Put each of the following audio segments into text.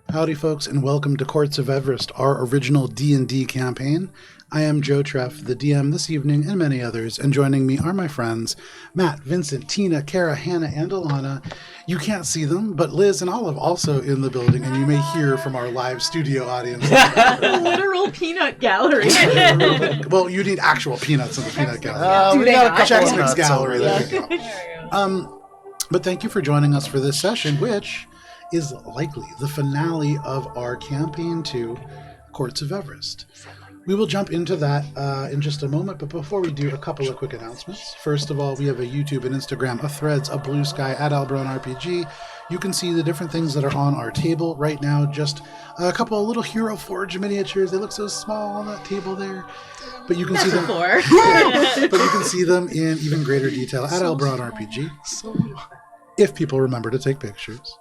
Howdy, folks, and welcome to Courts of Everest, our original D&D campaign. I am Joe Treff, the DM this evening, and many others, and joining me are my friends, Matt, Vincent, Tina, Cara, Hannah, and Alana. You can't see them, but Liz and Olive also in the building, and you may hear from our live studio audience. Literal peanut gallery. Well, you need actual peanuts in the peanut gallery. Do they got a not? Chex Mix gallery. Yeah. There you go. But thank you for joining us for this session, which is likely the finale of our Campaign 2, Courts of Everest. We will jump into that in just a moment, but before we do, a couple of quick announcements. First of all, we have a YouTube and Instagram, a Threads, a Blue Sky at AlberonRPG. You can see the different things that are on our table right now. Just a couple of little Hero Forge miniatures. They look so small on that table there. But you can see them. But you can see them in even greater detail at AlberonRPG. If people remember to take pictures.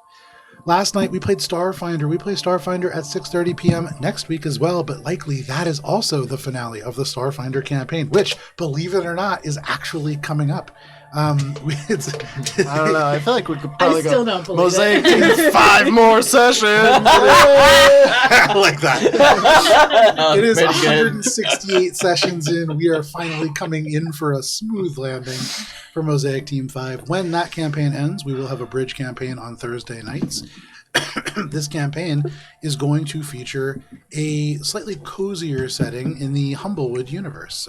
Last night we played Starfinder. We play Starfinder at 6:30 p.m. next week as well, but likely that is also the finale of the Starfinder campaign, which, believe it or not, is actually coming up. I don't know. I feel like we could probably still don't believe Mosaic Team 5 more sessions. I like that. It is 168 sessions in. We are finally coming in for a smooth landing for Mosaic Team 5. When that campaign ends, we will have a bridge campaign on Thursday nights. This campaign is going to feature a slightly cozier setting in the Humblewood universe.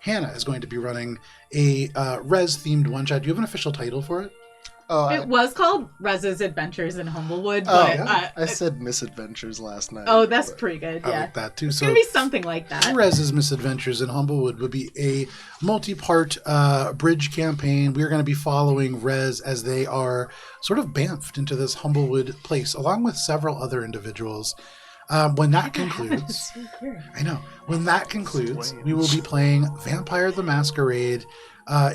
Hannah is going to be running a Res-themed one-shot. Do you have an official title for it? It was called Rez's Adventures in Humblewood, Oh, but yeah. I said Misadventures last night. oh, that's pretty good. I Yeah, like that too. it's So gonna be something like that. Rez's Misadventures in Humblewood would be a multi-part bridge campaign. We're going to be following Rez as they are sort of bamfed into this Humblewood place, along with several other individuals. When that concludes, I know. When that concludes, we will be playing Vampire the Masquerade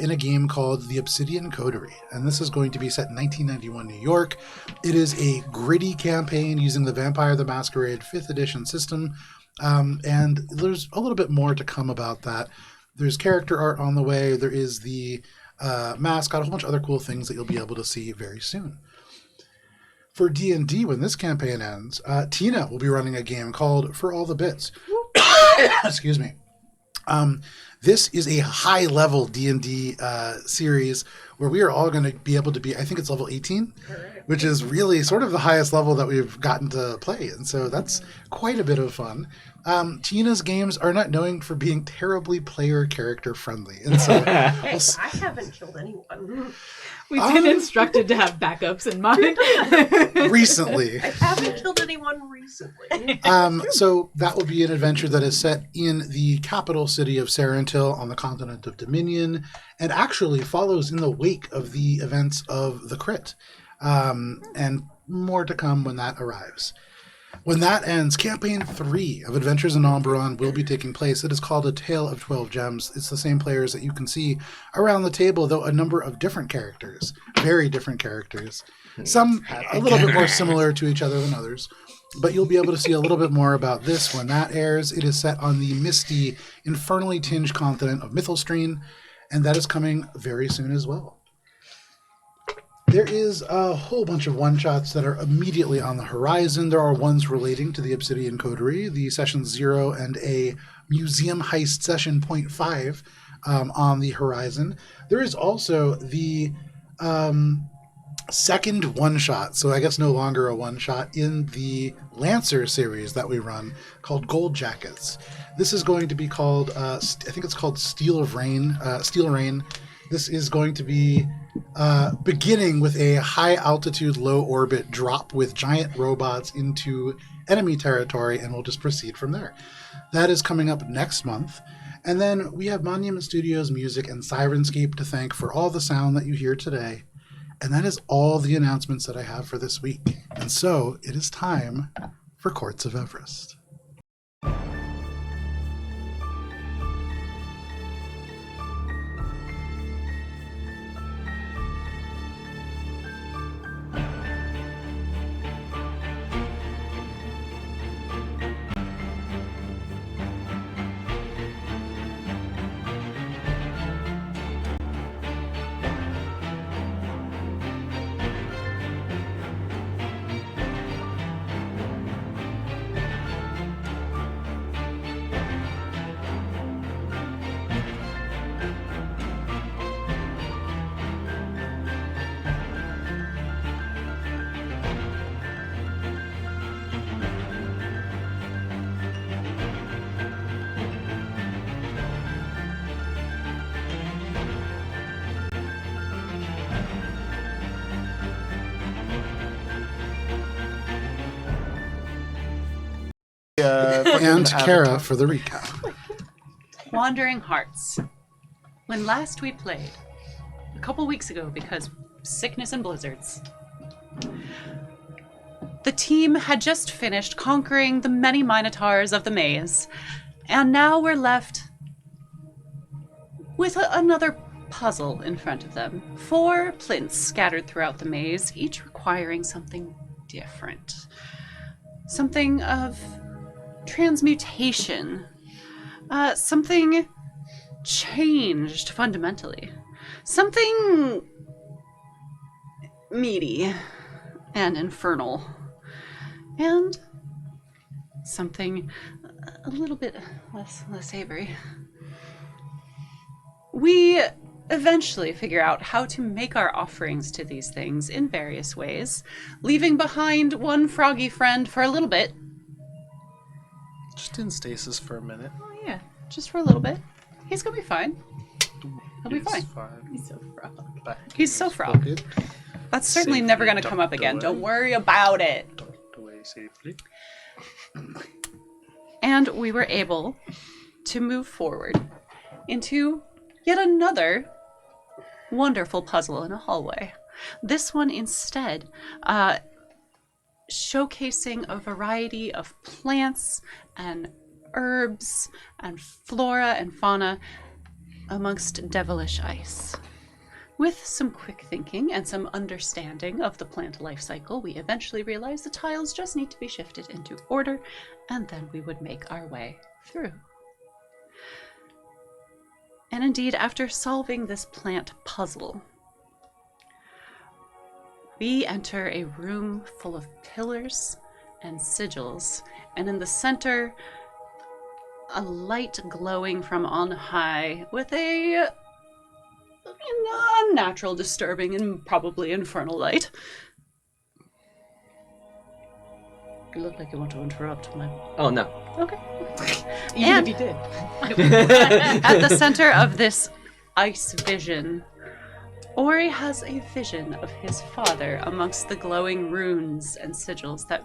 in a game called The Obsidian Coterie. And this is going to be set in 1991 New York. It is a gritty campaign using the Vampire the Masquerade 5th edition system. And there's a little bit more to come about that. There's character art on the way. There is the mascot, a whole bunch of other cool things that you'll be able to see very soon. For D&D, when this campaign ends, Tina will be running a game called For All the Bits. Excuse me. This is a high-level D&D series where we are all going to be able to be, I think it's level 18, which is really sort of the highest level that we've gotten to play. And so that's quite a bit of fun. Tina's games are not known for being terribly player character friendly. And so Hey, I haven't killed anyone. We've been instructed to have backups in mind. recently. I haven't killed anyone recently. So that will be an adventure that is set in the capital city of Sarentil on the continent of Dominion, and actually follows in the wake of the events of the Crit. And more to come when that arrives. When that ends, Campaign 3 of Adventures in Alberon will be taking place. It is called A Tale of 12 Gems. It's the same players that you can see around the table, though a number of different characters. Very different characters. Some a little bit more similar to each other than others. But you'll be able to see a little bit more about this when that airs. It is set on the misty, infernally tinged continent of Mythelstreen, and that is coming very soon as well. There is a whole bunch of one-shots that are immediately on the horizon. There are ones relating to the Obsidian Coterie, the Session 0 and a Museum Heist Session 0.5 on the horizon. There is also the second one-shot, so I guess no longer a one-shot, in the Lancer series that we run called Gold Jackets. This is going to be called, I think it's called Steel Rain. This is going to be beginning with a high-altitude, low-orbit drop with giant robots into enemy territory, and we'll just proceed from there. That is coming up next month. And then we have Monument Studios Music and Sirenscape to thank for all the sound that you hear today. And that is all the announcements that I have for this week. And so it is time for Courts of Everest. And Cara for the recap. Wandering Hearts. When last we played, a couple weeks ago because sickness and blizzards, the team had just finished conquering the many minotaurs of the maze, and now we're left with another puzzle in front of them. 4 plinths scattered throughout the maze, each requiring something different. Something of transmutation. Something changed fundamentally. Something meaty and infernal. And something a little bit less savory. We eventually figure out how to make our offerings to these things in various ways, leaving behind one froggy friend for a little bit. Just in stasis for a minute. Oh yeah, just for a little bit. He's gonna be fine. He'll be fine. He's so frog. He's so frog. That's certainly never gonna come up again. Don't worry about it. Tucked away safely. And we were able to move forward into yet another wonderful puzzle in a hallway. This one instead showcasing a variety of plants and herbs and flora and fauna amongst devilish ice. With some quick thinking and some understanding of the plant life cycle, we eventually realized the tiles just need to be shifted into order, and then we would make our way through. And indeed, after solving this plant puzzle, we enter a room full of pillars and sigils, and in the center, a light glowing from on high with a unnatural, disturbing, and probably infernal light. You look like you want to interrupt my... Oh, no. Okay. Even if you did. At the center of this ice vision, Ori has a vision of his father amongst the glowing runes and sigils that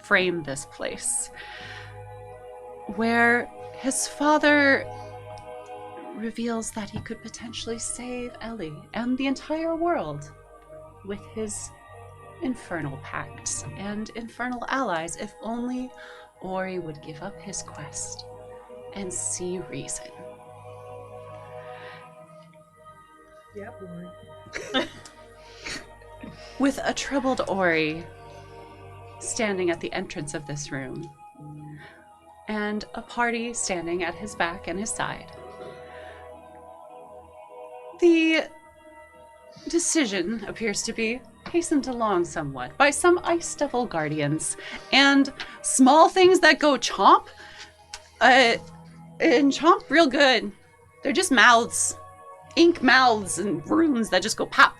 frame this place, where his father reveals that he could potentially save Ellie and the entire world with his infernal pacts and infernal allies if only Ori would give up his quest and see reason. Yeah, boy. With a troubled Ori standing at the entrance of this room, and a party standing at his back and his side, the decision appears to be hastened along somewhat by some ice devil guardians and small things that go chomp, and chomp real good. They're just mouths, ink mouths and runes that just go pop.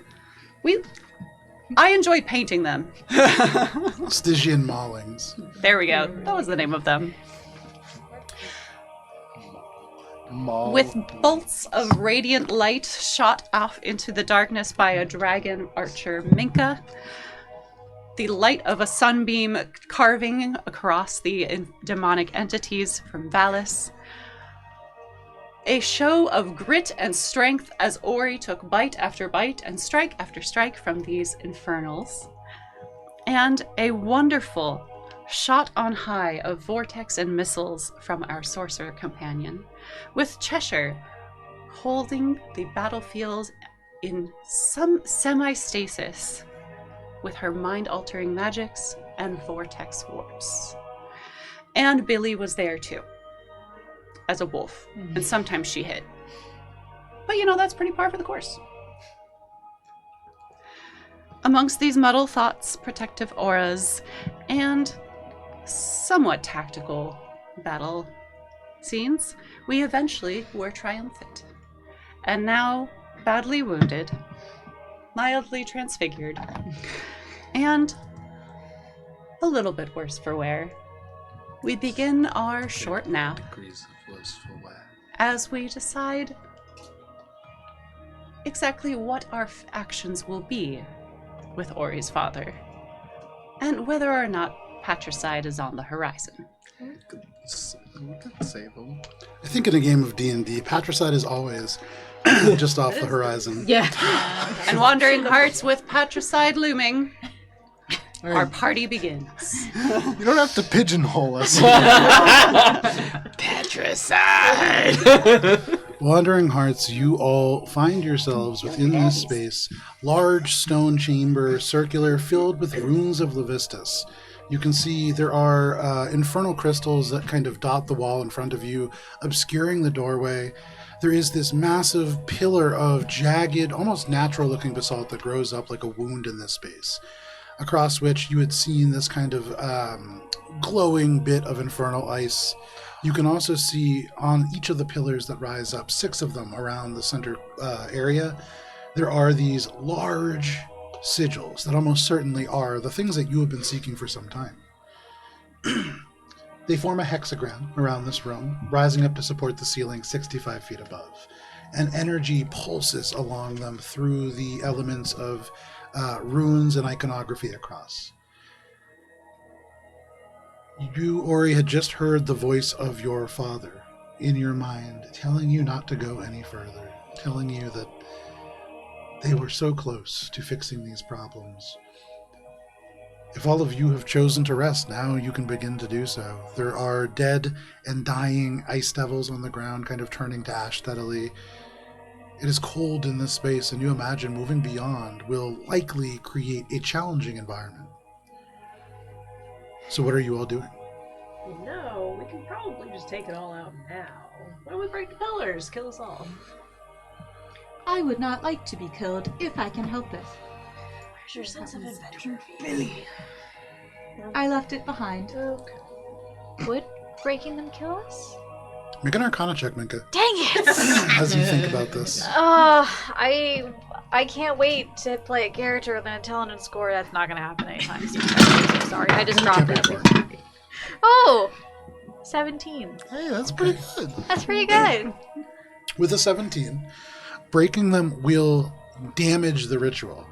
I enjoy painting them. Stygian maulings. There we go. That was the name of them. With bolts of radiant light shot off into the darkness by a dragon archer Minka, the light of a sunbeam carving across the demonic entities from Valis, a show of grit and strength as Ori took bite after bite and strike after strike from these infernals, and a wonderful shot on high of vortex and missiles from our sorcerer companion, with Cheshire holding the battlefield in some semi-stasis with her mind-altering magics and vortex warps. And Billy was there too, as a wolf, and sometimes she hit. But that's pretty par for the course. Amongst these muddle thoughts, protective auras, and somewhat tactical battle scenes, we eventually were triumphant. And now, badly wounded, mildly transfigured, and a little bit worse for wear, we begin our short nap Degrees of blissful wear. as we decide exactly what our actions will be with Ori's father, and whether or not patricide is on the horizon. Good We could save them. I think in a game of D&D, patricide is always just off the horizon. Yeah. And Wandering Hearts with patricide looming. Our party begins. You don't have to pigeonhole us. Patricide! Wandering Hearts, you all find yourselves within this space, large stone chamber, circular, filled with runes of Levistus. You can see there are infernal crystals that kind of dot the wall in front of you, obscuring the doorway. There is this massive pillar of jagged, almost natural-looking basalt that grows up like a wound in this space, across which you had seen this kind of glowing bit of infernal ice. You can also see on each of the pillars that rise up, 6 of them around the center area, there are these large sigils that almost certainly are the things that you have been seeking for some time. They form a hexagram around this room, rising up to support the ceiling 65 feet above. And energy pulses along them through the elements of runes and iconography across. You, Ori, had just heard the voice of your father in your mind, telling you not to go any further, telling you that they were so close to fixing these problems. If all of you have chosen to rest, now you can begin to do so. There are dead and dying ice devils on the ground, kind of turning to ash steadily. It is cold in this space, and you imagine moving beyond will likely create a challenging environment. So what are you all doing? No, we can probably just take it all out now. Why don't we break the pillars? Kill us all. I would not like to be killed if I can help it. Where's your sense of adventure? Billy. I left it behind. Okay. Would breaking them kill us? Make an Arcana check, Minka, Dang it! as you think about this. I can't wait to play a character with an intelligence score. That's not going to happen anytime soon. I'm so sorry. I just dropped Can't it. wait for it. Oh! 17. Hey, that's pretty good. That's pretty good. With a 17, breaking them will damage the ritual.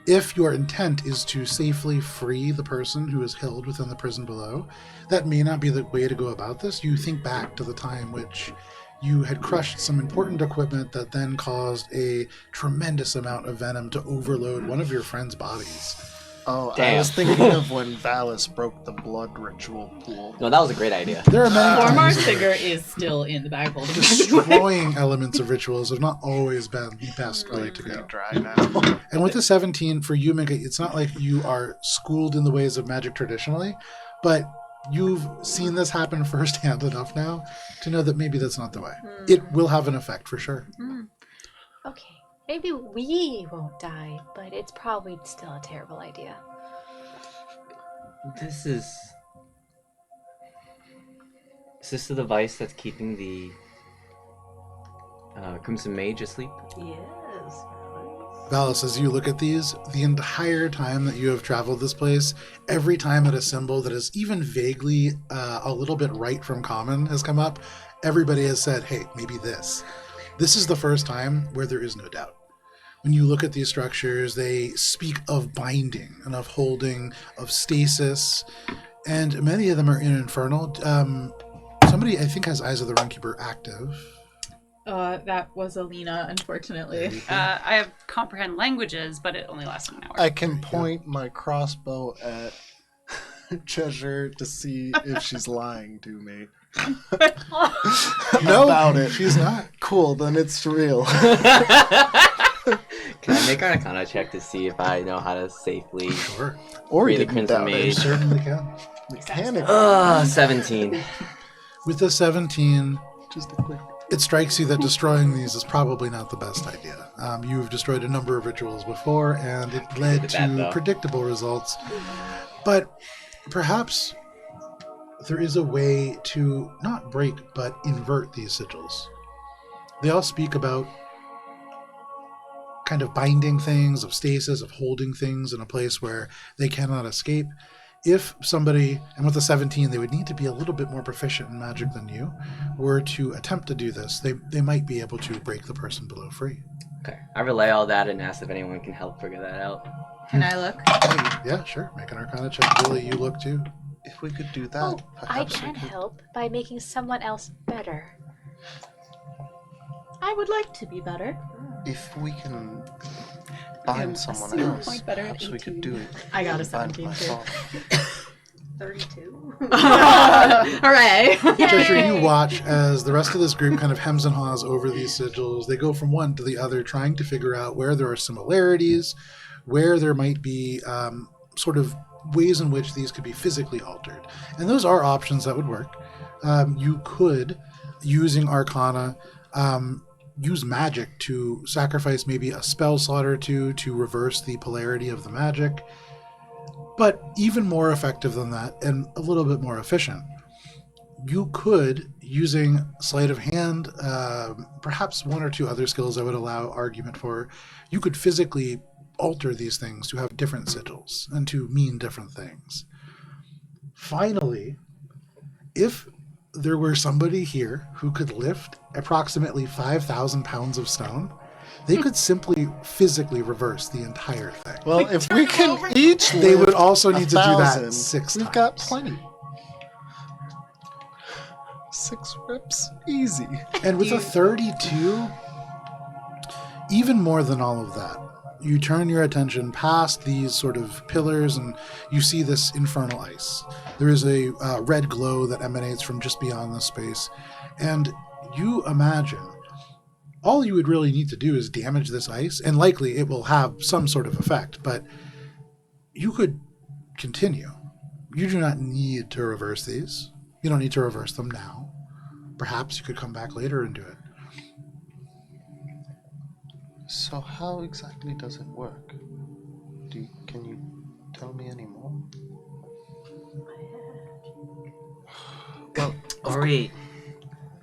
If your intent is to safely free the person who is held within the prison below, that may not be the way to go about this. You think back to the time which you had crushed some important equipment that then caused a tremendous amount of venom to overload one of your friend's bodies. Oh, Damn. I was thinking of when Valis broke the blood ritual pool. No, that was a great idea. There are many Formar's times figure is still in the bag holding. destroying elements of rituals have not always been the best way to Pretty go. dry now. And with the 17, for you, Minka, it's not like you are schooled in the ways of magic traditionally, but you've seen this happen firsthand enough now to know that maybe that's not the way. It will have an effect for sure. Okay. Maybe we won't die, but it's probably still a terrible idea. This is this the device that's keeping the Crimson Mage asleep? Yes. Valis, as you look at these, the entire time that you have traveled this place, every time that a symbol that is even vaguely a little bit right from common has come up, everybody has said, hey, maybe this. This is the first time where there is no doubt. When you look at these structures, they speak of binding and of holding, of stasis, and many of them are in Infernal. Somebody, I think, has Eyes of the Runkeeper active. That was Alina, unfortunately. I have comprehend languages, but it only lasts an hour. I can point my crossbow at Cheshire to see if she's lying to me. No, About it. she's not. Cool, then it's real. Can I make an Arcana check to see if I know how to safely Sure, Or free you the didn't Crimson doubt you it. Mage? certainly can. Mechanically. 17. With the 17, Just a quick. it strikes you that destroying these is probably not the best idea. You've destroyed a number of rituals before, and it led Did that, to though. predictable results. But perhaps there is a way to not break, but invert these sigils. They all speak about kind of binding things, of stasis, of holding things in a place where they cannot escape. If somebody, and with a 17, they would need to be a little bit more proficient in magic than you, were to attempt to do this, they might be able to break the person below free. Okay. I relay all that and ask if anyone can help figure that out. Can I look? Yeah, sure. Make an Arcana check. Billy, you look too. If we could do that, Oh, I perhaps can we could... help by making someone else better. I would like to be better. If we can am bind a someone single else, point better at perhaps we could 18. do it. I got a and bind 17 my too. father. 32. Hooray! Cheshire, you watch as the rest of this group kind of hems and haws over these sigils. They go from one to the other, trying to figure out where there are similarities, where there might be sort of ways in which these could be physically altered. And those are options that would work. You could, using Arcana, use magic to sacrifice maybe a spell slot or two to reverse the polarity of the magic. But even more effective than that, and a little bit more efficient, you could, using sleight of hand, perhaps one or two other skills I would allow argument for, you could physically alter these things to have different sigils and to mean different things. Finally, if there were somebody here who could lift approximately 5,000 pounds of stone, they could simply physically reverse the entire thing. Well, if we can each They would lift also need to do that 1,000, 6 we've times. got plenty. 6 reps, easy. And with a 32, even more than all of that, you turn your attention past these sort of pillars and you see this infernal ice. There is a red glow that emanates from just beyond the space. And you imagine all you would really need to do is damage this ice, and likely it will have some sort of effect, but you could continue. You do not need to reverse these. You don't need to reverse them now. Perhaps you could come back later and do it. So how exactly does it work? Can you tell me any more? Well, Ori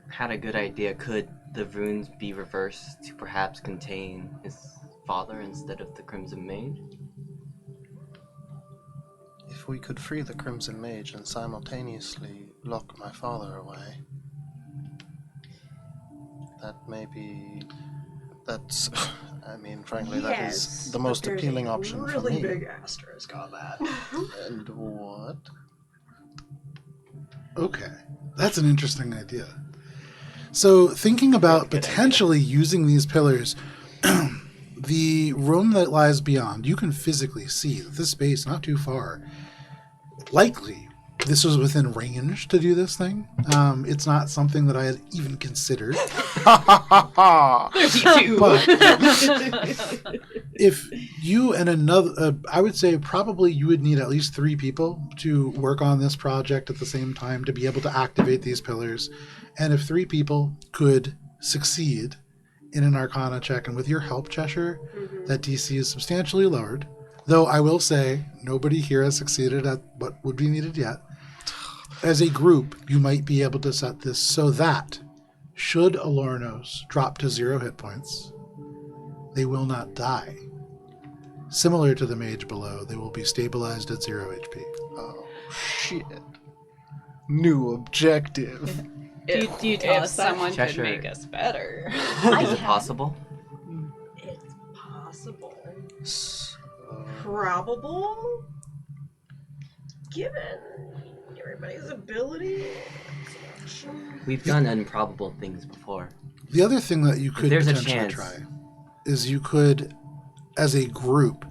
had a good idea. Could the runes be reversed to perhaps contain his father instead of the Crimson Mage? If we could free the Crimson Mage and simultaneously lock my father away, that may be... That's... I mean, frankly, that is the most appealing option for me. Really big asterisk on that. And what? Okay, that's an interesting idea. So thinking about potentially using these pillars, the room that lies beyond, you can physically see that this space, not too far, likely this was within range to do this thing. It's not something that I had even considered. 32. But if you and another, I would say probably you would need at least 3 people to work on this project at the same time to be able to activate these pillars. And if 3 people could succeed in an Arcana check, and with your help, Cheshire, that DC is substantially lowered. Though I will say, nobody here has succeeded at what would be needed yet. As a group, you might be able to set this so that, should Elornos drop to 0 hit points, they will not die. Similar to the mage below, they will be stabilized at 0 HP. Oh, shit. New objective. Do you tell If us that? someone could Cheshire. make us better. Is it possible? It's possible. So, Probable? Given everybody's ability? We've done improbable things before. The other thing that you could There's a potentially chance. try is you could, as a group,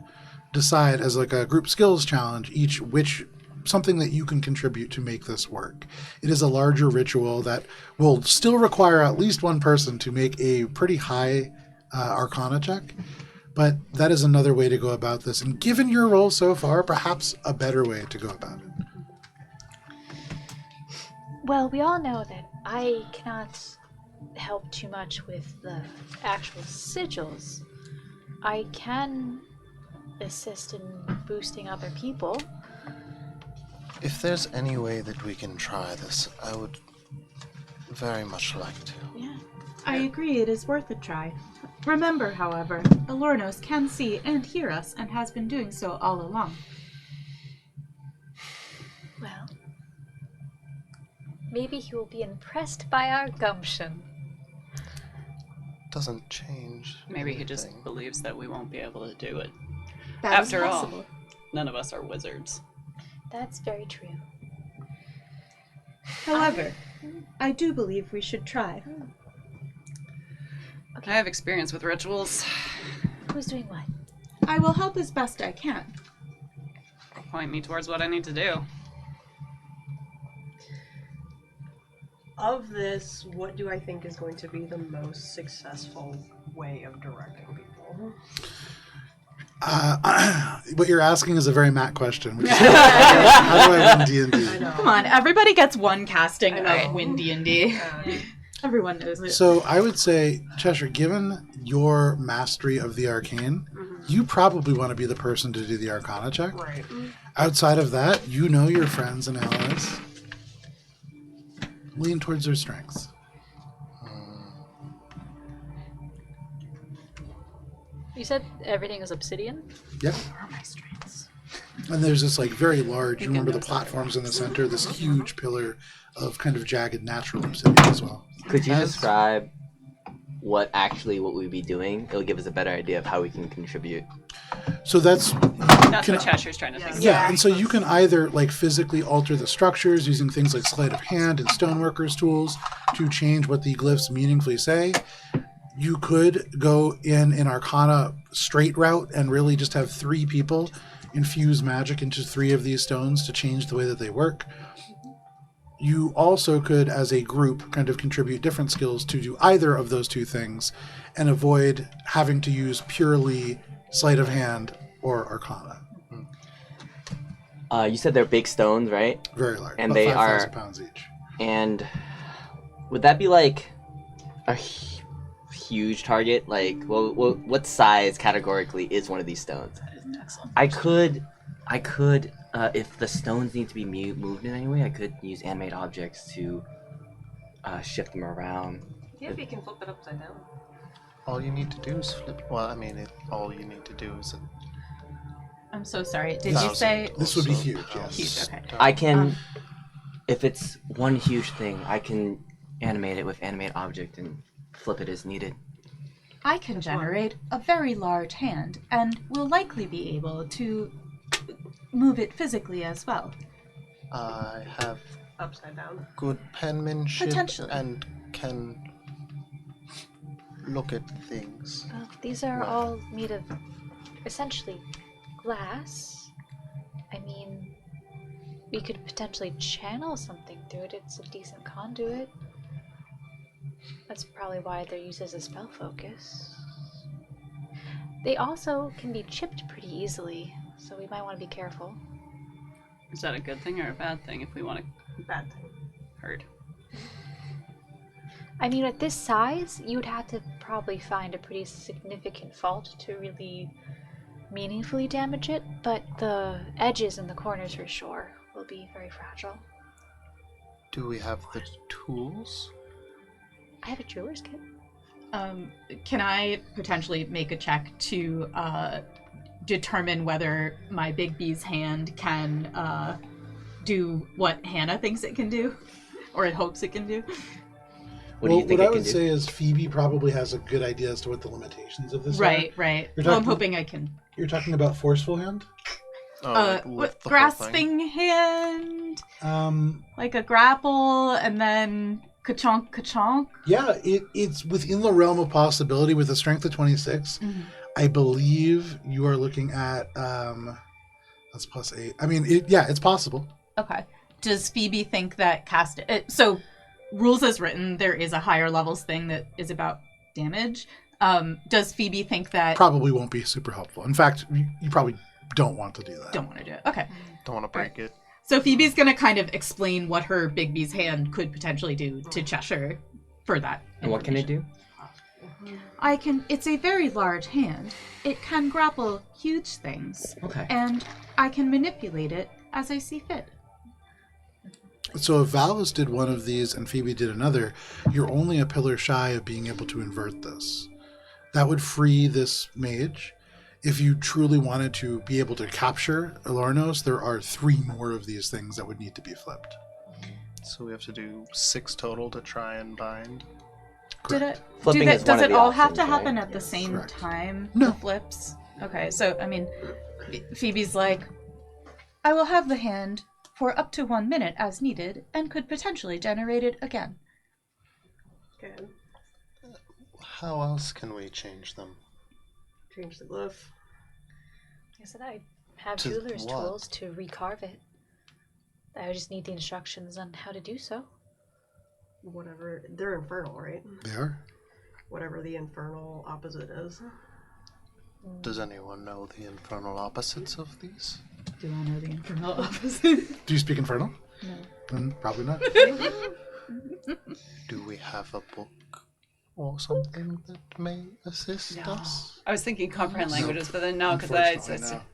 decide as like a group skills challenge each which something that you can contribute to make this work. It is a larger ritual that will still require at least one person to make a pretty high Arcana check, but that is another way to go about this. And given your role so far, perhaps a better way to go about it. Well, we all know that I cannot help too much with the actual sigils. I can assist in boosting other people. if there's any way that we can try this, I would very much like to. Yeah, I agree. It is worth a try. Remember, however, Elornos can see and hear us and has been doing so all along. Well, maybe he will be impressed by our gumption. Doesn't change. Maybe he just anything. believes that we won't be able to do it. That is After all, possible. none of us are wizards. That's very true. However, I do believe we should try. I have experience with rituals. Who's doing what? I will help as best I can. Point me towards what I need to do. Of this, what do I think is going to be the most successful way of directing people? What you're asking is a very Matt question. Which is, how do I win D&D? I know. Come on, everybody gets one casting I know. of Win D&D. Everyone knows it. So I would say, Cheshire, given your mastery of the arcane, you probably want to be the person to do the Arcana check. Right. Outside of that, you know your friends and allies. Lean towards their strengths. You said everything is obsidian? Yep. And there's this like very large, you remember the platforms in the center, this huge pillar of kind of jagged natural obsidian as well. Could you describe what we'd be doing? It'll give us a better idea of how we can contribute. So that's That's what Cheshire's trying to think. yeah, and so you can either like physically alter the structures using things like sleight of hand and stoneworkers tools to change what the glyphs meaningfully say. You could go in an Arcana straight route and really just have 3 people infuse magic into 3 of these stones to change the way that they work. You also could, as a group, kind of contribute different skills to do either of those 2 things and avoid having to use purely sleight of hand or Arcana. You said they're big stones, right? Very large. And about they 5,000 are- pounds each. And would that be like a huge target? Like, well, what size categorically is one of these stones? I could, if the stones need to be moved in any way, I could use animate objects to shift them around. Yeah, if you can flip it upside down. All you need to do is flip. Well, I mean, all you need to do is. I'm so sorry. Did you say This would be Also, huge, yes. huge? Okay. I can, if it's one huge thing, I can animate it with animate object and flip it as needed. I can generate a very large hand and will likely be able to move it physically as well. I have Upside down. good penmanship Potentially. and can look at things. Well, these are all made of essentially glass. I mean, we could potentially channel something through it. It's a decent conduit. That's probably why they're used as a spell focus. They also can be chipped pretty easily, so we might want to be careful. Is that a good thing or a bad thing if we want to Bad thing. hurt? I mean, at this size, you would have to probably find a pretty significant fault to really meaningfully damage it, but the edges and the corners for sure will be very fragile. Do we have the tools? I have a jeweler's kit. Can I potentially make a check to determine whether my Big B's hand can do what Hannah thinks it can do? Or it hopes it can do? What do you think what it I can would do? say is Phoebe probably has a good idea as to what the limitations of this are. Right. You're Well, I'm talking- hoping I can. You're talking about forceful hand? Oh, like lift the whole thing? Grasping hand, like a grapple, and then ka-chonk, ka-chonk. Yeah, it's within the realm of possibility with a strength of 26. Mhm. I believe you are looking at that's +8. I mean, it's possible. Okay. Does Phoebe think that so rules as written, there is a higher levels thing that is about damage. Does Phoebe think that Probably won't be super helpful. In fact, you probably don't want to do that. don't want to do it? Okay. Don't want to break it. So Phoebe's going to kind of explain what her Big B's hand could potentially do to Cheshire for that. And what can it do? It's a very large hand. It can grapple huge things. Okay. And I can manipulate it as I see fit. So if Valis did one of these and Phoebe did another, you're only a pillar shy of being able to invert this. That would free this mage. If you truly wanted to be able to capture Elornos, there are 3 more of these things that would need to be flipped. So we have to do 6 total to try and bind. Flipping is Does one of it the all have to options, happen right? at the same Correct. time? No. The flips? Okay, so, I mean, Phoebe's like, I will have the hand for up to 1 minute as needed and could potentially generate it again. Good. How else can we change them? Change the glyph. I said I have To jeweler's what? tools to recarve it. I just need the instructions on how to do so. Whatever. They're infernal, right? They are. Whatever the infernal opposite is. Does anyone know the infernal opposites of these? Do I know the infernal opposite? Do you speak Infernal? No. Probably not. Do we have a book or something that may assist us? I was thinking comprehend languages, but then no, because it's Unfortunately,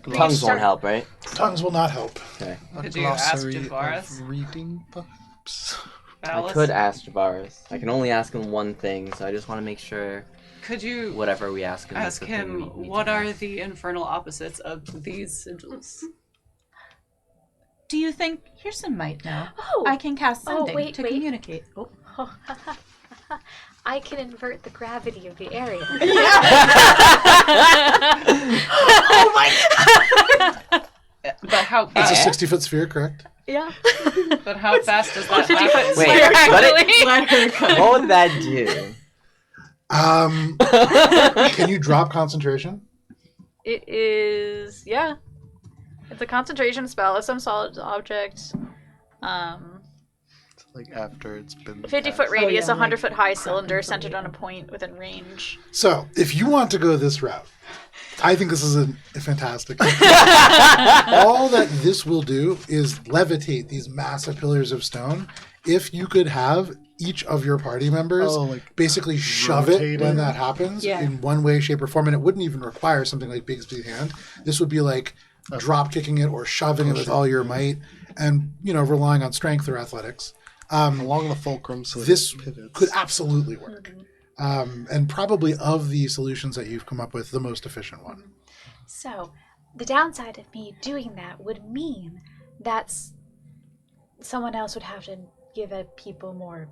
no. Tongues won't help, right? Tongues will not help. Okay. A Could you ask glossary Javaris? of reading, perhaps? I could ask Javaris. I can only ask him one thing, so I just want to make sure Could you whatever we ask him. is ask the thing him we what do are ask. the infernal opposites of these sigils? Do you think... Here's some might now. Oh! I can cast Oh, sending wait, to wait. communicate. Oh. I can invert the gravity of the area. But how It's a fast? 60-foot sphere, correct? Yeah. But how fast does that 50 happen? foot Wait, sphere, let actually. What would that do? Can you drop concentration? It is, yeah. It's a concentration spell. It's some solid object. It's like after it's been 50-foot cast. radius, yeah, 100-foot like high cylinder centered on a point within range. So, if you want to go this route, I think this is a fantastic. All that this will do is levitate these massive pillars of stone. If you could have each of your party members basically shove it when that happens in one way, shape, or form, and it wouldn't even require something like Bigsby's hand. This would be like drop kicking it or shoving it with all your might, and relying on strength or athletics. Along the fulcrum, so that This it pivots. could absolutely work. And probably of the solutions that you've come up with, the most efficient one. So, the downside of me doing that would mean that someone else would have to give people more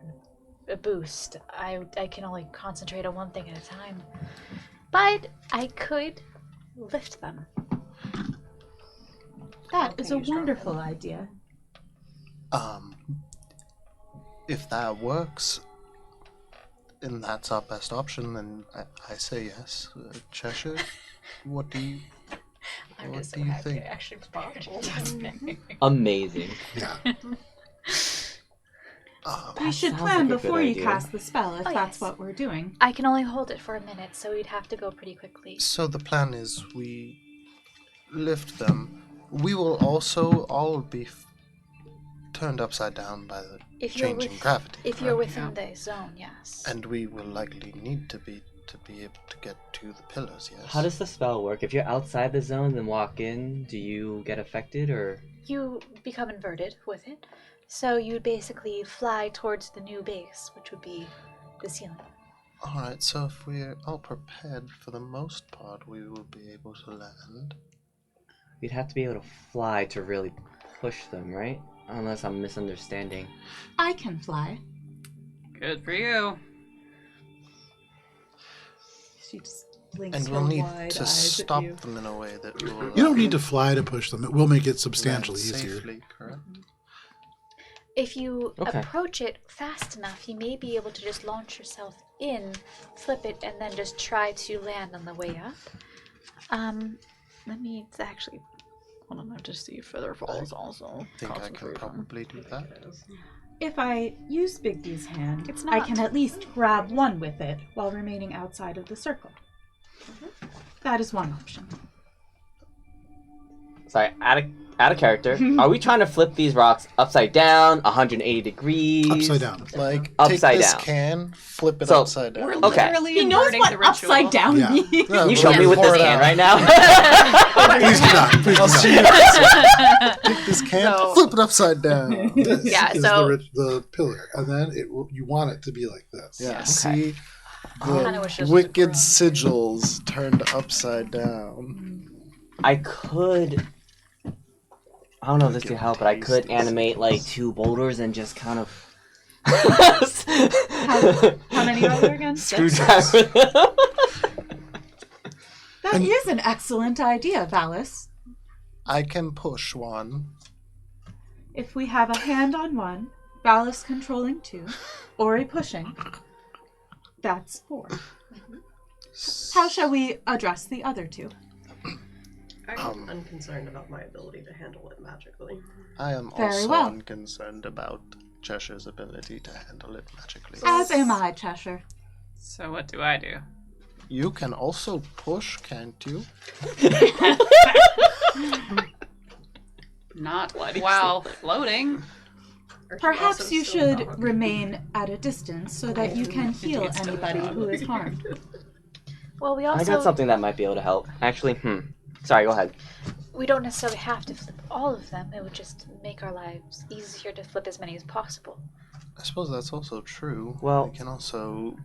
a boost. I can only concentrate on one thing at a time. But I could lift them. That is a wonderful idea. If that works, and that's our best option, then I say yes. Cheshire, what do you think? Actually, it's possible. Amazing. Yeah. We should sounds plan like a good before you idea. cast the spell if Oh, that's yes. what we're doing. I can only hold it for a minute, so we'd have to go pretty quickly. So the plan is we lift them. We will also all be turned upside down by the changing gravity. If you're within the zone, yes. And we will likely need to be able to get to the pillars, yes. How does the spell work? If you're outside the zone and walk in, do you get affected or? You become inverted with it, so you'd basically fly towards the new base, which would be the ceiling. Alright, so if we're all prepared for the most part, we will be able to land. You'd have to be able to fly to really push them, right? Unless I'm misunderstanding. I can fly. Good for you. She just blinks And her we'll need wide to eyes at stop you. them in a way that will You don't need to fly to push them. It will make it substantially land easier. safely, correct? If you Okay. approach it fast enough, you may be able to just launch yourself in, flip it, and then just try to land on the way up. Let me actually... Hold on, I have to see further falls also. I think I can probably do that. If I use Bigby's hand, It's I not. can at least grab one with it while remaining outside of the circle. That is one option. Sorry, out of character. Are we trying to flip these rocks upside down, 180 degrees? Upside down. Like, Upside take this down. can, flip it So, upside down. We're Okay. literally He knows inverting what the ritual. upside down Yeah. means. No, Can you but show me with pour this it hand out. right now? Please do not. Please I'll do see not. you. Take this can, So- flip it upside down. This Yeah, is so- the pillar, and then you want it to be like this. Yeah, Okay. see kinda wish the this was a wicked throne. sigils turned upside down. I could. I don't know if this could help, but I could animate like two boulders and just kind of. How many are there again? Screwdriver them. That is an excellent idea, Valis. I can push one, If we have a hand on one, Valis controlling 2, or a pushing, that's 4. How shall we address the other 2? I'm unconcerned about my ability to handle it magically. I am Very also well. unconcerned about Cheshire's ability to handle it magically. As am I, Cheshire. So what do I do? You can also push, can't you? Not while floating. Are Perhaps also you still a should dog? remain at a distance so that you can heal anybody who is harmed. Well, we I got also something that might be able to help. Actually, Sorry, go ahead. we don't necessarily have to flip all of them. It would just make our lives easier to flip as many as possible. I suppose that's also true. Well- we can also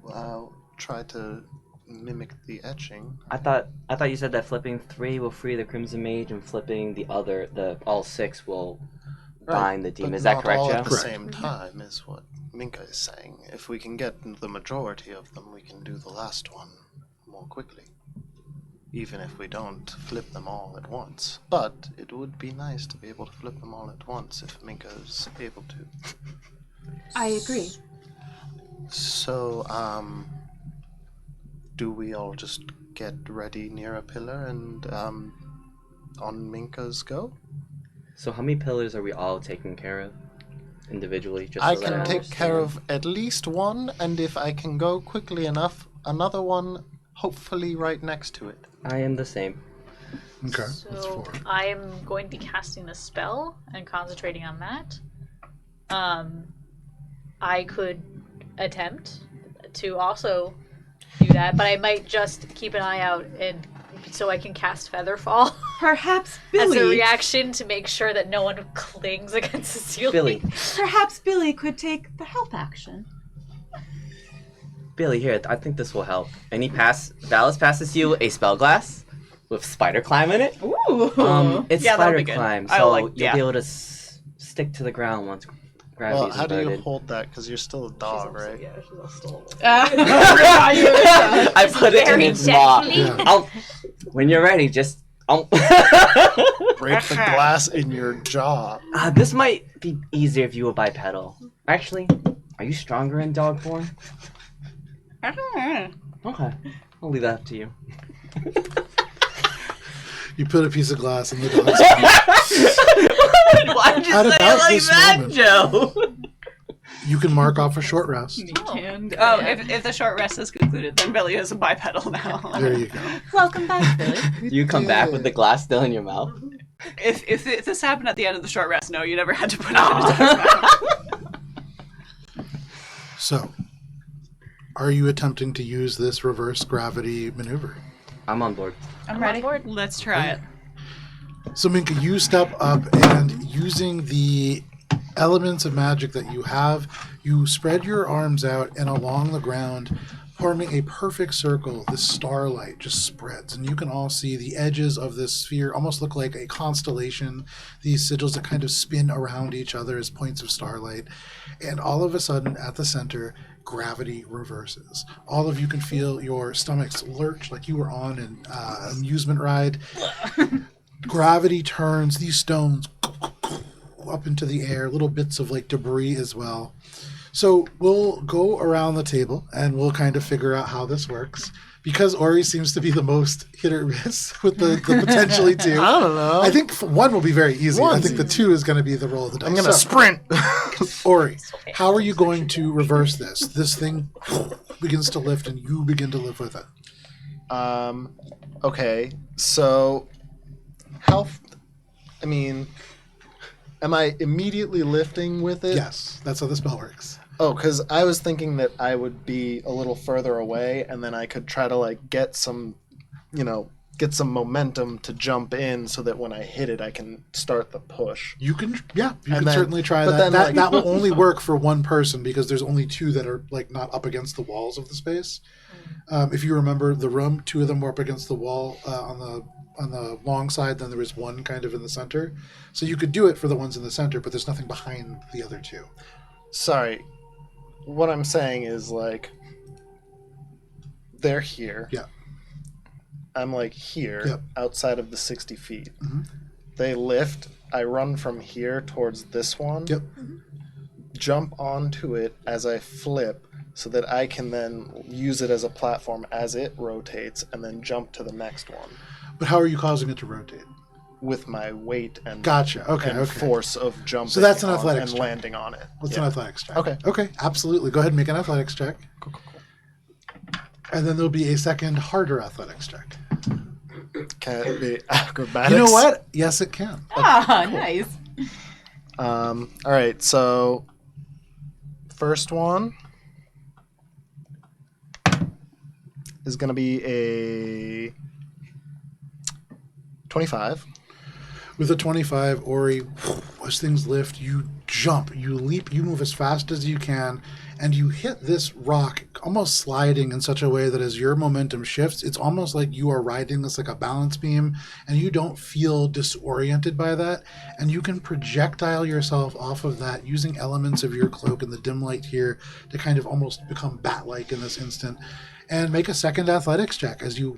try to mimic the etching. I thought you said that flipping 3 will free the Crimson Mage, and flipping all 6 will bind the demon. But Is that not correct, all Joe? at the same time is what Minka is saying. If we can get the majority of them, we can do the last one more quickly. Even if we don't flip them all at once. But it would be nice to be able to flip them all at once if Minka is able to. I agree. So, do we all just get ready near a pillar and on Minka's go? So how many pillars are we all taking care of individually? Just I so that can I take care understand? of at least one, and if I can go quickly enough, another one, hopefully right next to it. I am the same. Okay, that's So 4. I'm going to be casting the spell and concentrating on that. I could attempt to also do that, but I might just keep an eye out and so I can cast Featherfall Perhaps as a Billy. reaction to make sure that no one clings against the ceiling. Billy, Perhaps Billy could take the help action. here, I think this will help. And Valis passes you a spell glass with spider climb in it. Ooh. It's Yeah, that'll spider be good. climb, I so like- you'll yeah. be able to stick to the ground once gravity Well, is how do you inverted. hold that? Because you're still a dog, Also- right? Yeah, she's also still I put it in Very its maw. gently. Yeah. When you're ready, just. Break the glass in your jaw. This might be easier if you were bipedal. Actually, are you stronger in dog form? Okay, I'll leave that up to you. You put a piece of glass in the dog's mouth. Why'd you At say it about like this that, moment. Joe? You can mark off a short rest. Oh, if the short rest is concluded, then Billy is a bipedal now. There you go. Welcome back, Billy. You come back with the glass still in your mouth. If this happened at the end of the short rest, no, you never had to put it in a dog's mouth. So, are you attempting to use this reverse gravity maneuver? I'm on board. I'm ready. Let's try it. So, Minka, you step up and using the elements of magic that you have, you spread your arms out and along the ground, forming a perfect circle. This starlight just spreads, and you can all see the edges of this sphere almost look like a constellation. These sigils that kind of spin around each other as points of starlight. And all of a sudden, at the center, gravity reverses. All of you can feel your stomachs lurch like you were on an amusement ride. Gravity turns these stones up into the air, little bits of like debris as well. So we'll go around the table and we'll kind of figure out how this works. Because Ori seems to be the most hit or miss with the potentially 2. I don't know. I think 1 will be very easy. One's I think the 2 is going to be the roll of the dice. I'm gonna So, sprint. Ori, how are you going to reverse this? This thing begins to lift and you begin to lift with it. Okay, so am I immediately lifting with it? Yes, that's how the spell works. Oh, because I was thinking that I would be a little further away, and then I could try to like get some momentum to jump in, so that when I hit it, I can start the push. You can, you And can then- certainly try but that. then, like- That will only work for one person because there's only 2 that are like not up against the walls of the space. If you remember the room, 2 of them were up against the wall on the long side. Then there was 1 kind of in the center. So you could do it for the ones in the center, but there's nothing behind the other 2. Sorry, what I'm saying is like they're here. Yeah. I'm like here, Yep. outside of the 60 feet. Mhm. They lift. I run from here towards this one. Yep. Jump onto it as I flip so that I can then use it as a platform as it rotates and then jump to the next one But how are you causing it to rotate? with my weight and, Gotcha. Okay. and Okay. force of jumping So that's an on athletics and check. landing on it. What's Yeah. an athletics check? Okay. Okay. Absolutely. Go ahead and make an athletics check. Cool. And then there'll be a second harder athletics check. Can it be acrobatics? You know what? Yes, it can. Ah, nice. All right, so first one is going to be a 25. With a 25, Ori, as things lift, you jump, you leap, you move as fast as you can, and you hit this rock, almost sliding in such a way that as your momentum shifts, it's almost like you are riding this like a balance beam, and you don't feel disoriented by that, and you can projectile yourself off of that using elements of your cloak and the dim light here to kind of almost become bat-like in this instant, and make a second athletics check as you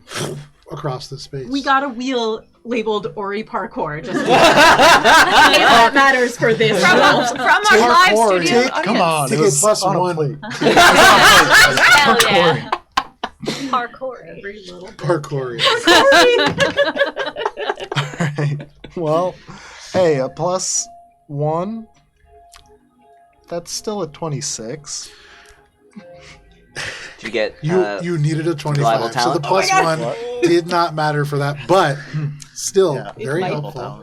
across the space. We got a wheel labeled Ori Parkour. Just that matters for this. From our live Parkour, studio take- audience. Come on, Take it a was plus on a one. plate. Hell yeah. Parkour. Every little bit. Parkour. All right. Well, hey, a +1. That's still a 26. Did you get You needed a 25, reliable so talent? the Oh my plus God. one did not matter for that, but still Yeah. very might- helpful.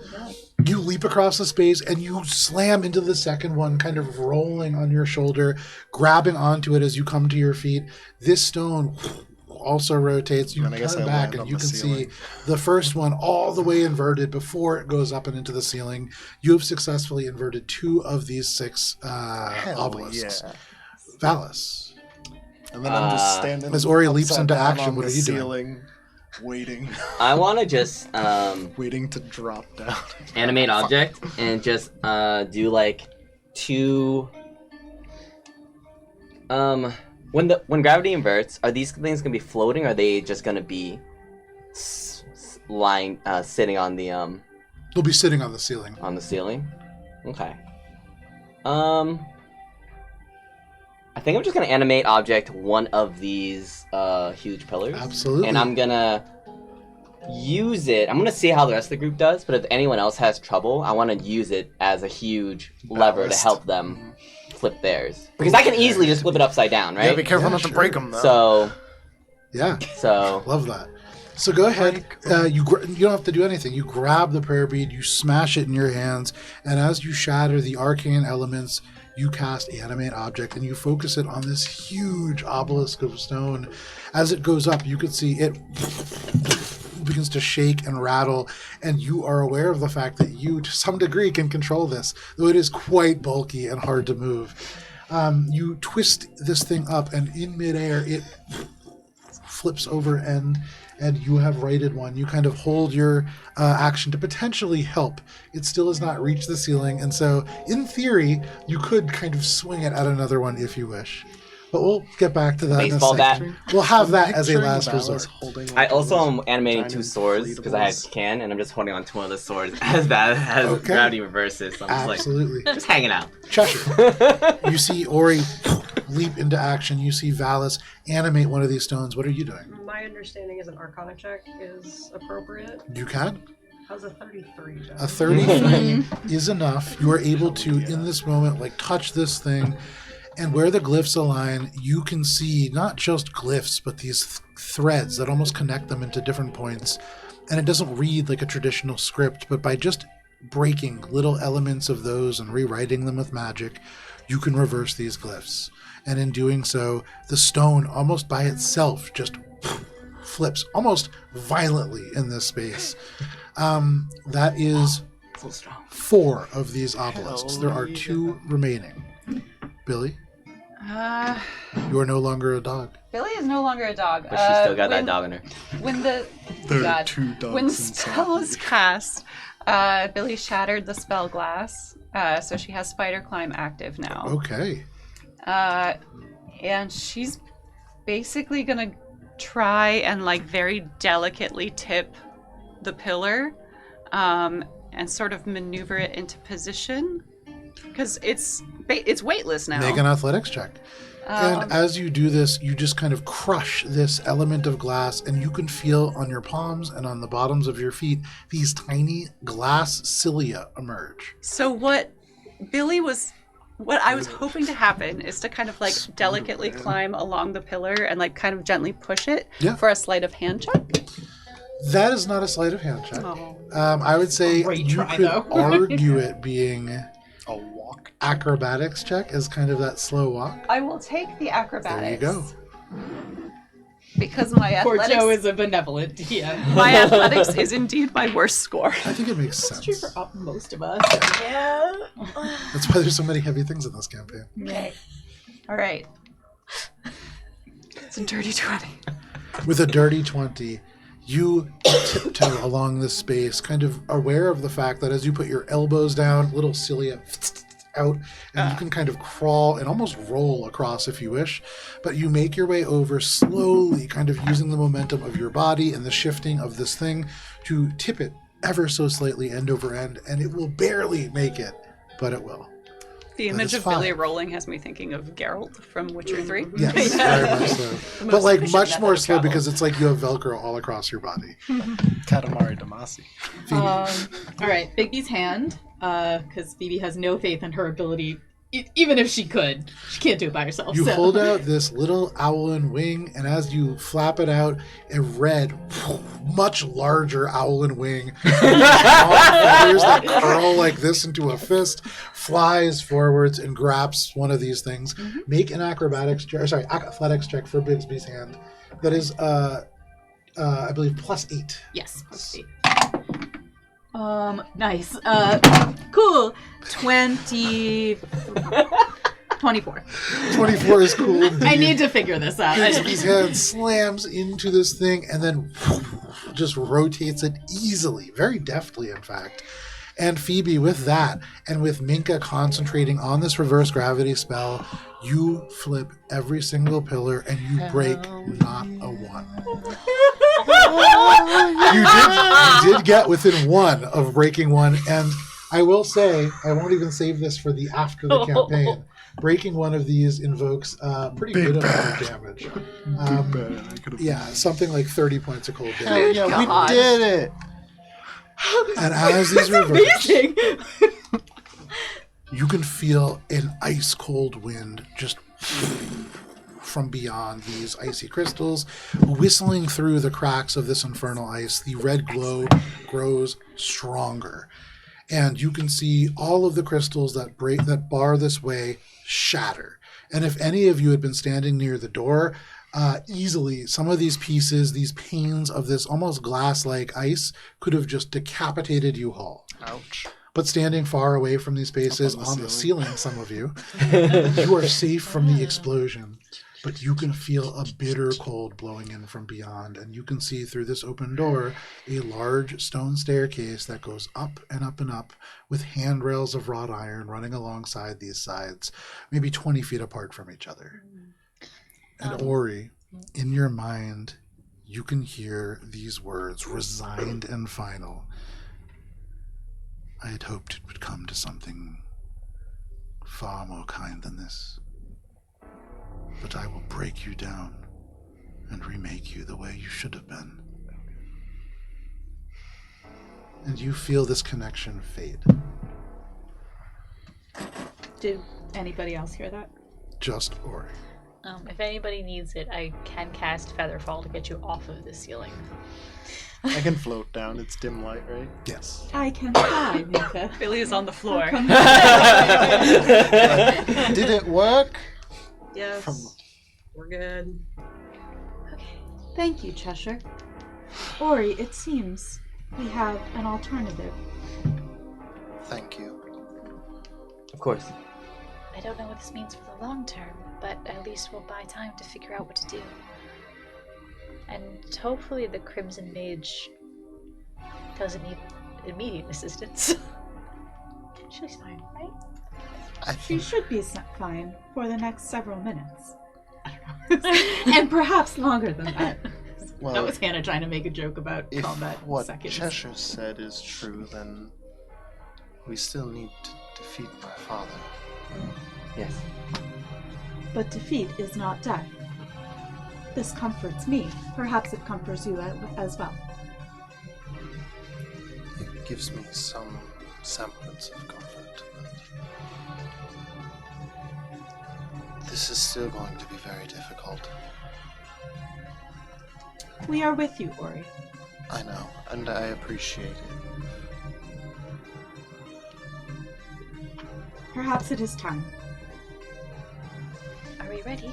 You leap across the space and you slam into the second one, kind of rolling on your shoulder, grabbing onto it as you come to your feet. This stone also rotates. You And I guess turn I back land and on you the can ceiling. see the first one all the way inverted before it goes up and into the ceiling. You have successfully inverted 2 of these 6 Hell obelisks. yeah. Valis. And then I'm just standing As Ori leaps upside into down action, on what the are you doing? ceiling, waiting, I want to just waiting to drop down. animate object and just do like 2. When gravity inverts, are these things gonna be floating? Or are they just gonna be lying, sitting on the They'll be sitting on the ceiling. ceiling? Okay. I think I'm just gonna animate object one of these huge pillars. Absolutely. And I'm gonna use it. I'm gonna see how the rest of the group does, but if anyone else has trouble, I want to use it as a huge lever to Ballast. help them flip theirs. Because I can easily just flip it upside down, right? Yeah, be careful Yeah, not to sure. break them, though. So, Yeah. Love that. So go ahead. You don't have to do anything. You grab the prayer bead, you smash it in your hands, and as you shatter the arcane elements, you cast Animate Object, and you focus it on this huge obelisk of stone. As it goes up, you can see it begins to shake and rattle, and you are aware of the fact that you, to some degree, can control this, though it is quite bulky and hard to move. You twist this thing up, and in midair, it flips over and you have righted one. You kind of hold your action to potentially help. It still has not reached the ceiling, and so in theory, you could kind of swing it at another one if you wish. But we'll get back to that Baseball in a bat. second. We'll have that as a Picturing last Valis resort. holding I like also those am animating giant 2 swords because I inflatables. can, and I'm just holding on to one of the swords as Okay. gravity reverses. So I'm just like Absolutely. just hanging out. Cheshire. You see Ori leap into action. You see Valis animate one of these stones. What are you doing? My understanding is an Arcana check is appropriate. You can. How's a 33 done? A 33 is enough. You are able to, in this moment, like touch this thing, and where the glyphs align, you can see not just glyphs, but these threads that almost connect them into different points. And it doesn't read like a traditional script, but by just breaking little elements of those and rewriting them with magic, you can reverse these glyphs. And in doing so, the stone, almost by itself, just flips almost violently in this space. That is So strong. 4 of these obelisks. There are 2 remaining. Billy, you are no longer a dog. Billy is no longer a dog. But she's still got that dog in her. When the There are God. 2 dogs when the inside. spell was cast, Billy shattered the spell glass, so she has spider climb active now. Okay. And she's basically gonna try and like very delicately tip the pillar, and and sort of maneuver it into position? Because it's weightless now. Make an athletics check. And as you do this, you just kind of crush this element of glass, and you can feel on your palms and on the bottoms of your feet these tiny glass cilia emerge. So what I was hoping to happen is to kind of like delicately climb along the pillar and like kind of gently push it for a sleight of hand check. That is not a sleight of hand check. Oh. I would say you could though. argue it being A walk. acrobatics check as kind of that slow walk. I will take the acrobatics. There you go. Because my Poor athletics, Joe is a benevolent DM. my athletics is indeed my worst score. I think it makes That's true sense. for most of us. Yeah. That's why there's so many heavy things in this campaign. Okay. All right. It's a dirty 20. With a dirty 20, you tiptoe along this space, kind of aware of the fact that as you put your elbows down, little cilia out, and you can kind of crawl and almost roll across if you wish, but you make your way over slowly, kind of using the momentum of your body and the shifting of this thing to tip it ever so slightly end over end, and it will barely make it, but it will. The That image is of Billy fine. rolling has me thinking of Geralt from Witcher 3. Yes, very much so. most But like efficient much method more of slow travel. because it's like you have Velcro all across your body. Katamari Damacy. All right, Bigby's hand, because Phoebe has no faith in her ability. Even if she could, she can't do it by herself. You so. hold out this little owlin wing, and as you flap it out, a red, much larger owlin wing, feathers that curl like this into a fist, flies forwards and grabs one of these things. Make an athletics check for Bigsby's hand. That is, I believe, +8. Yes. Let's see. Nice. Cool. 24. 24 is cool. I need to figure this out. Bigsby's hand slams into this thing and then just rotates it easily, very deftly, in fact. And Phoebe, with that, and with Minka concentrating on this reverse gravity spell, you flip every single pillar and you break not a one. You did get within one of breaking one, and I will say, I won't even save this for the after the campaign. Breaking one of these invokes pretty good amount of damage. Yeah, something like 30 points of cold damage. Yeah, we did it. And as these reverse, Amazing. you can feel an ice cold wind just from beyond these icy crystals, whistling through the cracks of this infernal ice. The red glow grows stronger, and you can see all of the crystals that bar this way shatter. And if any of you had been standing near the door, easily some of these pieces, these panes of this almost glass-like ice, could have just decapitated you all. Ouch. But standing far away from these spaces, Up on the ceiling, some of you, you are safe from the explosion. But you can feel a bitter cold blowing in from beyond, and you can see through this open door a large stone staircase that goes up and up and up, with handrails of wrought iron running alongside these sides, maybe 20 feet apart from each other. And Ori, in your mind, you can hear these words, resigned and final. I had hoped it would come to something far more kind than this. But I will break you down and remake you the way you should have been. And you feel this connection fade. Did anybody else hear that? Just Ori. If anybody needs it, I can cast Featherfall to get you off of the ceiling. I can float down. It's dim light, right? Yes. I can fly, Minka. Billy is on the floor. Did it work? Yes. We're good. Okay. Thank you, Cheshire. Ori, it seems we have an alternative. Thank you. Of course. I don't know what this means for the long term, but at least we'll buy time to figure out what to do. And hopefully the Crimson Mage doesn't need immediate assistance. She's fine, right? She should be fine for the next several minutes. And perhaps longer than that. Well, That was Hannah trying to make a joke about if combat what seconds. Cheshire said is true, then We still need to defeat my father. Yes. But defeat is not death. This comforts me. Perhaps it comforts you as well. It gives me some semblance of comfort, but this is still going to be very difficult. We are with you, Ori. I know, and I appreciate it. Perhaps it is time. Are we ready?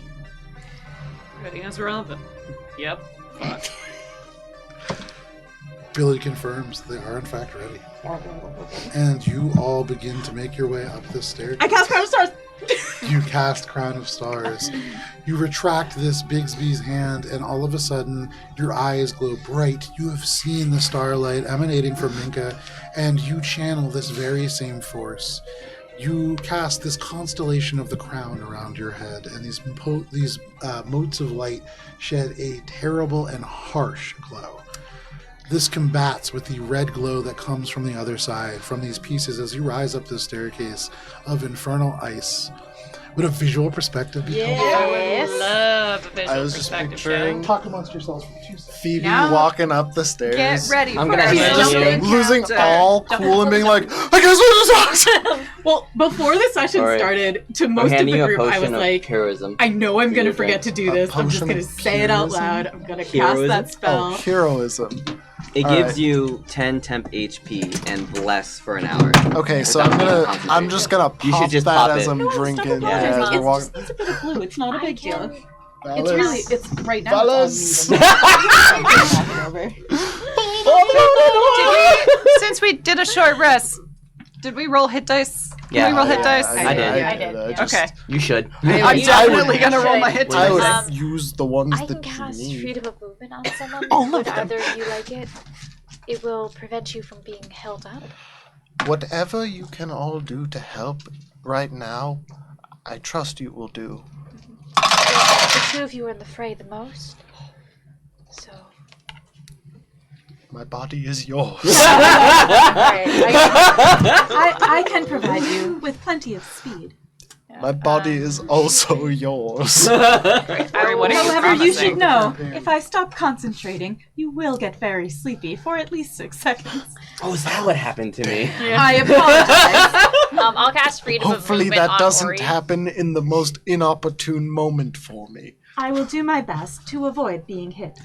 Ready as relevant. Yep. Fuck. Billy confirms they are in fact ready. And you all begin to make your way up this staircase. I cast Crown of Stars! You cast Crown of Stars. You retract this Bigsby's hand, and all of a sudden, your eyes glow bright. You have seen the starlight emanating from Minka, and you channel this very same force. You cast this constellation of the crown around your head, and these motes of light shed a terrible and harsh glow. This combats with the red glow that comes from the other side, from these pieces as you rise up this staircase of infernal ice. Would a visual perspective be helpful? Yes. Love a visual I was just perspective picturing Talk amongst yourselves for 2 seconds. Phoebe Now- walking up the stairs. Get ready I'm for gonna it. hand Jump you- in, Losing Captain. all cool and being like, I guess we're just awesome. Well, before the session Alright. started, to I'm most of handing the you a group, I potion was of like, heroism. I know I'm going to Your forget to drink. do this. I'm just potion going to of say it out heroism? loud. I'm going to cast Heroism? that spell. Oh, heroism. It All gives right. you 10 temp HP and bless for an hour. Okay, so Without I'm just gonna You pop should just that pop as it. I'm No, drinking. Yeah, as It's we're walking. just needs a bit of blue. It's not a big deal. It's Valus. really, it's right now. Valus. It's on me. Knock it over. Since we did a short rest, did we roll hit dice? Yeah. Did we roll hit dice? I did. I did. I just- Okay. You should. I'm you definitely would- gonna roll my hit I dice. would use the ones I that can you cast need. freedom of movement on someone. All of Would them. either of you like it? It will prevent you from being held up. Whatever you can all do to help right now, I trust you will do. The 2 of you are in the fray the most. So. My body is yours. Alright, I can provide you with plenty of speed. My body is also yours. Ori, what are you However, you should promising? know, if I stop concentrating, you will get very sleepy for at least 6 seconds. Oh, is that what happened to me? I apologize. I'll cast freedom Hopefully of movement that on doesn't Ori. happen in the most inopportune moment for me. I will do my best to avoid being hit.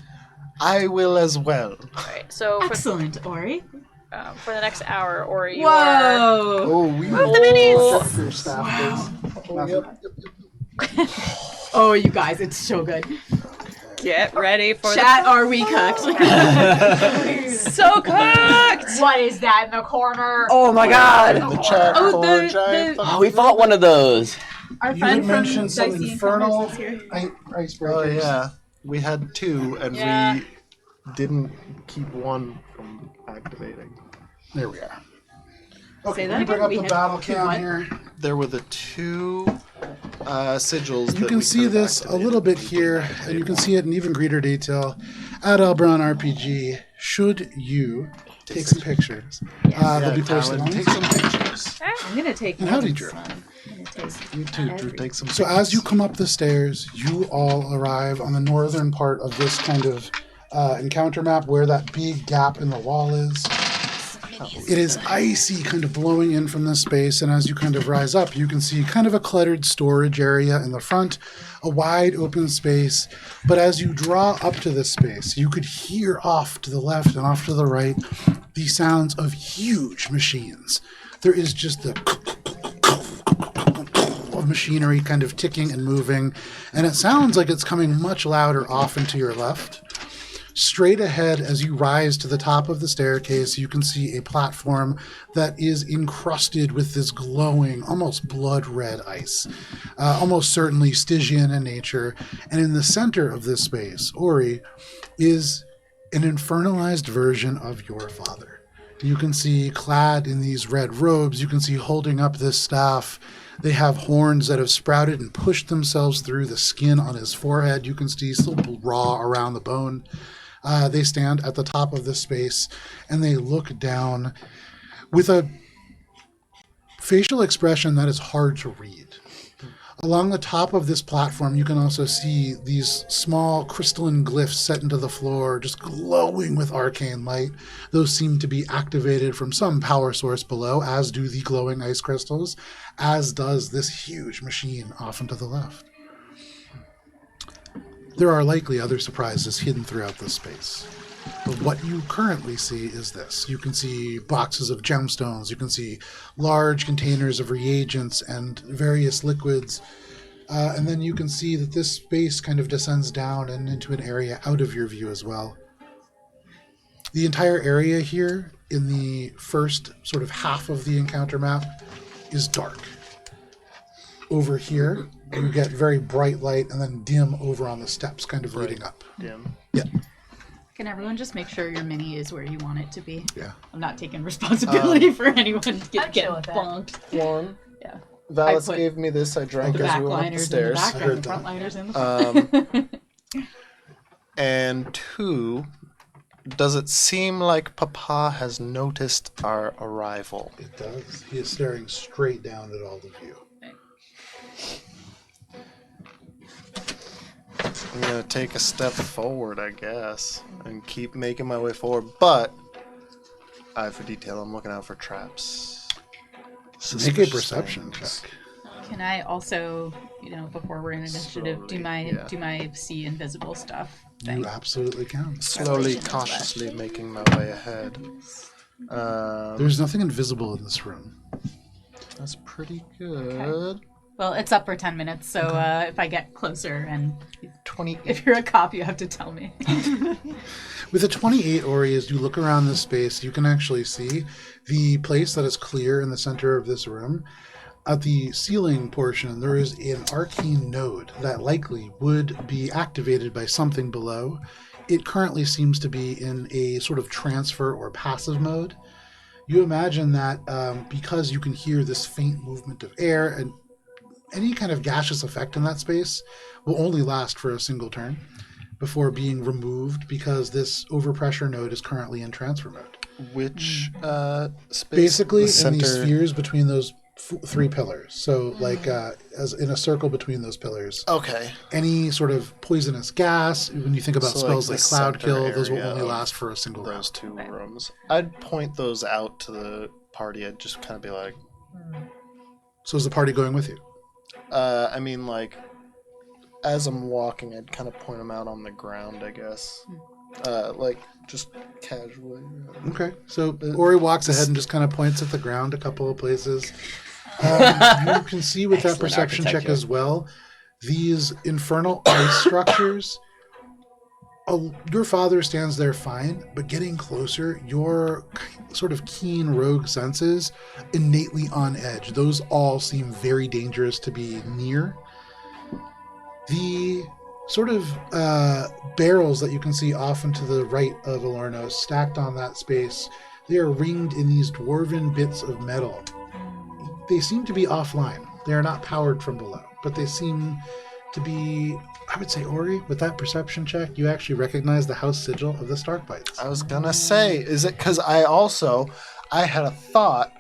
I will as well. Alright, so Excellent, Ori. for the next hour, Ori, you are... Whoa. Oh, we Move the minis! Your staff Oh, you guys, it's so good. Get ready for Chat, are we cooked? so cooked! What is that in the corner? Oh my god! in the chat Oh, for the- giant the- Oh, we fought one of those. Our You friend had from mentioned some Dicey infernal Encounters is here. icebreakers. Oh yeah, we had 2 and Yeah. we didn't keep one from activating. There we are. Okay, Say let that me bring again. up We the had battle two cam what? here. There were the 2 sigils. You that can we see could've this a activated, little bit but we here, couldn't and you can activate see it in even greater detail at AlberonRPG. Should you take some pictures, they'll be posted Talon, on take some pictures. I'm gonna take And howdy, one, Drew. son. I'm gonna take You too, Drew. Take some. So as you come up the stairs, you all arrive on the northern part of this kind of encounter map where that big gap in the wall is. It is icy, kind of blowing in from this space, and as you kind of rise up, you can see kind of a cluttered storage area in the front, a wide open space. But as you draw up to this space, you could hear off to the left and off to the right the sounds of huge machines. There is just the of machinery kind of ticking and moving, and it sounds like it's coming much louder off and to your left. Straight ahead, as you rise to the top of the staircase, you can see a platform that is encrusted with this glowing, almost blood red ice, almost certainly Stygian in nature. And in the center of this space, Ori, is an infernalized version of your father. You can see clad in these red robes, you can see holding up this staff. They have horns that have sprouted and pushed themselves through the skin on his forehead. You can see still raw around the bone. They stand at the top of this space and they look down with a facial expression that is hard to read. Along the top of this platform, you can also see these small crystalline glyphs set into the floor, just glowing with arcane light. Those seem to be activated from some power source below, as do the glowing ice crystals, as does this huge machine off and to the left. There are likely other surprises hidden throughout this space. But what you currently see is this. You can see boxes of gemstones. You can see large containers of reagents and various liquids. And then you can see that this space kind of descends down and into an area out of your view as well. The entire area here in the first sort of half of the encounter map is dark. Over here, you get very bright light and then dim over on the steps kind of leading up. Dim. Yeah. Can everyone just make sure your mini is where you want it to be? Yeah. I'm not taking responsibility for anyone I'm getting chill with that. bonked. One. Yeah. Valis put gave me this. I drank The as we went up the backliners in the stairs. background, the frontliners in the front. And two, does it seem like Papa has noticed our arrival? It does. He is staring straight down at all of you. I'm gonna take a step forward, I guess, and keep making my way forward. Eye for detail. I'm looking out for traps. Make a Suspicious perception things. check. Can I also, before we're in initiative, do my see invisible stuff? You absolutely can. Slowly, Preparation as cautiously making my way ahead. There's nothing invisible in this room. That's pretty good. Well, it's up for 10 minutes, so if I get closer and 28. if you're a cop, you have to tell me. With a 28 Ori, as you look around this space, you can actually see the place that is clear in the center of this room. At the ceiling portion, there is an arcane node that likely would be activated by something below. It currently seems to be in a sort of transfer or passive mode. You imagine that because you can hear this faint movement of air and any kind of gaseous effect in that space will only last for a single turn before being removed because this overpressure node is currently in transfer mode. Which space? Basically, The in these center- spheres between those three pillars. So, like, as in a circle between those pillars. Okay. Any sort of poisonous gas, when you think about So, spells like, like the Cloud center Kill, those will area only of last for a single round. Those two rooms. I'd point those out to the party. I'd just kind of be like, So is the party going with you? I mean, like, as I'm walking, I'd kind of point them out on the ground, I guess. Like, just casually. Okay. So Ori walks ahead and just kind of points at the ground a couple of places. You can see with that Excellent perception check architecture. as well, these infernal ice structures. Your father stands there fine, but getting closer, your sort of keen rogue senses innately on edge. Those all seem very dangerous to be near. The sort of barrels that you can see off and to the right of Elornos, stacked on that space, they are ringed in these dwarven bits of metal. They seem to be offline. They are not powered from below, but they seem to be, I would say, Ori, with that perception check, you actually recognize the house sigil of the Starkbites. I was gonna say, is it because I had a thought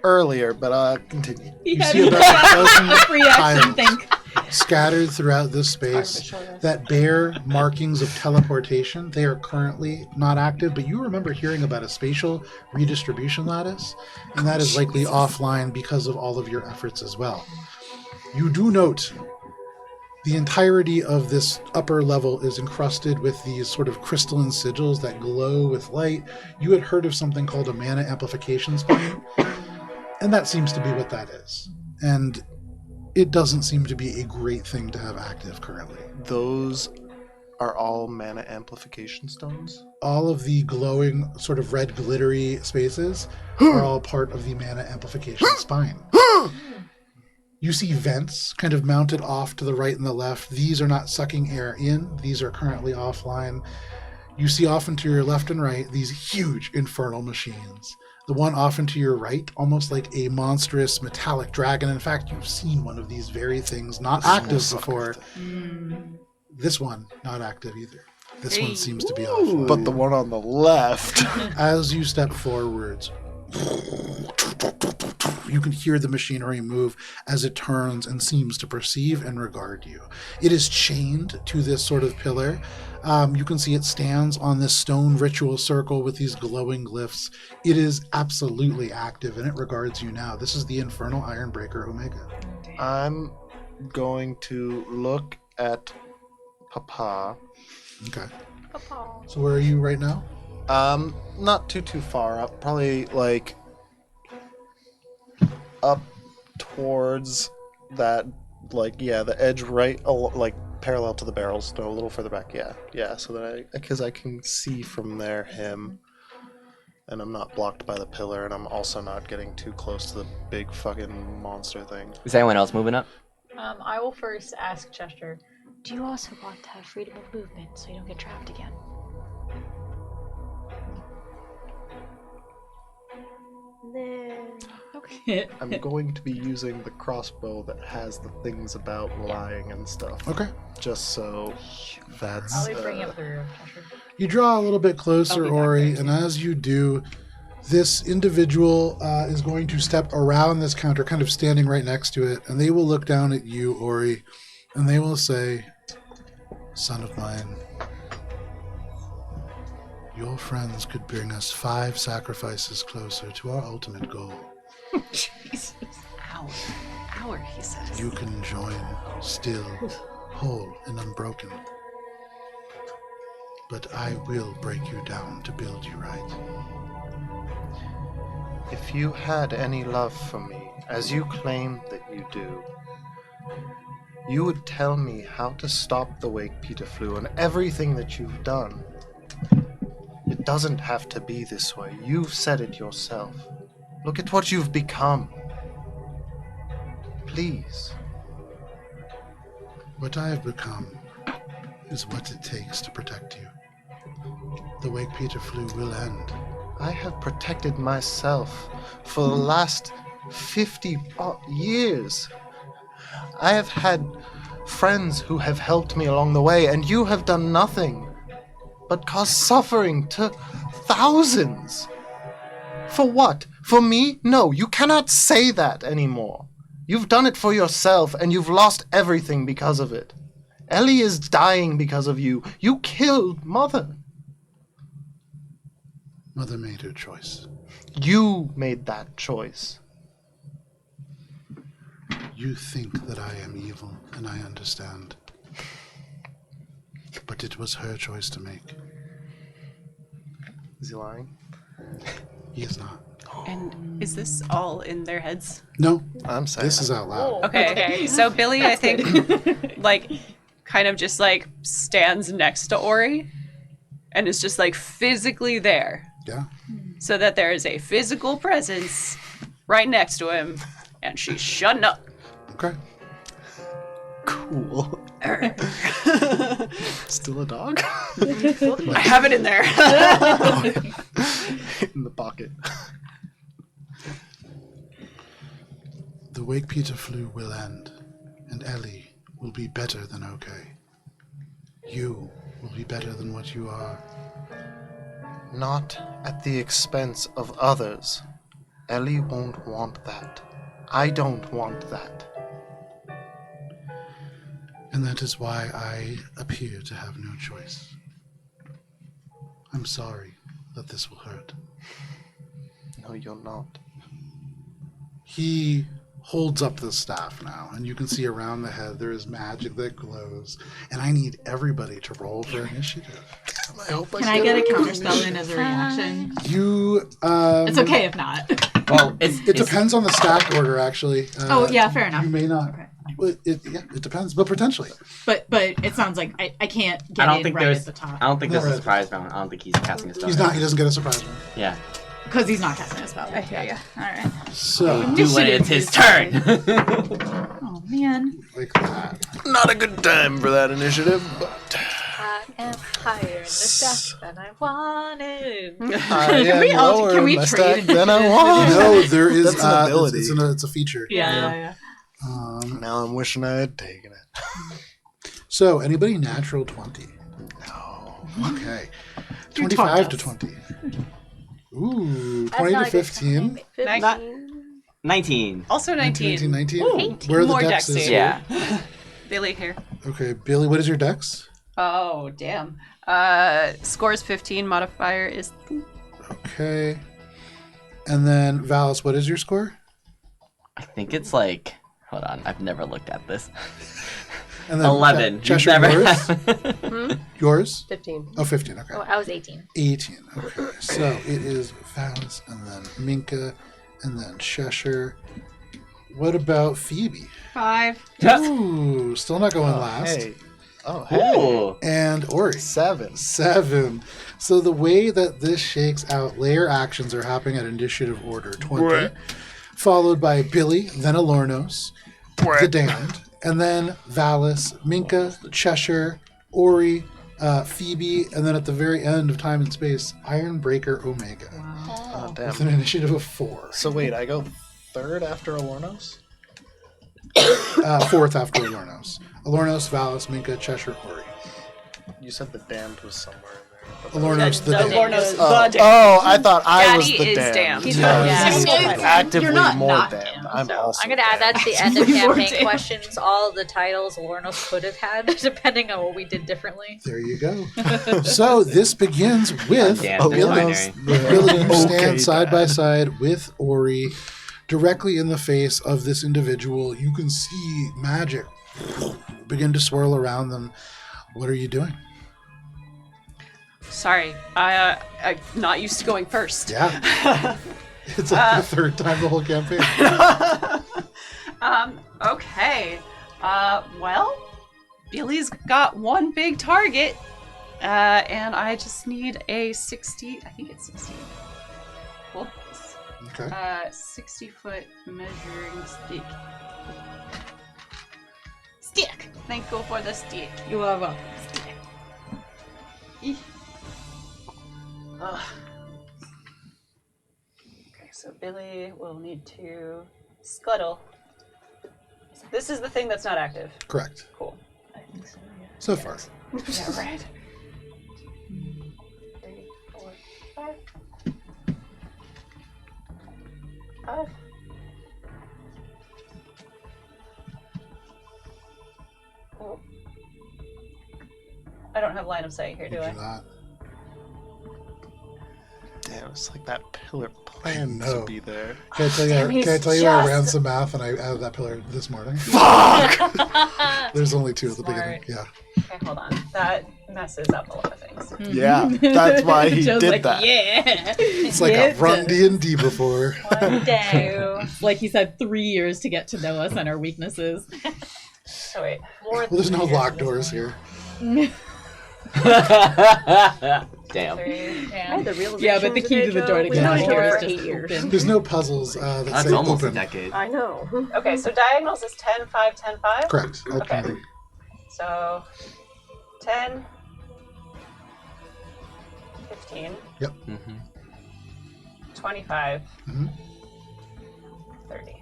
earlier, but continue. You see about a dozen Reaction, tiles think. scattered throughout this space that bear markings of teleportation. They are currently not active, but you remember hearing about a spatial redistribution lattice, and that is likely offline because of all of your efforts as well. You do note the entirety of this upper level is encrusted with these sort of crystalline sigils that glow with light. You had heard of something called a mana amplification spine, and that seems to be what that is. And it doesn't seem to be a great thing to have active currently. Those are all mana amplification stones? All of the glowing, sort of red glittery spaces are all part of the mana amplification spine. You see vents kind of mounted off to the right and the left. These are not sucking air in. These are currently offline. You see off and to your left and right these huge infernal machines. The one off and to your right, almost like a monstrous metallic dragon. In fact, you've seen one of these very things, not active before. This one, not active either. This one seems to be offline. But the one on the left. As you step forwards, You can hear the machinery move as it turns and seems to perceive and regard you. It is chained to this sort of pillar. You can see it stands on this stone ritual circle with these glowing glyphs. It is absolutely active, and it regards you now. This is the Infernal Ironbreaker Omega. I'm going to look at Papa. Okay. Papa. So where are you right now? Not too far up. Probably like up towards that, like, yeah, the edge right, like parallel to the barrels. No, a little further back. Yeah. So that because I can see from there him, and I'm not blocked by the pillar, and I'm also not getting too close to the big fucking monster thing. Is anyone else moving up? I will first ask Chester, do you also want to have freedom of movement so you don't get trapped again? Okay. I'm going to be using the crossbow that has the things about lying and stuff. Okay. Just so that's... I'll be bringing up the rear, Chester. You draw a little bit closer, I'll be back Ori, there, and as you do, this individual is going to step around this counter, kind of standing right next to it, and they will look down at you, Ori, and they will say, "Son of mine, your friends could bring us 5 sacrifices closer to our ultimate goal. Jesus. Hour, he says. You can join still, whole, and unbroken. But I will break you down to build you right." If you had any love for me, as you claim that you do, you would tell me how to stop the Wake Peter Flu and everything that you've done. It doesn't have to be this way. You've said it yourself. Look at what you've become. Please. What I have become is what it takes to protect you. The Wake Peter Flu will end. I have protected myself for the last 50 years. I have had friends who have helped me along the way, and you have done nothing but cause suffering to thousands. For what? For me? No, you cannot say that anymore. You've done it for yourself, and you've lost everything because of it. Ellie is dying because of you. You killed Mother. Mother made her choice. You made that choice. You think that I am evil, and I understand. But it was her choice to make. Is he lying? He is not. And is this all in their heads? No, I'm saying this is out loud. Okay. So Billy, I think, like, kind of just, like, stands next to Ori and is just, like, physically there. Yeah. So that there is a physical presence right next to him, and she's shutting up. Okay. Cool. Still a dog? I have it in there. In the pocket. The Wake Peter Flu will end, and Ellie will be better than okay. You will be better than what you are. Not at the expense of others. Ellie won't want that. I don't want that. And that is why I appear to have no choice. I'm sorry that this will hurt. No, you're not. He holds up the staff now, and you can see around the head there is magic that glows. And I need everybody to roll for initiative. I hope Can I get a counterspell in as a reaction? You. It's okay if not. Well, It depends on the stack order, actually. Oh, yeah, fair enough. You may not. Okay. Well, it depends, but potentially. But it sounds like I can't get I don't in think right there's. at the top. I don't think there's No, a surprise round. I don't think he's casting a spell. He's not. He doesn't get a surprise round. Yeah. Because he's not casting a spell. I hear ya. Alright. So, Do when it's his turn. Oh, man. like that. Not a good time for that initiative, but I am higher in the stack than I wanted. I am we all- lower can we in my trade? stack than I want. No, there is. That's an ability. It's a feature. Yeah. Now I'm wishing I had taken it. So, anybody natural 20? No. Okay. You 25 taught to us. 20. Ooh, That's 20 not to a good 15. time. 15. 19. Also 19. 19. Ooh, Where are the more dexes? dex save. Yeah. Billy here. Okay, Billy, what is your dex? Oh, damn. Score is 15, modifier is... Okay. And then, Valis, what is your score? I think it's like... Hold on, I've never looked at this. And then 11. Cheshire, You've never yours? Yours? 15. Oh, 15, okay. Oh, I was 18. 18, okay. So it is Valis, and then Minka, and then Cheshire. What about Phoebe? 5. Ooh, still not going last. Hey. Oh, hey. Ooh. And Ori. 7. 7. So the way that this shakes out, layer actions are happening at initiative order 20, followed by Billy, then Elornos, the Damned, and then Valis, Minka, Cheshire, Ori, Phoebe, and then at the very end of time and space, Ironbreaker Omega, Oh, damn. with an initiative of 4. So wait, I go third after Elornos? Fourth after Elornos. Elornos, Valis, Minka, Cheshire, Ori. You said the damned was somewhere in there. but- Elornos, the Damned. Elornos, Oh, the damned. oh, I thought I was Daddy the is damned. damned. He's No, yeah. he's Yeah. actively You're not more not damned. damned, I'm So also I'm gonna add that to the end of Actively more campaign damned. questions. All the titles Elornos could have had, depending on what we did differently. There you go. So this begins with Damn, Billy. binary. Billy, you Okay, stand side by Dad. side with Ori, directly in the face of this individual. You can see magic begin to swirl around them. What are you doing? Sorry, I'm not used to going first. Yeah. It's like the third time the whole campaign. Okay. Well, Billy's got one big target, and I just need a 60. I think it's 60. Hold this. Okay. 60-foot measuring stick. Stick. Thank you for the stick. You are welcome. Eeh. Ugh. Okay, so Billy will need to scuttle. This is the thing that's not active. Correct. Cool. So far. Yeah, right. 3, 4, 5. 5. Oh. I don't have line of sight here, do I? Do not. Damn, it's like that pillar planned know. to be there. Can I tell you, Damn, I he's ran just- some math and I added that pillar this morning? Fuck! There's only 2 at the Smart. beginning. Yeah. Okay, hold on. That messes up a lot of things. Yeah, that's why he Joe's did like, that. Yeah. It's like I've run D&D before. One day. Like he's had 3 years to get to know us and our weaknesses. So wait. Well, there's no locked doors here. Damn. 3. Yeah. Yeah, but the key to the door to We get know out each here other is for just 8 years. open. There's no puzzles that That's say almost open. a decade. I know. Okay, so diagonals is 10, 5, 10, 5? Correct. Okay. Open. So 10, 15, Mm-hmm. 25, Mhm. 30.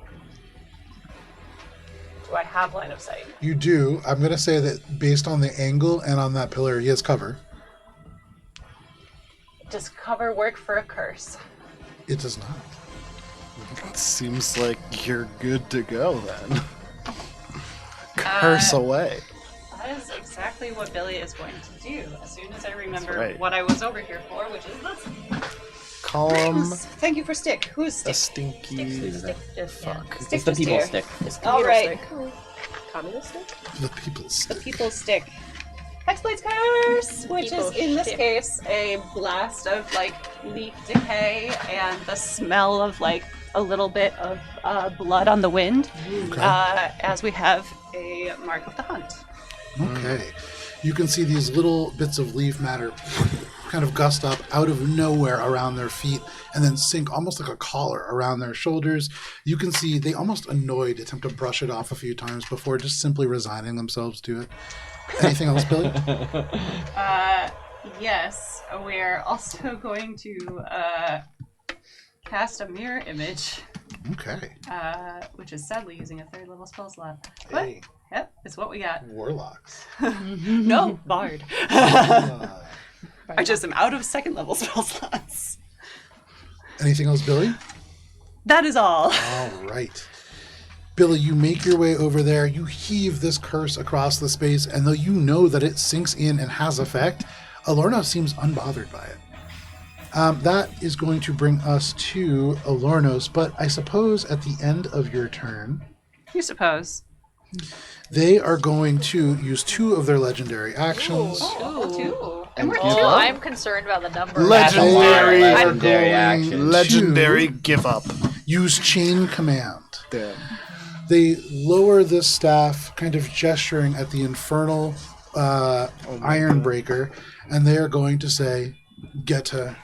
Do I have line of sight? You do. I'm going to say that based on the angle and on that pillar, he has cover. Does cover work for a curse? It does not. It seems like you're good to go then. Curse away. That is exactly what Billy is going to do as soon as I remember right. what I was over here for, which is this. Call him Thank you for stick. Who's a stick? stinky Stick, just, fuck. Stick It's the just people here. stick. All right. Communist stick? The people's The stick. people's stick. Hexblade's Curse, which is People's in this stick. case a blast of like leaf decay and the smell of like a little bit of blood on the wind, Okay. as we have a mark of the hunt. Okay. You can see these little bits of leaf matter kind of gust up out of nowhere around their feet and then sink almost like a collar around their shoulders. You can see they almost annoyed attempt to brush it off a few times before just simply resigning themselves to it. Anything else, Billy? Yes, we're also going to cast a mirror image, Okay. which is sadly using a 3rd level spell slot. But, Hey, yep, it's what we got. warlocks. No, Bard. Uh, I just am out of 2nd level spell slots. anything else, Billy? That is all. All right. Billy, you make your way over there. You heave this curse across the space, and though you know that it sinks in and has effect, Elornos seems unbothered by it. That is going to bring us to Elornos, but I suppose at the end of your turn, You suppose. they are going to use 2 of their legendary actions. Ooh. And we're Oh, two. I'm concerned about the number. Legendary. They are Legendary going action. Legendary to give up. use chain command. Damn. They lower this staff, kind of gesturing at the infernal iron breaker, and they are going to say, "Get her."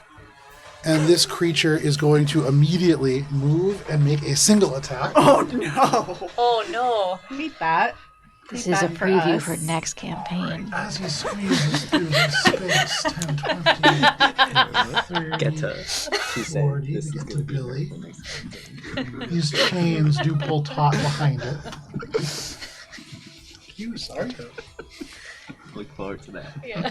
And this creature is going to immediately move and make a single attack. Oh no! Oh no. Hate that. This Hate is a that for preview us. for next campaign. As he squeezes through the space, 10, 20, Get to. She said 40 this to is get to gonna be Billy. These chains do pull taut behind it. You sorry. Look forward to that. Yeah.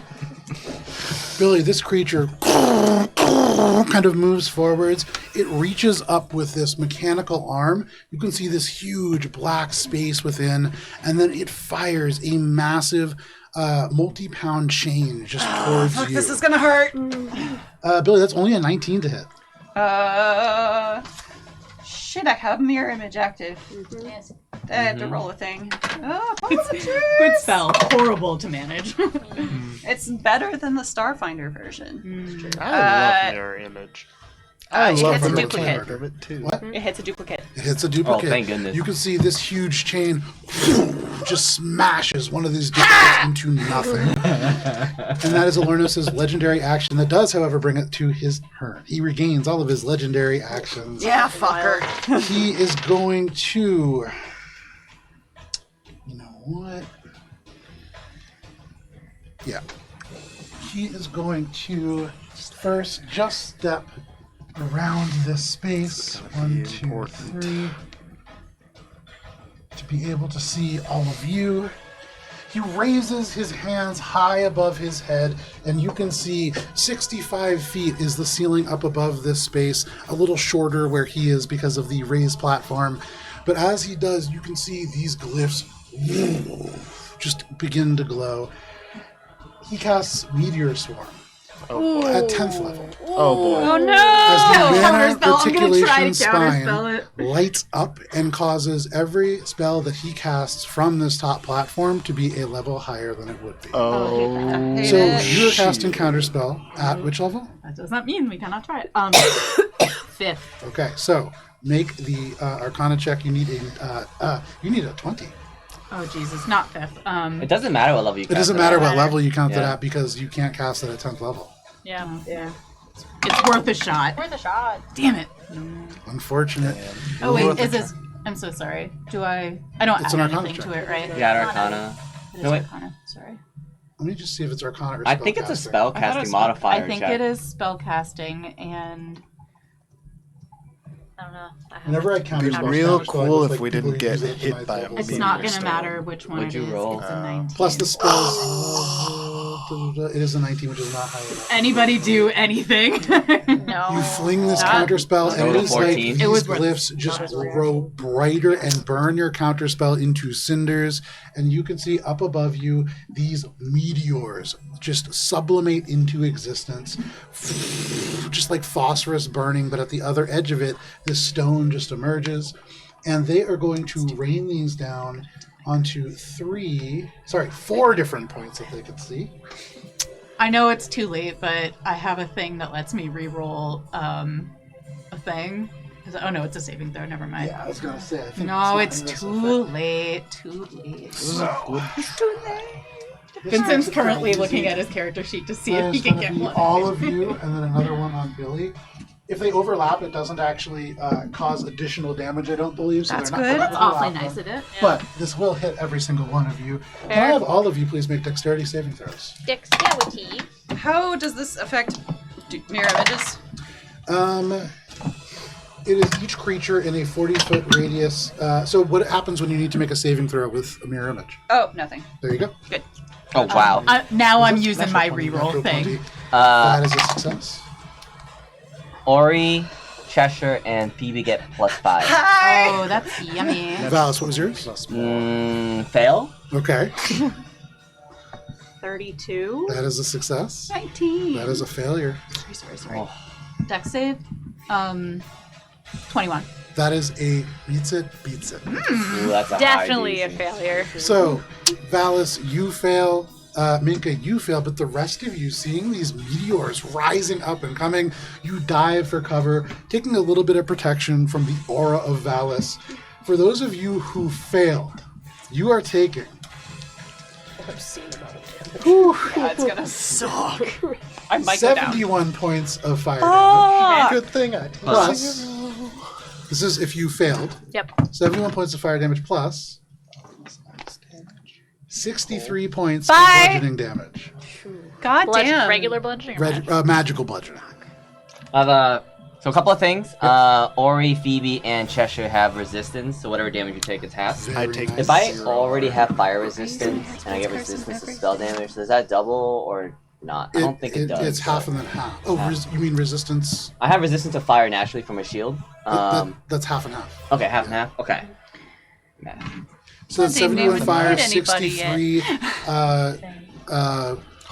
Billy, this creature kind of moves forwards. It reaches up with this mechanical arm. You can see this huge black space within, and then it fires a massive multi-pound chain just towards Fuck, you. this is gonna hurt. Billy, that's only a 19 to hit. Shit, I have mirror image active. Yes. I have to roll a thing. Oh, Good spell. Horrible to manage. it's better than the Starfinder version. I love mirror image. I love hits a mirror duplicate. Part of it too. What? It hits a duplicate. It hits a duplicate. Oh, thank goodness. You can see this huge chain just smashes one of these duplicates into nothing. And that is Elornos' legendary action. That does, however, bring it to his turn. He regains all of his legendary actions. Yeah, fucker. He is going to... You know what? Yeah. He is going to first just step around this space. Gonna be 1, 2, important. 3. To be able to see all of you. He raises his hands high above his head, and you can see 65 feet is the ceiling up above this space, a little shorter where he is because of the raised platform. But as he does, you can see these glyphs just begin to glow. He casts Meteor Swarm at 10th level. Oh boy. Oh no! As the mana Counterspell. I'm gonna try reticulation to counterspell spine it. lights up and causes every spell that he casts from this top platform to be a level higher than it would be. Oh. Hate So it. you're casting Counterspell at which level? That does not mean we cannot try it. 5th. Okay, so make the Arcana check. You need a 20. Oh Jesus, not 5th. It doesn't matter what level you It doesn't cast matter at. what level you count it Yeah. at because you can't cast it at 10th level. Yeah. Yeah. It's worth a shot. Worth a shot. Damn it. Unfortunate. Oh wait, Worth a is this? try. I'm so sorry. Do I? I don't It's add an Arcana anything check. to it, right? Yeah, Arcana. It is No, wait. Arcana. Sorry. Let me just see if it's Arcana or I think it's a spellcasting. spell I thought it casting was- modifier I think check. it is spellcasting, and I don't know. Whenever I counter Be spell real cast, I cool look if like we people didn't who get use it at hit ninth by a level. it's Meteor not going to storm. matter which one Would it you is. roll? It's a 19. Plus the spells. It is a 19, which is not high enough. Anybody do anything? No. You fling this Not- counter spell, and it Total is like 14. these It was worth- glyphs just grow brighter and burn your counter spell into cinders. And you can see up above you these meteors just sublimate into existence, just like phosphorus burning. But at the other edge of it, this stone just emerges, and they are going to rain these down onto 4 different points that they could see. I know it's too late, but I have a thing that lets me re-roll a thing. Oh no, it's a saving throw. Never mind. Yeah, I was gonna say. I think No, not it's in this too effect. late. Too late. So, Vincent's currently looking at his character sheet to see if he can get one. all of you, and then another one on Billy. If they overlap, it doesn't actually cause additional damage, I don't believe. So That's they're not good. gonna That's awfully overlap nice them. of it. But this will hit every single one of you. Can I Fair. have all of you please make dexterity saving throws? Dexterity. How does this affect mirror images? It is each creature in a 40-foot radius. So what happens when you need to make a saving throw with a mirror image? Oh, nothing. There you go. Oh wow. Now I'm That's using natural my 20, reroll natural thing. 20. That is a success. Ori Cheshire, and Phoebe get +5. Oh, that's yummy. Valis, what was yours? Fail? Okay. 32. That is a success. 19. That is a failure. Sorry. Dex save. 21. That is a beats it. Ooh, that's a Definitely high a DC. failure. So, Valis, you fail. Minka, you fail, but the rest of you, seeing these meteors rising up and coming, you dive for cover, taking a little bit of protection from the aura of Valis. For those of you who failed, you are taking. That's gonna suck. I might go down. 71 points of fire damage. Good thing I told Plus, this is if you failed. Yep. 71 points of fire damage plus 63 points Bye. of bludgeoning damage. God damn. Regular bludgeoning or magic? Magical bludgeoning. So a couple of things. Ori, Phoebe, and Cheshire have resistance, so whatever damage you take, it's half. Very I take nice. If I already have fire resistance and I get resistance to spell damage, does that double or not? I don't think it does. It's half and then half. Oh, you mean resistance? I have resistance to fire naturally from a shield. That's half and half. Okay, half and half. Okay. Math. So that's They 71 haven't fire, hit anybody 63.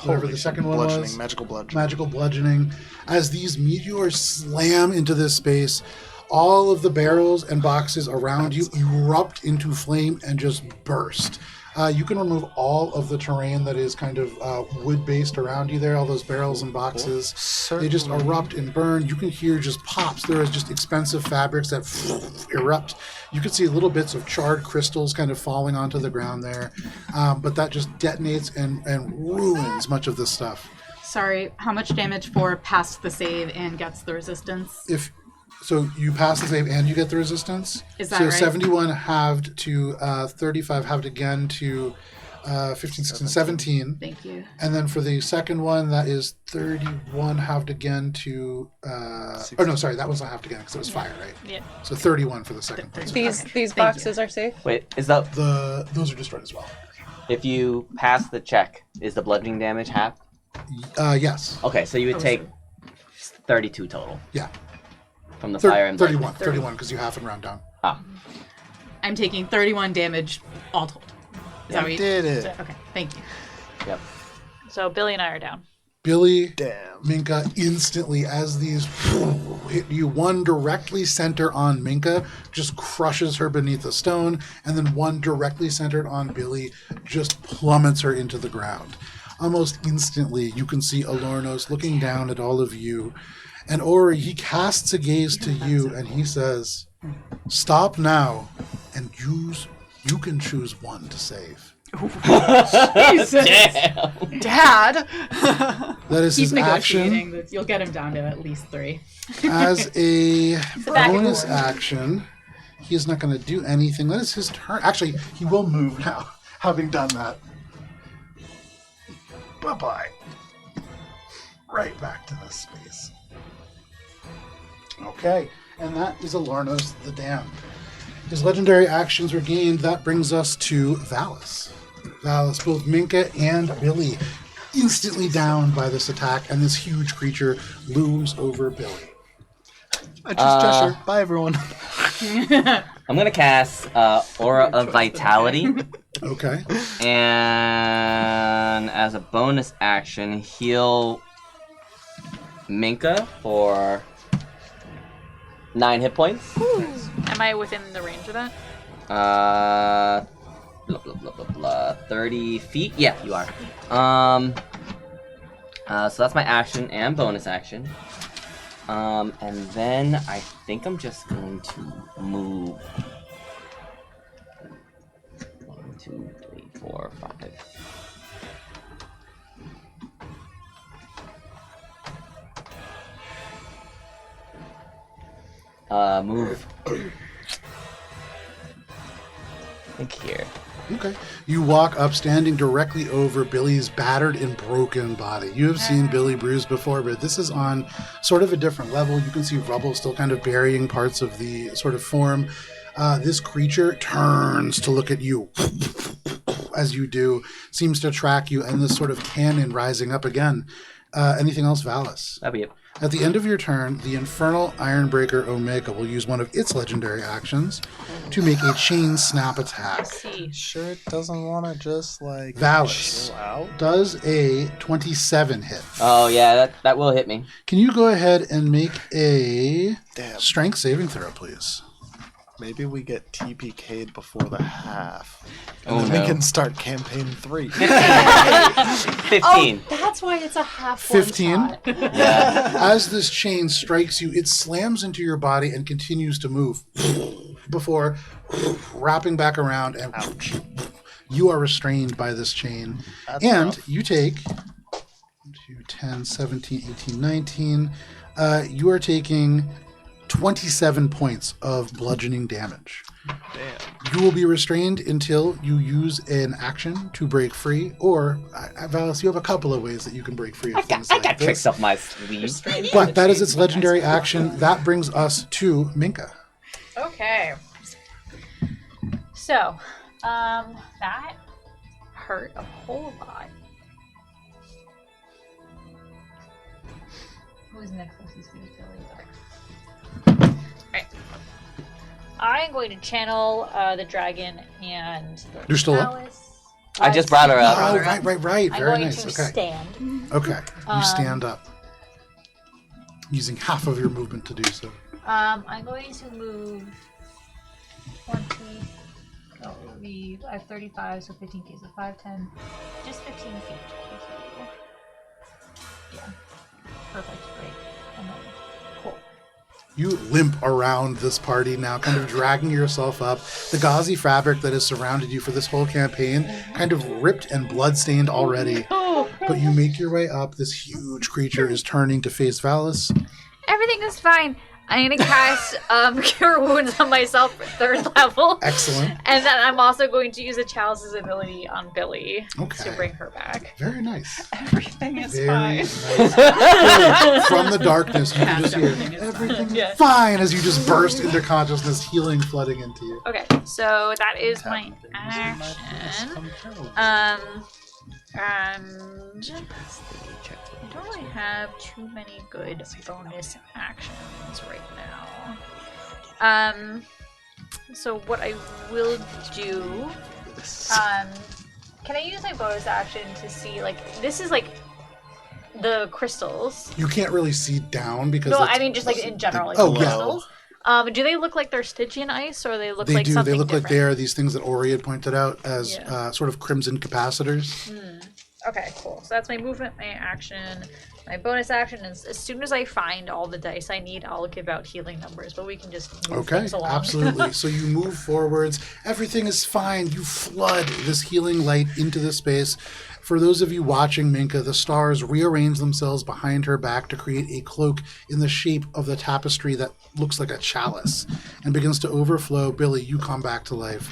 Whatever the second one bludgeoning, was. magical bludgeoning. Magical bludgeoning. As these meteors slam into this space, all of the barrels and boxes around you erupt into flame and just burst. You can remove all of the terrain that is kind of wood-based around you there, all those barrels and boxes. They just erupt and burn. You can hear just pops. There is just expensive fabrics that erupt. You can see little bits of charred crystals kind of falling onto the ground there. But that just detonates and ruins much of this stuff. Sorry, how much damage for past the save and gets the resistance? So you pass the save and you get the resistance. Is that so right? 71 halved to 35 halved again to 15, 16, 17. Thank you. And then for the second one, that is 31 halved again to... oh, no, sorry, that was not halved again because it was fire, right? Yeah. So 31 for the second one. These Thank boxes are safe. Wait, is that Those are destroyed as well. if you pass the check, is the bludgeoning damage half? Yes. Okay, so you would take 32 total Yeah. from the fire and 31. 31 because you half and round down. Ah, I'm taking 31 damage all told. Is that what you Did it. Okay, thank you. yep. So Billy and I are down. Billy, Damn. Minka, instantly as these hit you, one directly center on Minka just crushes her beneath a stone, and then one directly centered on Billy just plummets her into the ground. Almost instantly, you can see Elornos looking down at all of you, and Ori, he casts a gaze to you, and he says, "Stop now, and you can choose one to save." Jesus! Damn. Dad! That is He's his action. negotiating. But you'll get him down to at least 3. As a back and bonus forth. action, he is not going to do anything. That is his turn. Actually, he will move now, having done that. Bye-bye. Right back to this space. Okay, and that is Elornos the Damned. His legendary actions were gained. That brings us to Valis. Valis, both Minka and Billy instantly downed by this attack, and this huge creature looms over Billy. I just Cheshire. Bye, everyone. I'm gonna cast Aura of Vitality, Okay. and as a bonus action, heal Minka for 9 hit points. Am I within the range of that? Blah, blah, blah, blah, blah. 30 feet? Yeah, you are. So that's my action and bonus action. And then I think I'm just going to move. 1, 2, 3, 4, 5. Move. I think here. Okay. You walk up, standing directly over Billy's battered and broken body. You have seen Billy bruised before, but this is on sort of a different level. You can see rubble still kind of burying parts of the sort of form. This creature turns to look at you as you do, seems to track you, and this sort of cannon rising up again. Anything else, Valis? That'd be it. At the end of your turn, the Infernal Ironbreaker Omega will use one of its legendary actions to make a chain snap attack. Sure it doesn't want to just, like, Valis chill out? does a 27 hit. Oh, yeah, that will hit me. Can you go ahead and make a Damn. strength saving throw, please? Maybe we get TPK'd before the half. And Oh, then no. we can start campaign 3. 15. Oh, that's why it's a half 15? one-shot. Yeah. As this chain strikes you, it slams into your body and continues to move before wrapping back around, and you are restrained by this chain. That's and rough. you take 10, 17, 18, 19. You are taking 27 points of bludgeoning damage. Damn. You will be restrained until you use an action to break free, or, Valis, you have a couple of ways that you can break free of things I like got this. tricks up my sleeve. But that is its legendary action. That brings us to Minka. Okay. So, that hurt a whole lot. Who's next? Alright. I'm going to channel the dragon and the You're still up? Alice. I just brought her up. Oh, right. I'm Very going nice. to Okay. stand. Okay. You stand up. Using half of your movement to do so. I'm going to move 20. No, it would be, I have 35, so 15 feet. So 5, 10, just 15 feet. Yeah. Perfect. Great. And then, cool. You limp around this party now, kind of dragging yourself up. The gauzy fabric that has surrounded you for this whole campaign, kind of ripped and bloodstained already. But you make your way up. This huge creature is turning to face Valis. Everything is fine. I'm going to cast Cure Wounds on myself at 3rd level. Excellent. And then I'm also going to use a Chalice's ability on Billy Okay. to bring her back. Very nice. Everything is Very fine. nice. From the darkness, you can just hear Everything is everything Yeah. fine as you just burst into consciousness, healing flooding into you. Okay, so that is my action. And I don't really have too many good bonus actions right now. So what I will do, can I use my bonus action to see, like, this is like the crystals. You can't really see down because No, it's- I mean just like in general, like Oh, the yeah. crystals. Do they look like they're Stygian ice, or they look They like do. something They look like different? they are these things that Ori had pointed out as Yeah. sort of crimson capacitors. Okay, cool. So that's my movement, my action. My bonus action is as soon as I find all the dice I need, I'll give out healing numbers, but we can just move Okay, things along. absolutely. So you move forwards. Everything is fine. You flood this healing light into the space. For those of you watching Minka, the stars rearrange themselves behind her back to create a cloak in the shape of the tapestry that looks like a chalice and begins to overflow. Billy, you come back to life.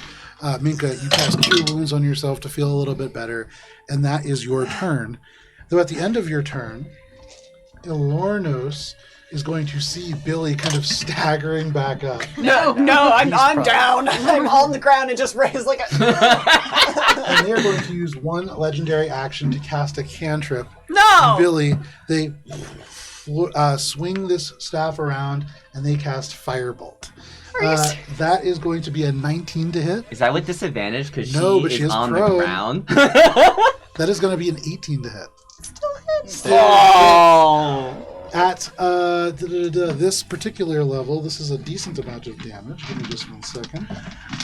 Minka, you cast Cure Wounds on yourself to feel a little bit better, and that is your turn. Though at the end of your turn, Elornos is going to see Billy kind of staggering back up. No, I'm down. I'm on the ground and just raised like a. And they're going to use one legendary action to cast a cantrip. No! Billy, they swing this staff around and they cast Firebolt. That is going to be a 19 to hit. Is that with disadvantage? Because No, but she she is is on prone. the ground. That is going to be an 18 to hit. Oh! At this particular level, this is a decent amount of damage. Give me just 1 second.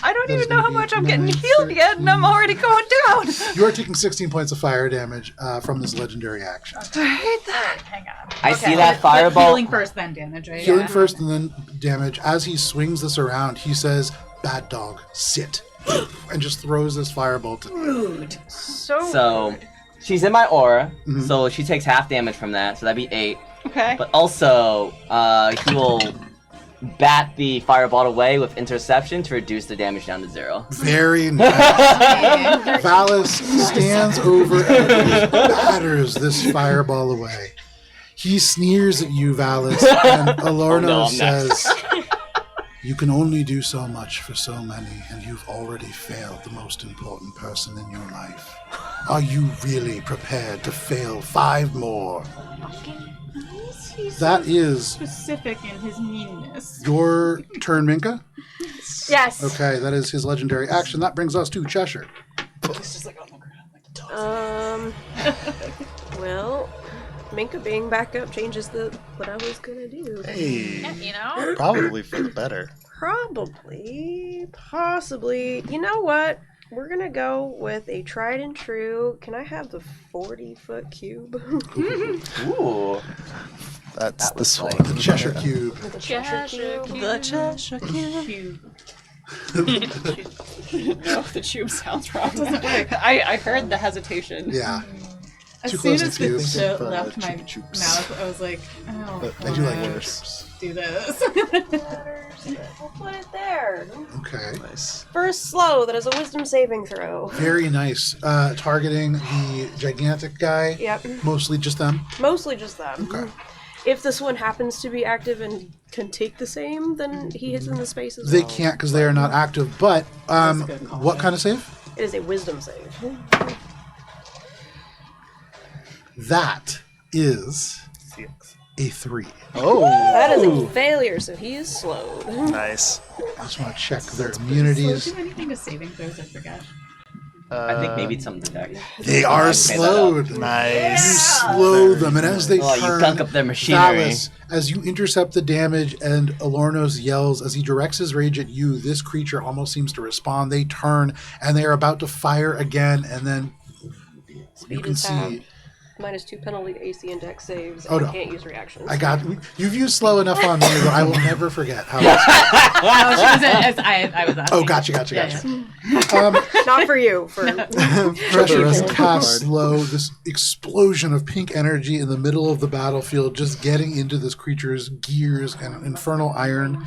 I don't That is even know gonna how be much I'm getting 9, healed yet, and I'm already going down. You are taking 16 points of fire damage from this legendary action. I hate that. Hang on. I Okay. see that But fireball. healing first, then damage, right? Healing first and then damage. As he swings this around, he says, "Bad dog, sit," and just throws this firebolt. So, she's in my aura, so she takes half damage from that, so that'd be 8. Okay. But also, he will bat the fireball away with interception to reduce the damage down to 0. Very nice. Valis stands over and batters this fireball away. He sneers at you, Valis, and Elornos I'm next. says, "You can only do so much for so many, and you've already failed the most important person in your life." Are you really prepared to fail 5 more? He's That so is specific in his meanness. your turn, Minka. Yes. Okay, that is his legendary action. That brings us to Cheshire. Well, Minka being back up changes what I was gonna do. Hey, You know? probably for the better. Probably, possibly. You know what? We're gonna go with a tried and true. Can I have the 40-foot cube? Ooh. That's That the was sword. like- The Cheshire Cube. The Cheshire cube. The Cheshire Cube. No, the tube sounds wrong. I heard the hesitation. Yeah. As Too soon close as to the cubes. shit But, left my chupa chups. mouth, I was like, oh, But I do like fine. worse. Do this. We'll put it there. Okay. Nice. First slow, that is a wisdom saving throw. Very nice. Targeting the gigantic guy. Yep. Mostly just them. Mostly just them. Okay. If this one happens to be active and can take the same, then he hits in the space as They well. can't because they are not active. But what kind of save? It is a wisdom save. That is a 3. Oh, That is a failure, so he is slowed. nice. I just want to check their Slow immunities. do anything to saving throws, I forget. I think maybe it's something to check. They are slowed. You Nice. slow them, and as they Oh, you turn, gunk up their machinery. Valis, as you intercept the damage, and Elornos yells as he directs his rage at you. This creature almost seems to respond. They turn, and they are about to fire again, and then you Speed can is see. halved. -2 penalty to AC and dex saves. Oh, and no. can't use reactions. I got. You've used slow enough on me that I will never forget how. Oh, she was as I was asking. Oh, gotcha. Yeah, Not for you. For Cheshire, you cast slow. This explosion of pink energy in the middle of the battlefield, just getting into this creature's gears and infernal iron.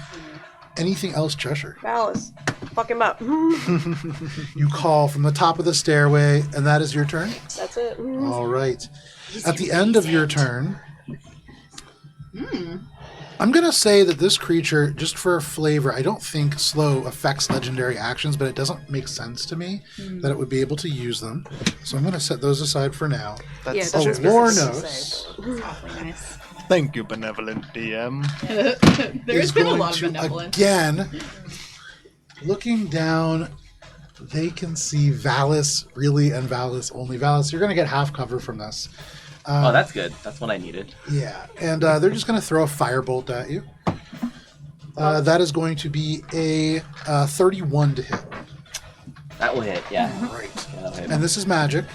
Anything else, Cheshire? Valis. Fuck him up. You call from the top of the stairway, and that is your turn? That's it. All right. At the end of your turn, I'm going to say that this creature, just for flavor, I don't think slow affects legendary actions, but it doesn't make sense to me that it would be able to use them. So I'm going to set those aside for now. Yeah, it That's doesn't specifically Elornos say. Awfully nice. Thank you, benevolent DM. There's is been a going lot of to benevolence. again, looking down, they can see Valis really and Valis only. Valis, you're going to get half cover from this. Oh, that's good. That's what I needed. Yeah, and they're just going to throw a firebolt at you. That is going to be a 31 to hit. That will hit, yeah. Right. Yeah, that'll hit. And this is magic.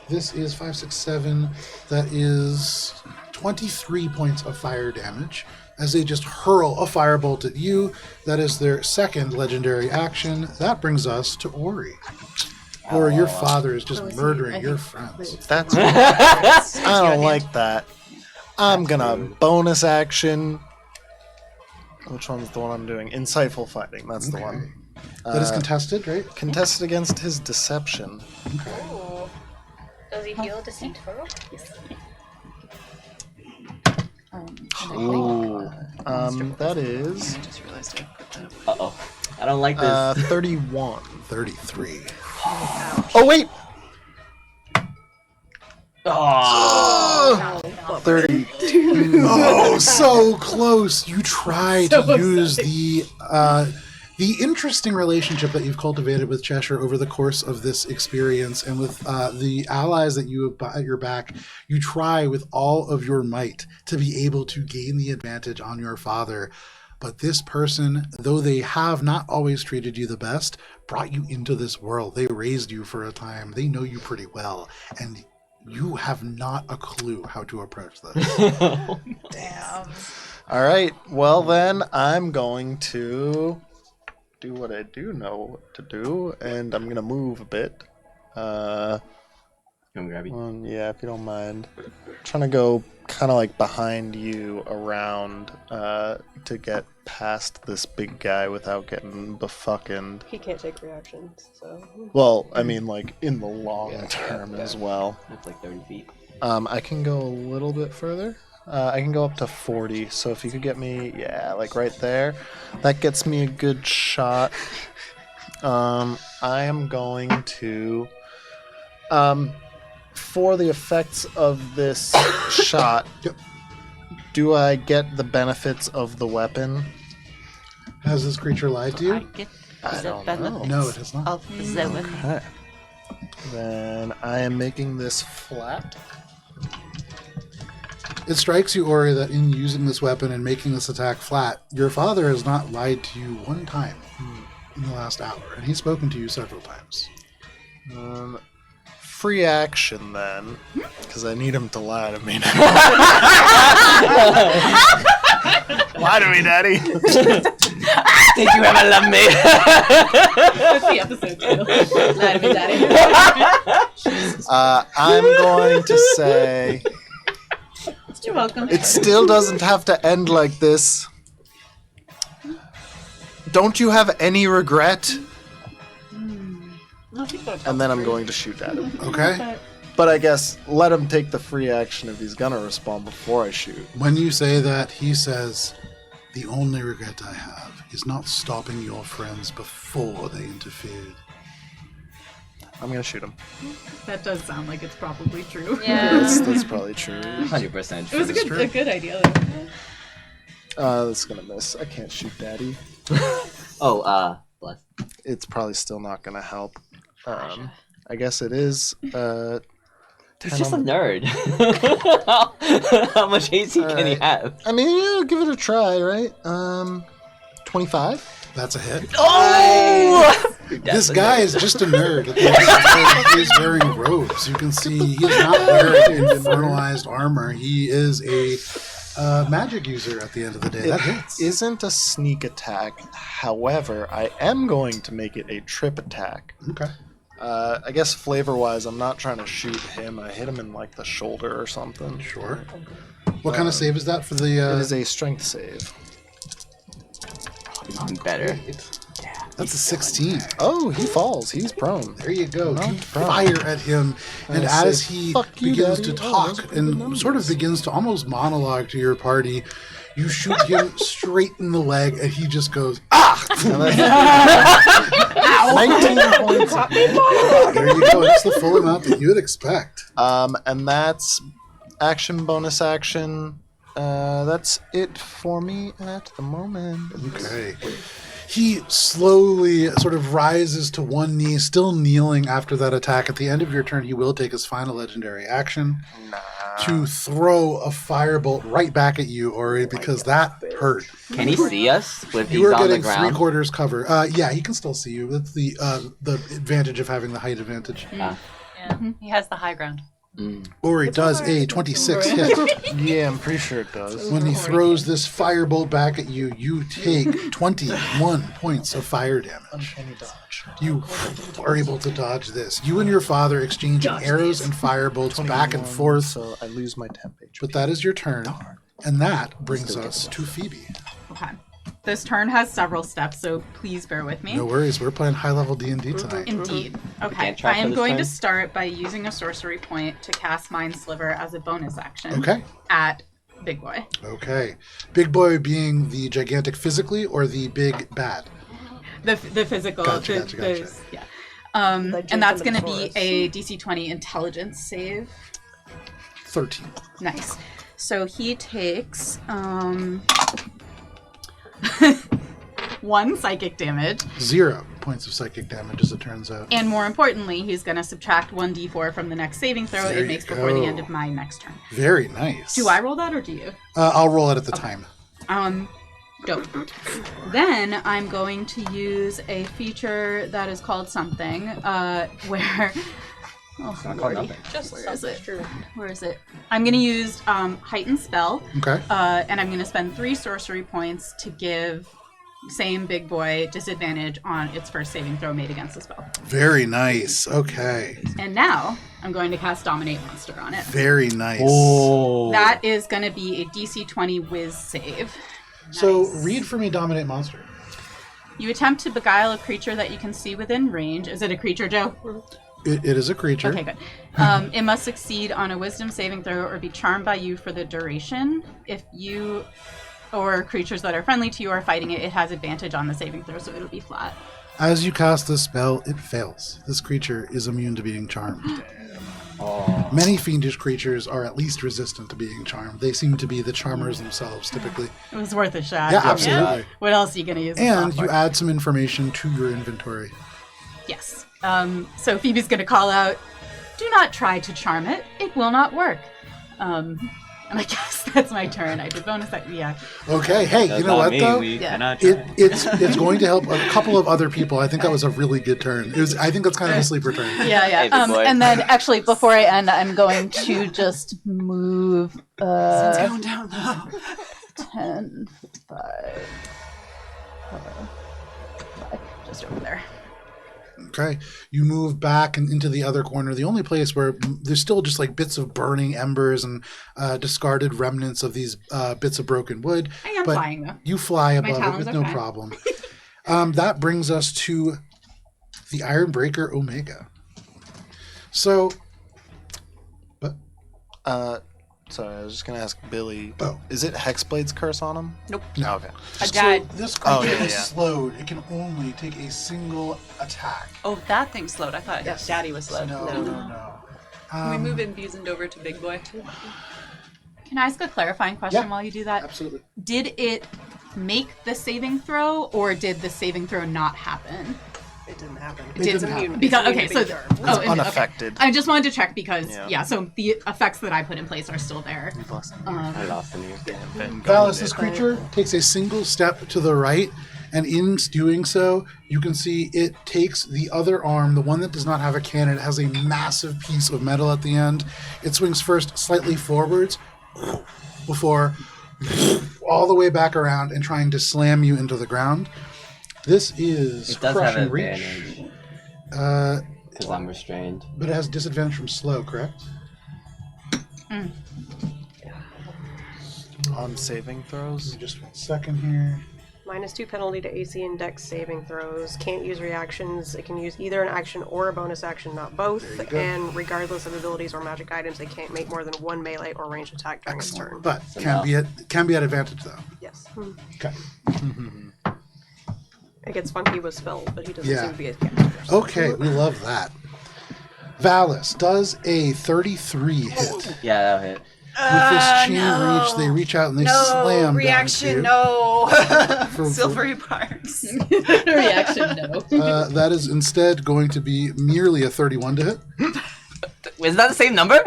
This is 5, 6, 7. That is 23 points of fire damage as they just hurl a firebolt at you. That is their second legendary action. That brings us to Ori. Or your father is just murdering your friends. That's I don't like that. I'm gonna bonus action. Which one's the one I'm doing? Insightful fighting. That's the one. That is contested, right? Contested against his deception. Ooh. Does he feel deceitful? Ooh. That is Uh-oh. I don't like this. 31. 33. Oh wait. Oh. 32. Oh, so close. You try to use the interesting relationship that you've cultivated with Cheshire over the course of this experience and with the allies that you have at your back. You try with all of your might to be able to gain the advantage on your father. But this person, though they have not always treated you the best, brought you into this world. They raised you for a time. They know you pretty well. And you have not a clue how to approach this. Damn. All right. Well then, I'm going to do what I do know what to do, and I'm gonna move a bit. Come grab you. Yeah, if you don't mind. Trying to go kind of like behind you around to get past this big guy without getting befucking. He can't take reactions, so. Well, I mean, like in the long term as well. It's like 30 feet. I can go a little bit further. I can go up to 40. So if you could get me, like right there, that gets me a good shot. I am going to For the effects of this shot, do I get the benefits of the weapon? Has this creature lied to you? I don't know. No, it has not. Of the weapon. Okay. Then I am making this flat. It strikes you, Ori, that in using this weapon and making this attack flat, your father has not lied to you one time in the last hour, and he's spoken to you several times. Free action, then, because I need him to lie to me now. Lie to me, Daddy. Did you ever love me? That's the episode title. Lie to me, Daddy. I'm going to say... You're welcome. It still doesn't have to end like this. Don't you have any regret? And then I'm going to shoot at him. Okay? But I guess let him take the free action if he's gonna respond before I shoot. When you say that, he says, "The only regret I have is not stopping your friends before they interfered." I'm gonna shoot him. That does sound like it's probably true. Yeah. That's probably true. 100% It was a good idea. That's gonna miss. I can't shoot Daddy. Bless. It's probably still not gonna help. I guess it is. He's just a nerd. How much AC can he have? I mean, yeah, give it a try, right? 25. That's a hit. Oh! This guy is just a nerd. At the end of the day, he is wearing robes. You can see he is not wearing infernalized armor. He is a magic user at the end of the day. That hits. Isn't a sneak attack. However, I am going to make it a trip attack. Okay. I guess flavor-wise, I'm not trying to shoot him. I hit him in like the shoulder or something. Sure. What kind of save is that for the? It is a strength save. Even better. That's a 16. Oh, he falls. He's prone. There you go. Not You prone. fire at him, and I as say, he "Fuck you, begins Daddy." to Oh, talk those are and good numbers. sort of begins to almost monologue to your party, you shoot him straight in the leg, and he just goes, "Ah!" 19 points. There you go. That's the full amount that you would expect. And that's action, bonus action. That's it for me at the moment. Okay. He slowly sort of rises to one knee, still kneeling after that attack. At the end of your turn, he will take his final legendary action to throw a firebolt right back at you, Ori, because that hurt. Can he see us if You he's are on the getting ground? 3/4 cover. Yeah, he can still see you. That's the advantage of having the height advantage. Yeah. He has the high ground. Ori does a 26 hit. Yeah, I'm pretty sure it does. When he throws this firebolt back at you, you take 21 points of fire damage. Uncanny dodge. You are able to dodge this. You and your father exchanging arrows and firebolts back and 21, forth, So I lose my temp HP. but that is your turn. And that brings us to Phoebe. Okay. This turn has several steps, so please bear with me. No worries, we're playing high-level D&D tonight. Indeed. Okay. can't try I for am this going to turn? start by using a sorcery point to cast Mind Sliver as a bonus action. Okay. At Big Boy. Okay. Big boy being the gigantic physically or the big bad? The physical. Gotcha, the, gotcha. yeah. Like And that's going to Gentleman be a DC 20 intelligence save. 13. Nice. So he takes 1 psychic damage, 0 points of psychic damage, as it turns out. and more importantly, he's going to subtract 1d4 from the next saving throw There it you makes before the go. end of my next turn. Very nice. Do I roll that or do you? I'll roll it at the time. Dope. Then I'm going to use a feature that is called something, where... Oh, lordy. Just Where is it? true. Where is it? I'm going to use Heightened Spell, Okay. and I'm going to spend 3 sorcery points to give same big boy disadvantage on its first saving throw made against the spell. Very nice. Okay. And now I'm going to cast Dominate Monster on it. Very nice. Oh. That is going to be a DC 20 Whiz save. So Nice. read for me Dominate Monster. You attempt to beguile a creature that you can see within range. Is it a creature, Joe? It is a creature. Okay, good. It must succeed on a Wisdom saving throw or be charmed by you for the duration. If you or creatures that are friendly to you are fighting it, it has advantage on the saving throw, so it'll be flat. As you cast this spell, it fails. This creature is immune to being charmed. Many fiendish creatures are at least resistant to being charmed. They seem to be the charmers themselves, typically. It was worth a shot. Yeah, absolutely. What else are you going to use? And you add some information to your inventory. Yes. So Phoebe's going to call out, "Do not try to charm it. It will not work." And I guess that's my turn. I did bonus that. Yeah. Okay. Hey, you know what though? It's going to help a couple of other people. I think that was a really good turn. I think that's kind of a sleeper turn. Yeah. And then actually, before I end, I'm going to just move. Sun's going down low. 10, 5, 5, just over there. Okay, you move back and into the other corner, the only place where there's still just like bits of burning embers and discarded remnants of these bits of broken wood. I am flying though. You fly above it with no problem. That brings us to the Ironbreaker Omega. So, sorry, I was just gonna ask Billy. Is it Hexblade's curse on him? Nope. No. Okay. I died. So this creature is slowed. It can only take a single attack. Oh, that thing's slowed. I thought Daddy was slowed. No. Can we move Buzend over to Big Boy? Can I ask a clarifying question while you do that? Absolutely. Did it make the saving throw, or did the saving throw not happen? It didn't happen. It didn't happen. Because it's unaffected. Okay. I just wanted to check because so the effects that I put in place are still there. I lost him. Valis, this creature takes a single step to the right, and in doing so, you can see it takes the other arm, the one that does not have a cannon. It has a massive piece of metal at the end. It swings first slightly forwards before all the way back around and trying to slam you into the ground. This is Crushing Reach. Because I'm restrained. But it has disadvantage from slow, correct? On saving throws? Just 1 second here. -2 penalty to AC and Dex saving throws. Can't use reactions. It can use either an action or a bonus action, not both. And regardless of abilities or magic items, it can't make more than one melee or ranged attack during its turn. But can be at advantage though. Yes. Okay. It gets funky with spells, but he doesn't seem to be a caster. Okay, we love that. Valis does a 33 hit. Yeah, that'll hit. With this chain reach, they reach out and they slam reaction, down to you. Silvery parts. Reaction, no. That is instead going to be merely a 31 to hit. Is that the same number? I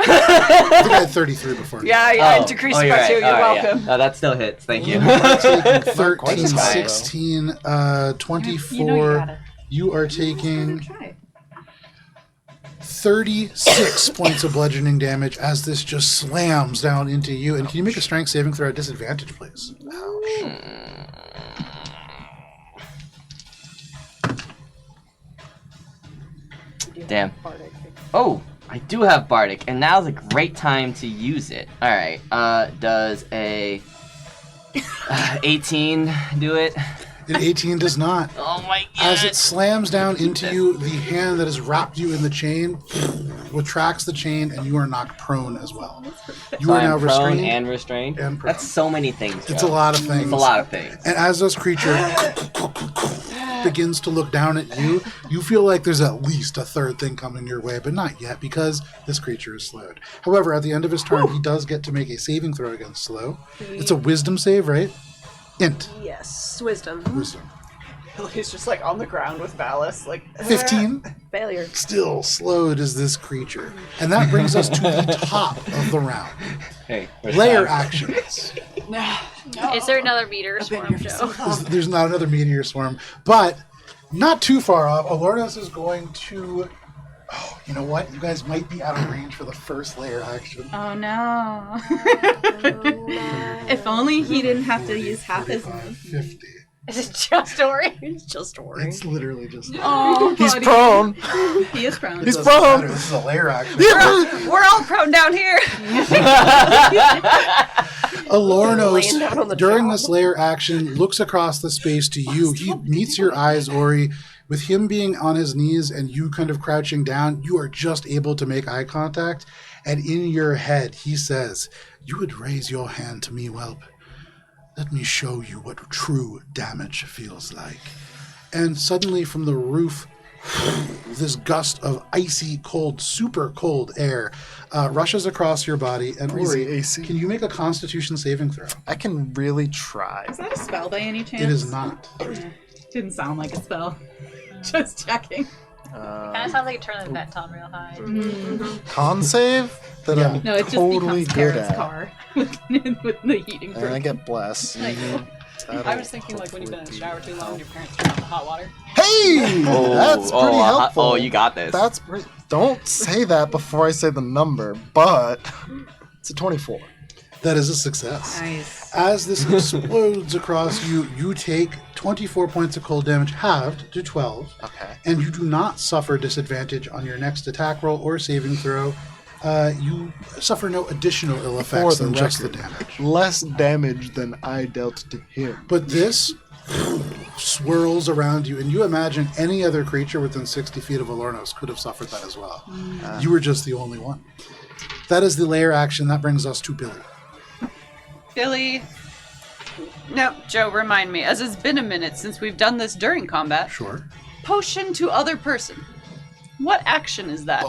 think I had 33 before. Yeah, I decreased it by 2. You're welcome. Yeah. No, that still hits. Thank you. 13, 16, 24. You are taking 36 points of bludgeoning damage as this just slams down into you. And can you make a strength saving throw at disadvantage, please? Ouch. Damn. Oh, I do have Bardic, and now's a great time to use it. Alright, does a 18 do it? An 18 does not. Oh my god. As it slams down into you, the hand that has wrapped you in the chain retracts the chain, and you are knocked prone as well. You are now restrained. And restrained? That's so many things, Joe. It's a lot of things. It's a lot of things. And as this creature begins to look down at you, you feel like there's at least a third thing coming your way, but not yet because this creature is slowed. However, at the end of his turn, he does get to make a saving throw against slow. It's a wisdom save, right? Int. Yes, wisdom. He's just like on the ground with Valis, like 15. Failure. Still slowed as this creature. And that brings us to the top of the round. Hey, Layer actions. No. Is there another meteor swarm, Joe? There's not another meteor swarm, but not too far off. Elornos is going to... Oh, you know what? You guys might be out of range for the first layer action. Oh no. If only he didn't have to use half his move. 50. Is it just Ori? It's just Ori. It's literally just... Oh, He's buddy. prone. He is prone. He's prone. This is a layer action. We're all prone down here. Elornos, during this layer action, looks across the space to you. He meets your eyes, Ori. With him being on his knees and you kind of crouching down, you are just able to make eye contact. And in your head, he says, "You would raise your hand to me, whelp. Let me show you what true damage feels like." And suddenly from the roof this gust of icy cold, super cold air rushes across your body. And Ori, AC. can you make a Constitution saving throw? I can really try. Is that a spell by any chance? It is not. Didn't sound like a spell. Just checking. Kind of sounds like it turned the vet tone real high. Con save that I'm No, it totally just good becomes Cara's at. car with the heating. And I get bless. I was thinking like when you've been in the shower too long, your parents turn on the hot water. Hey! That's pretty helpful. Oh, you got this. That's pretty... Don't say that before I say the number, but it's a 24. That is a success. Nice. As this explodes across you, you take 24 points of cold damage, halved to 12. Okay. And you do not suffer disadvantage on your next attack roll or saving throw. You suffer no additional ill effects than just the damage. Less damage than I dealt to him. But this swirls around you, and you imagine any other creature within 60 feet of Elornos could have suffered that as well. You were just the only one. That is the layer action. That brings us to Billy. Billy. No, Joe, remind me, as it's been a minute since we've done this during combat. Sure. Potion to other person. What action is that?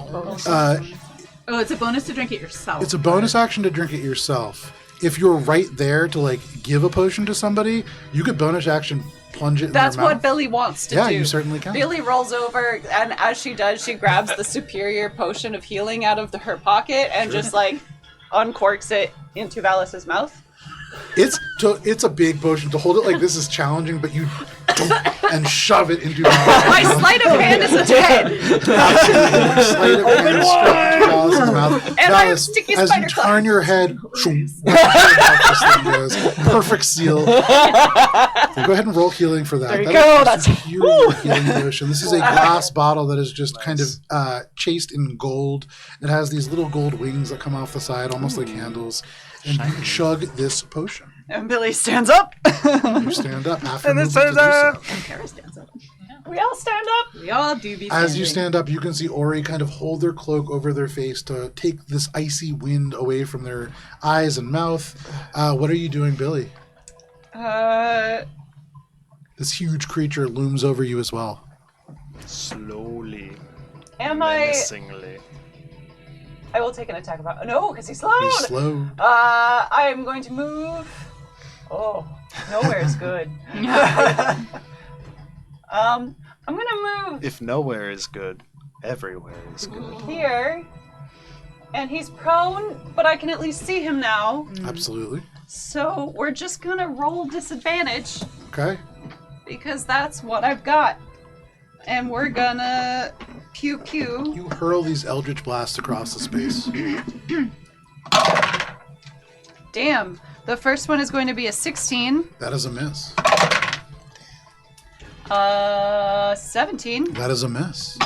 Oh, it's a bonus to drink it yourself. It's a bonus action to drink it yourself. If you're right there to like give a potion to somebody, you could bonus action plunge it in That's their mouth. what Billy wants to do. Yeah, you certainly can. Billy rolls over, and as she does, she grabs the superior potion of healing out of her pocket and just like uncorks it into Valis's mouth. It's a big potion. To hold it like this is challenging, but you and shove it into your mouth. My sleight of hand is a 10. Sleight of hand struck into Valis's mouth. And I have Valis, sticky as spider you claws. turn your head, this thing goes. Perfect seal. So go ahead and roll healing for that. There you That go, is that's- a huge healing potion. This is a glass bottle that is just kind of chased in gold. It has these little gold wings that come off the side, almost like handles. And you chug this potion. And Billy stands up. You stand up. Half your And it movement to says, do so. And Cara stands up. We all stand up. We all do be As you stand up, you can see Ori kind of hold their cloak over their face to take this icy wind away from their eyes and mouth. What are you doing, Billy? This huge creature looms over you as well. Slowly. Am I... Menacingly. I will take an attack of... No, because he's slowed! He's slow. I am going to move... Oh, nowhere is good. I'm gonna move If nowhere is good, everywhere is good. here, and he's prone, but I can at least see him now. Absolutely. So we're just gonna roll disadvantage, Okay. because that's what I've got. And we're gonna pew pew. You hurl these eldritch blasts across the space. Damn. The first one is going to be a 16. That is a miss. 17. That is a miss.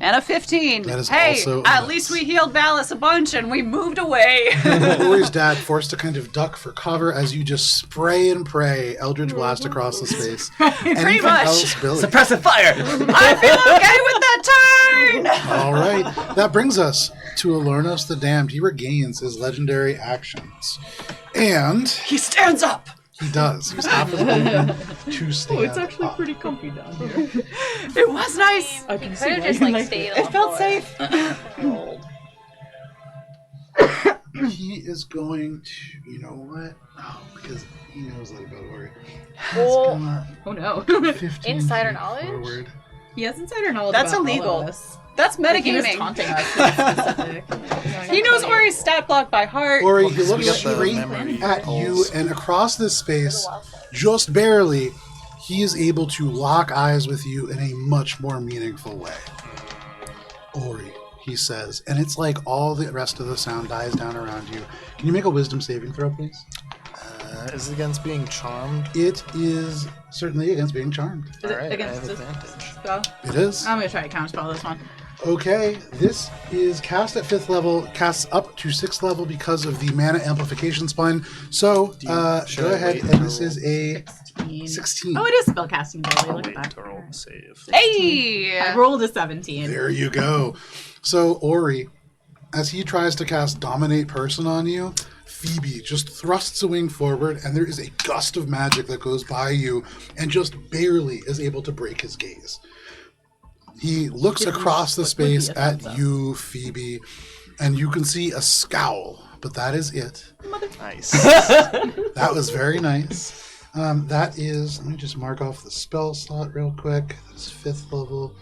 And a 15. That is hey, also a at miss. least we healed Valis a bunch and we moved away. Ori's dad forced to kind of duck for cover as you just spray and pray eldritch blast across the space. Anything much. else, Billy? Suppressive fire! I feel okay with that turn! All right. That brings us to Elornos the Damned. He regains his legendary actions. And He stands up. he does. He's half his movement to stand Oh, it's actually up. pretty comfy down here. It was nice. I You can could see have why just you like like stayed it. on It felt board. safe. He is going to, you know what? Oh, because he knows that about Ori. Well, Oh no. 15 Insider feet knowledge? forward. He has insider knowledge That's about illegal. all of this. That's Like, he was metagaming. taunting us. to be specific. He knows Ori's stat block by heart. Ori, Well, he 'cause we looks got the straight memory at you, holes. and across this space, just barely, he is able to lock eyes with you in a much more meaningful way. Ori, he says, and it's like all the rest of the sound dies down around you. Can you make a wisdom saving throw, please? Is it against being charmed? It is certainly against being charmed. Is it Alright, I against have this advantage. spell? It is. I'm gonna try to counterspell this one. Okay, this is cast at 5th level, casts up to 6th level because of the mana amplification spine. So, should go I ahead, wait and to this is a 16. 16. Oh, it is spellcasting ability. Look Wait at to that. roll the save. Hey! I rolled a 17. There you go. So, Ori, as he tries to cast Dominate Person on you, Phoebe just thrusts a wing forward, and there is a gust of magic that goes by you and just barely is able to break his gaze. He looks across the space at you, Phoebe, and you can see a scowl, but that is it. Nice. That was very nice. That is, let me just mark off the spell slot real quick. That's 5th level.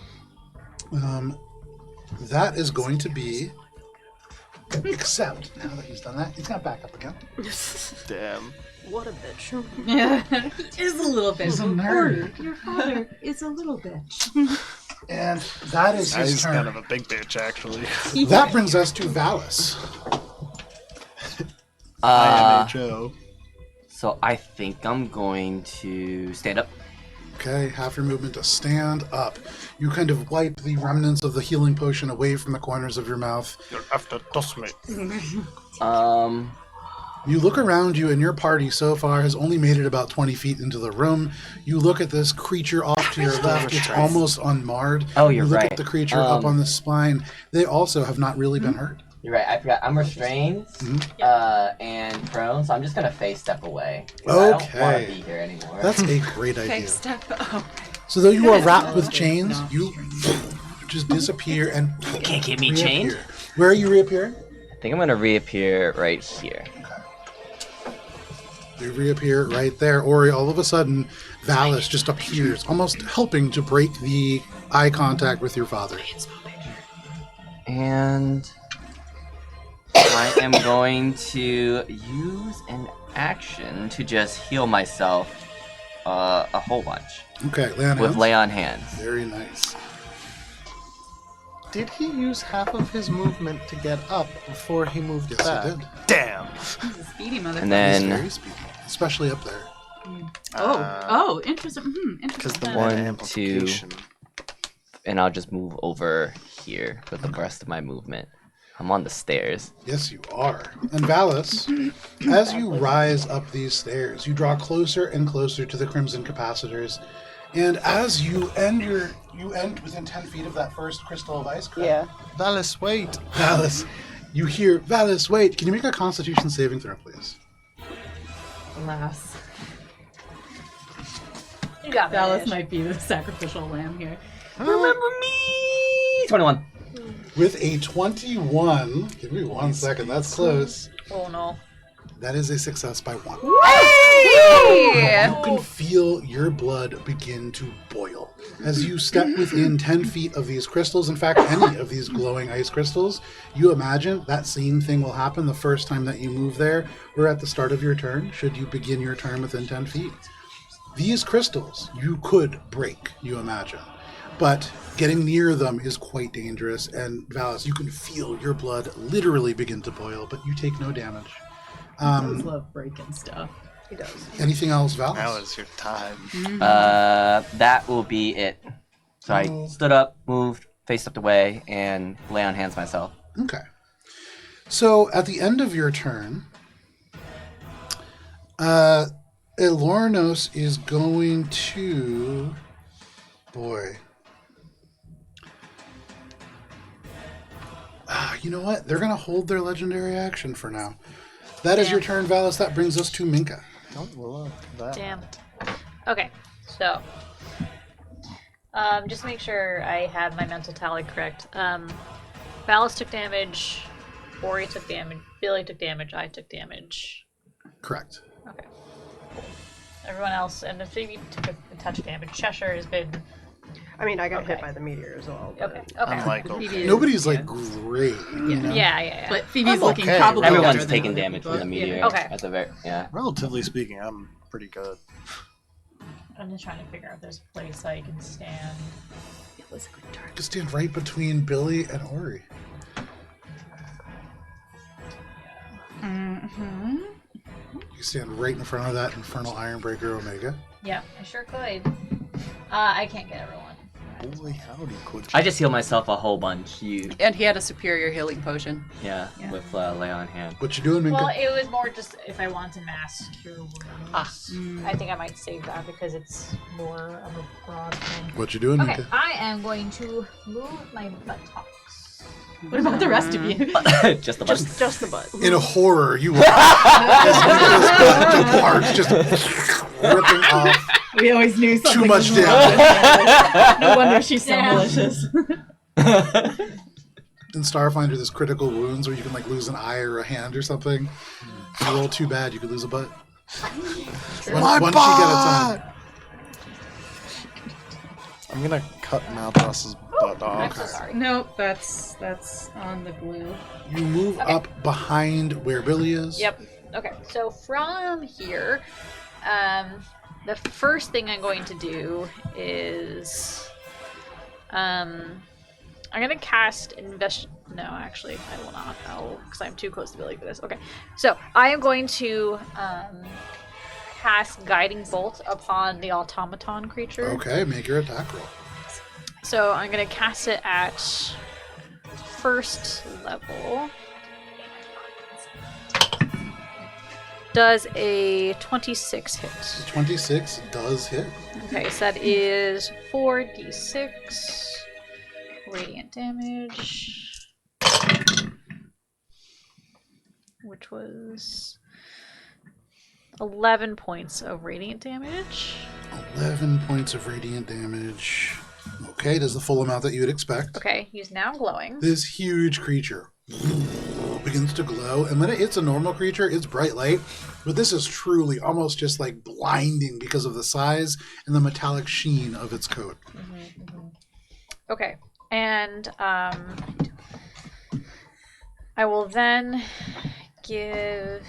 That is going to be, except now that he's done that, he's going to back up again. Damn. What a bitch. He is a little bitch. He's a nerd. Your father is a little bitch. And that is his He's turn. kind of a big bitch, actually. That brings us to Valis. I am a Joe. So I think I'm going to stand up. Okay, half your movement to stand up. You kind of wipe the remnants of the healing potion away from the corners of your mouth. You'll have to toss me. You look around you, and your party so far has only made it about 20 feet into the room. You look at this creature off to your left. It's almost unmarred. Oh, you're You look right. at the creature up on the spine. They also have not really been hurt. You're right. I forgot. I'm restrained and prone, so I'm just gonna face step away. I don't want Okay. to be here anymore. That's a great idea. Okay, step. Oh. So though you are wrapped with chains, you just disappear and Can't keep me reappear. chained. Where are you reappearing? I think I'm gonna reappear right here. You reappear right there. Ori, all of a sudden, Valis just appears, almost helping to break the eye contact with your father. And I am going to use an action to just heal myself a whole bunch. Okay, lay on with hands. lay on hands. Very nice. Did he use half of his movement to get up before he moved Yes, back? I did. Damn. He's a speedy motherfucker. And He's then very speedy, especially up there. Interesting. Because the Interesting. One, amplification. and I'll just move over here with the rest of my movement. I'm on the stairs. Yes, you are. And Valis, as you rise up these stairs, you draw closer and closer to the Crimson Capacitors. And as you end within 10 feet of that first crystal of ice, correct? Yeah. Valis, wait. Valis, you hear, Valis, wait. Can you make a Constitution saving throw, please? Alas. You got Dallas might be the sacrificial lamb here. Remember me! 21. With a 21, give me 1 second, that's close. Oh no. That is a success by 1. Hey! You can feel your blood begin to boil as you step within 10 feet of these crystals. In fact, any of these glowing ice crystals, you imagine that same thing will happen the first time that you move there or at the start of your turn, should you begin your turn within 10 feet. These crystals you could break, you imagine, but getting near them is quite dangerous. And Valis, you can feel your blood literally begin to boil, but you take no damage. I always love breaking stuff. He does. Anything else, Valis? Now is your time. That will be it. So I stood up, moved, faced up the way, and lay on hands myself. Okay. So at the end of your turn, Elornos is going to... Boy. You know what? They're going to hold their legendary action for now. That is your turn, Valis. That brings us to Minka. Don't love that. Damn. Okay, so just to make sure I had my mental tally correct. Valis took damage, Ori took damage, Billy took damage, I took damage. Correct. Okay. Cool. Everyone else, and the Phoebe took a touch damage. Cheshire has been. I mean, I got hit by the meteor as well. But... Okay. I'm like, okay. Nobody's like great. You know? Yeah. But Phoebe's I'm looking okay. probably Everyone's better than taking other damage people. from the meteor. Yeah. Okay. At the very, yeah. Relatively speaking, I'm pretty good. I'm just trying to figure out if there's a place I can stand. It was a good turn. Just stand right between Billy and Ori. Mm-hmm. You stand right in front of that Infernal Ironbreaker Omega. Yeah, I sure could. I can't get everyone. Holy howdy, could you? I just heal myself a whole bunch. And he had a superior healing potion. Yeah. With lay on hand. What you doing, Minka? Well, it was more just if I want to mass cure wounds. I think I might save that because it's more of a broad thing. What you doing, Okay, Minka? I am going to move my buttocks What about the rest of you? Just the butt. Just the butt. In horror, you watch as Minka's butt departs, just ripping off. We always knew something. Too much was wrong damage. with Hannah. No wonder she's so malicious. In Starfinder, there's critical wounds where you can like lose an eye or a hand or something. If you roll too bad, you could lose a butt. My One butt! cheek at a time. I'm gonna cut Malbross's butt off. I'm so sorry. Nope, that's on the glue. You move up behind where Billy is. Yep. Okay. So from here, the first thing I'm going to do is, I'm gonna cast No, actually, I will not. Because I'm too close to Billy for this. Okay. So I am going to cast Guiding Bolt upon the automaton creature. Okay, make your attack roll. So I'm gonna cast it at first level. Does a 26 hit? 26 does hit. Okay, so that is 4d6 radiant damage, which was 11 points of radiant damage. 11 points of radiant damage. Okay, does the full amount that you would expect. Okay, he's now glowing. This huge creature begins to glow, and when it hits a normal creature, it's bright light, but this is truly almost just like blinding because of the size and the metallic sheen of its coat. Okay, and I will then give...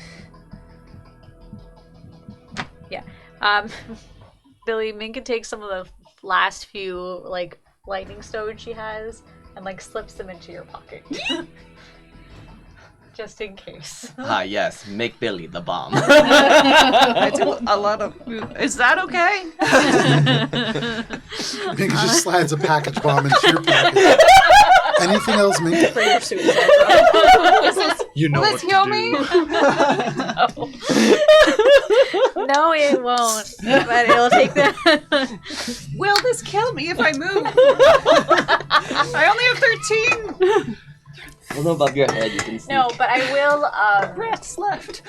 Billy, Minka takes some of the last few, like, lightning stones she has and, like, slips them into your pocket. Just in case. Yes, make Billy the bomb. I do a lot of... Is that okay? Minka just slides a package bomb into your pocket. Anything else, Minka? For your suicide. You know Will what it heal to me? No, it won't. But it'll take that. Will this kill me if I move? I only have 13. Well, above your head, you can see. No, but I will. Rats left.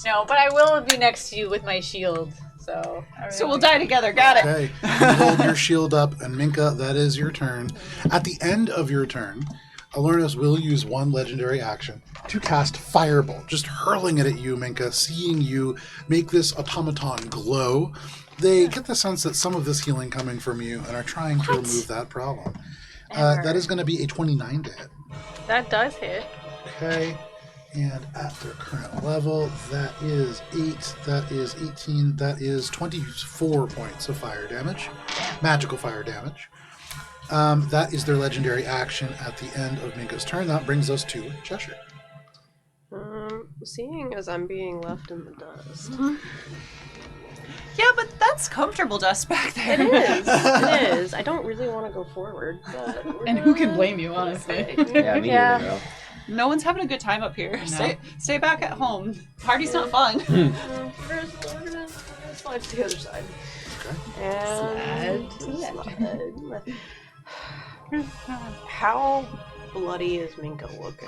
No, but I will be next to you with my shield. So we'll die together. Got it. Okay, you hold your shield up, and Minka, that is your turn. At the end of your turn, Elornos will use one legendary action to cast Firebolt, just hurling it at you, Minka, seeing you make this automaton glow. They get the sense that some of this healing coming from you and are trying to remove that problem. That is going to be a 29 to hit. That does hit. Okay, and at their current level, that is 8, that is 18, that is 24 points of fire damage, magical fire damage. That is their legendary action at the end of Minka's turn. That brings us to Cheshire. Seeing as I'm being left in the dust. Yeah, but that's comfortable dust back there. It is. It is. I don't really want to go forward. But And who can blame you, honestly? Yeah, me neither, girl. No one's having a good time up here. No. Stay back at home. Party's not fun. We're gonna slide to the other side. And slide. How bloody is Minka looking?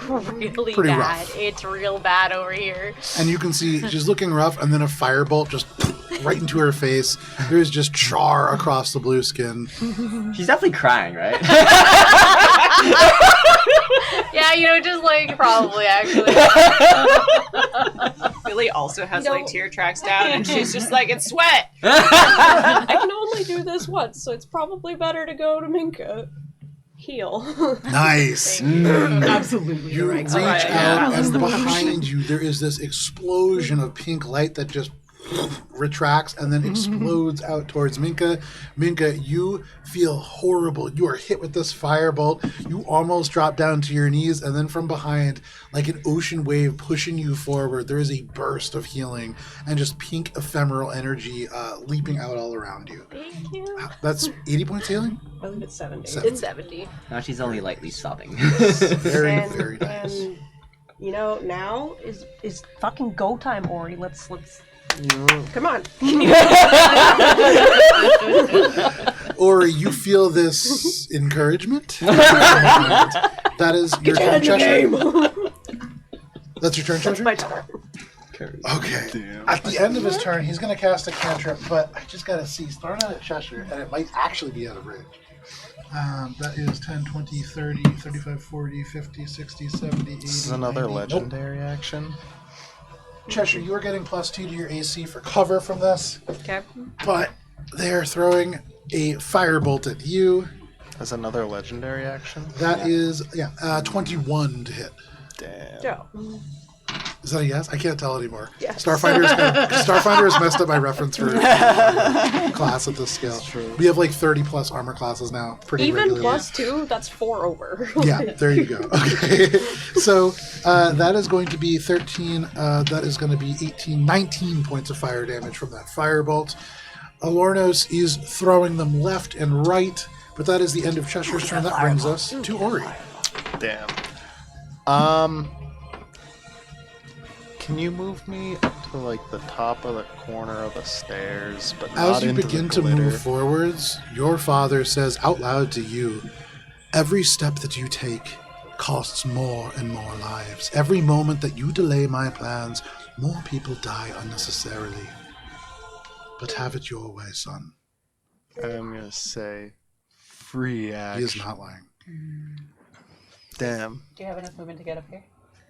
Really Pretty bad. rough. It's real bad over here. And you can see she's looking rough, and then a firebolt just right into her face. There's just char across the blue skin. She's definitely crying, right? Yeah, just like probably actually. Billy also has like tear tracks down, and she's just like, it's sweat. I can only do this once, so it's probably better to go to Minka. Heal. Nice. Absolutely. You Right. reach Right, out, yeah. and behind you, there is this explosion of pink light that just retracts and then explodes out towards Minka. Minka, you feel horrible. You are hit with this firebolt. You almost drop down to your knees, and then from behind, like an ocean wave pushing you forward, there is a burst of healing and just pink ephemeral energy leaping out all around you. Thank you. That's 80 points healing? I believe it's 70. It's 70. Now she's only lightly sobbing. Very, And- very nice. And now is fucking go time, Ori. Let's come on. Or you feel this encouragement. That is your turn, Cheshire. That's your turn, Cheshire? My turn. Okay. Damn. At the end of his turn, he's going to cast a cantrip, but I just got to see. He's throwing it at Cheshire, and it might actually be at a ridge. That is 10, 20, 30, 35, 40, 50, 60, 70, 80, This is another 90. legendary action. Cheshire, you are getting +2 to your AC for cover from this. Okay. But they're throwing a firebolt at you. That's another legendary action. That is 21 to hit. Damn. Joe. Is that a yes? I can't tell anymore. Yes. Starfinder has messed up my reference for class at this scale. True. We have like 30 plus armor classes now. Pretty Even regularly. +2, that's 4 over. Yeah, there you go. Okay. So that is going to be 13. That is going to be 18, 19 points of fire damage from that firebolt. Elornos is throwing them left and right, but that is the end of Cheshire's turn. That brings us to Ori. Damn. Can you move me up to like the top of the corner of the stairs, but not As you into begin the to glitter? move forwards, your father says out loud to you, every step that you take costs more and more lives. Every moment that you delay my plans, more people die unnecessarily. But have it your way, son. I'm gonna say free action. He is not lying. Damn. Do you have enough movement to get up here?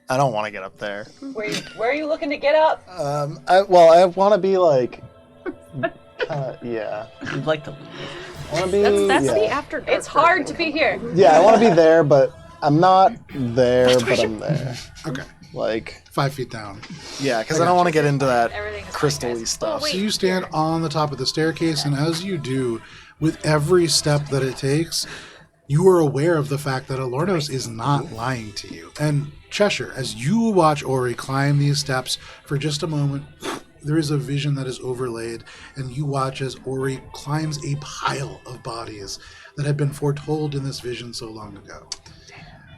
I don't want to get up there. Where are you looking to get up? I want to be like, yeah. You'd like to leave. I want to be. That's yeah. the after dark. It's hard to be here. Yeah, I want to be there, but I'm not there, but I'm there. Okay. Like 5 feet down. Yeah, because I don't want to get into that Everything is crystal-y stuff. So you stand on the top of the staircase, and as you do, with every step that it takes, you are aware of the fact that Elornos is not lying to you. And Cheshire, as you watch Ori climb these steps for just a moment, there is a vision that is overlaid, and you watch as Ori climbs a pile of bodies that had been foretold in this vision so long ago.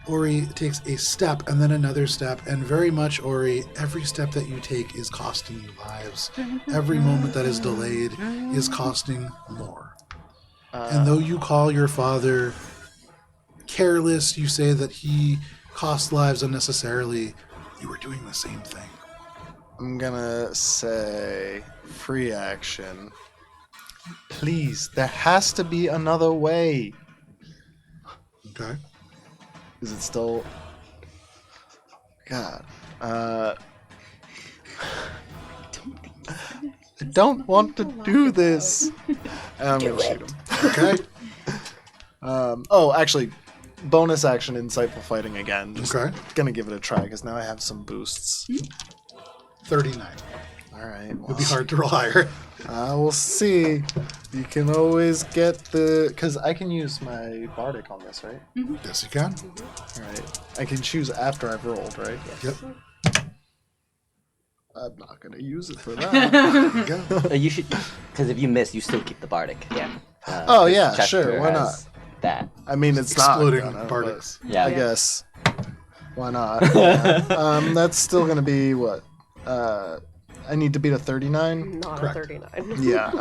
Ori takes a step and then another step, and very much, Ori, every step that you take is costing you lives. Every moment that is delayed is costing more. And though you call your father careless, you say that he costs lives unnecessarily, you are doing the same thing. I'm gonna say free action. Please, there has to be another way. Okay. Is it still... God. I don't want to do this. I'm gonna shoot him. Okay. Actually, bonus action, insightful fighting again. Just Okay. gonna give it a try, because now I have some boosts. 39. Alright, It'd well, be hard to roll higher. we'll see. You can always get the... Because I can use my bardic on this, right? Yes, you can. Alright. I can choose after I've rolled, right? Yep. I'm not gonna use it for that. There you go. You should, because if you miss, you still keep the bardic. Yeah. Oh, yeah, Chester sure, why not? has That. I mean, it's Exploding not gonna, bardics. but Yeah. I guess. Why not? Yeah. That's still gonna be what? I need to beat a 39. Not Correct. a 39. Yeah.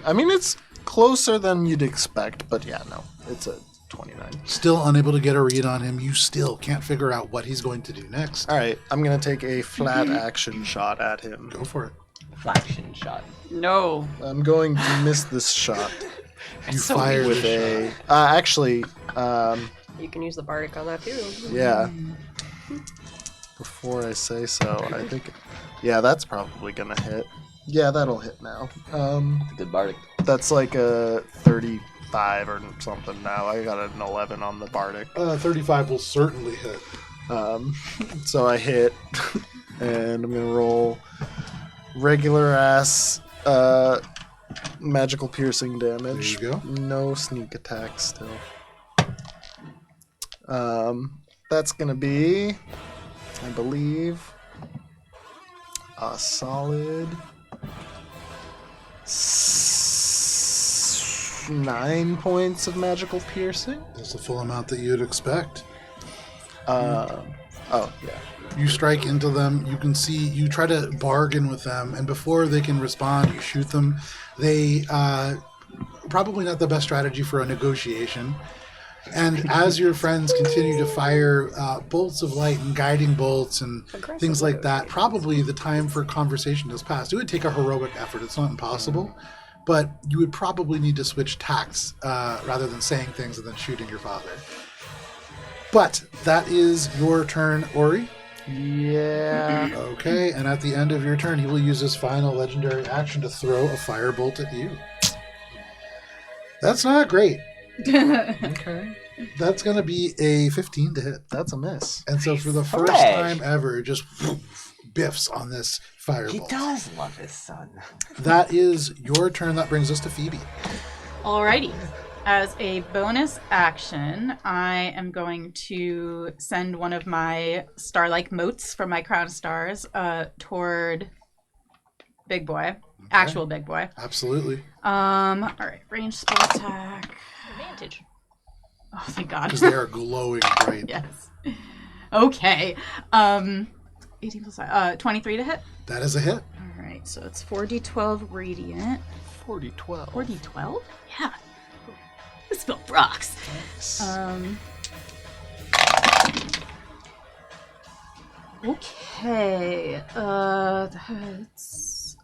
I mean, it's closer than you'd expect, but yeah, no, it's a 29. Still unable to get a read on him. You still can't figure out what he's going to do next. All right, I'm gonna take a flat action shot at him. Go for it. Flaction shot. No. I'm going to miss this shot You so fire with the a. Actually, You can use the bardic on that too. yeah. Before I say so, I think. Yeah, that's probably gonna hit. Yeah, that'll hit now. It's a good bardic. That's like a 35 or something now. I got an 11 on the bardic. 35 will certainly hit. So I hit, and I'm gonna roll regular ass magical piercing damage. There you go. No sneak attack still. That's gonna be, I believe, a solid 9 points of magical piercing. That's the full amount that you'd expect. Oh yeah. You strike into them. You can see, you try to bargain with them, and before they can respond, you shoot them. They probably not the best strategy for a negotiation. And as your friends continue to fire bolts of light and guiding bolts and things like that, probably the time for conversation has passed. It would take a heroic effort. It's not impossible, but you would probably need to switch tacks rather than saying things and then shooting your father. But that is your turn, Ori. Yeah. Okay, and at the end of your turn, he will use his final legendary action to throw a firebolt at you. That's not great. Okay. That's going to be a 15 to hit. That's a miss. And so for the first time ever, it just biffs on this firebolt. He does love his son. That is your turn. That brings us to Phoebe. Alrighty. As a bonus action, I am going to send one of my star-like motes from my crown of stars toward Big Boy. Okay. Actual Big Boy. Absolutely. Alright, range spell attack. Advantage. Oh, thank God. Because they are glowing bright. Yes. Okay. 18 plus 5. 23 to hit. That is a hit. Alright, so it's 4d12 radiant. 4d12. 4d12? Yeah. This spell rocks. Nice. Okay. That's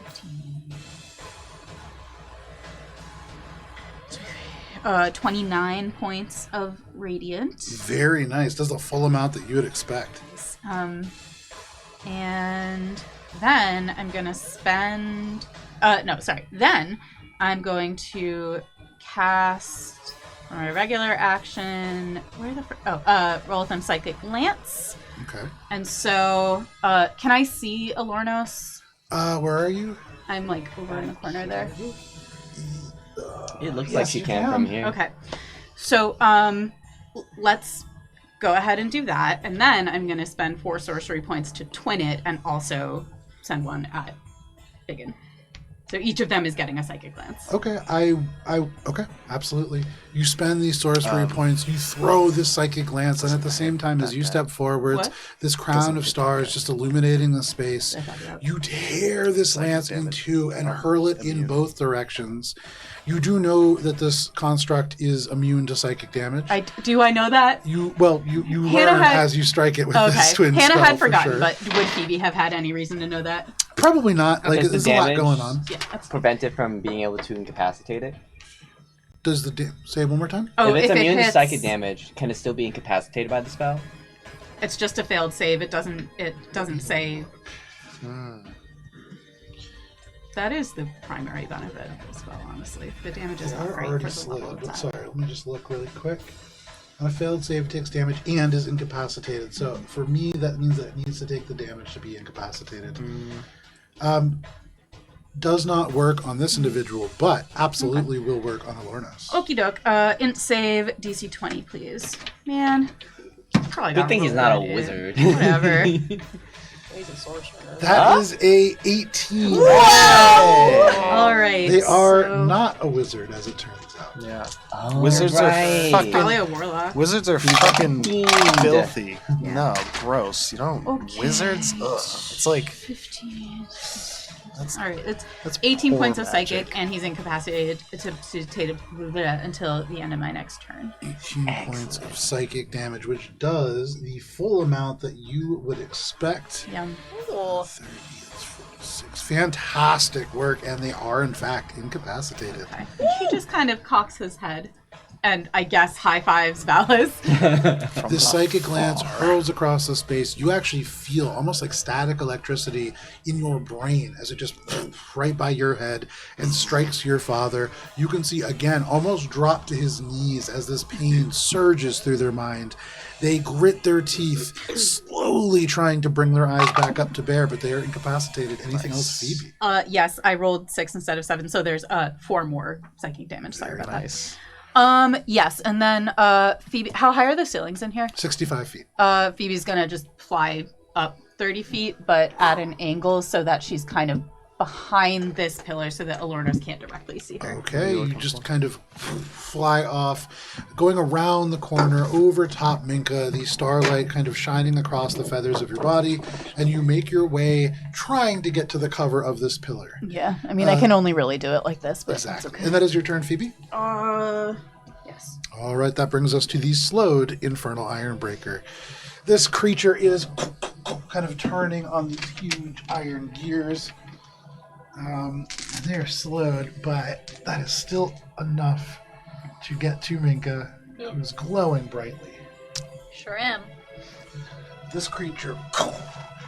15. 29 points of radiant. Very nice. That's the full amount that you would expect. And then I'm gonna spend. Then I'm going to cast my regular action. Where the roll with them Psychic Lance. Okay. And so, can I see Elornos? Where are you? I'm like over in the corner there. It looks like she can from here. Okay. So, let's go ahead and do that, and then I'm going to spend 4 sorcery points to twin it, and also send one at Biggin. So each of them is getting a psychic glance. Okay, okay, absolutely. You spend these sorcery points, you throw this psychic glance, and at the same time as you step forwards, this crown of stars just illuminating the space, you tear this lance in two and hurl it in both directions. You do know that this construct is immune to psychic damage. Do I know that? You learn as you strike it with this twin Hannah spell, had forgotten, sure. but would Phoebe have had any reason to know that? Probably not. Like, Does there's the a lot damage going on. Yeah, prevent it from being able to incapacitate it? Does say it one more time? Oh, if it's immune to hits, psychic damage, can it still be incapacitated by the spell? It's just a failed save. It doesn't say. That is the primary benefit of this spell, honestly. The damage is not great for the level of attack. Sorry, let me just look really quick. On a failed save, it takes damage and is incapacitated. So for me, that means that it needs to take the damage to be incapacitated. Does not work on this individual, but absolutely will work on Elornos. Okie doke. Int save DC 20, please. Man. Probably Good thing he's not a wizard. Whatever. He's a sorcerer. That is a 18. All right. They are not a wizard, as it turns out. Yeah. Oh, Wizards right. are fucking. Probably a warlock. Wizards are fucking Fiend. filthy. Yeah. No, gross. You don't. Okay. Wizards. Ugh. It's like. 15. That's, All right, it's that's 18 poor points of magic. psychic, and he's incapacitated until the end of my next turn. 18 points of psychic damage, which does the full amount that you would expect. Yum. 30, that's 46. Fantastic work, and they are, in fact, incapacitated. Okay. He just kind of cocks his head, and I guess high fives Valis. The psychic lance hurls across the space. You actually feel almost like static electricity in your brain as it just right by your head and strikes your father. You can see, again, almost drop to his knees as this pain surges through their mind. They grit their teeth, slowly trying to bring their eyes back up to bear, but they are incapacitated. Anything else, Phoebe? Yes, I rolled 6 instead of 7, so there's 4 more psychic damage. Sorry about nice. that. Yes, and then Phoebe, how high are the ceilings in here? 65 feet. Phoebe's gonna just fly up 30 feet, but at an angle so that she's kind of behind this pillar so that Elornos can't directly see her. Okay, you just kind of fly off, going around the corner, over top Minka, the starlight kind of shining across the feathers of your body, and you make your way, trying to get to the cover of this pillar. Yeah, I mean, I can only really do it like this, but Exactly. it's okay. And that is your turn, Phoebe? Yes. All right, that brings us to the slowed Infernal Ironbreaker. This creature is kind of turning on these huge iron gears. They're slowed, but that is still enough to get to Minka, who's glowing brightly. Sure am. This creature,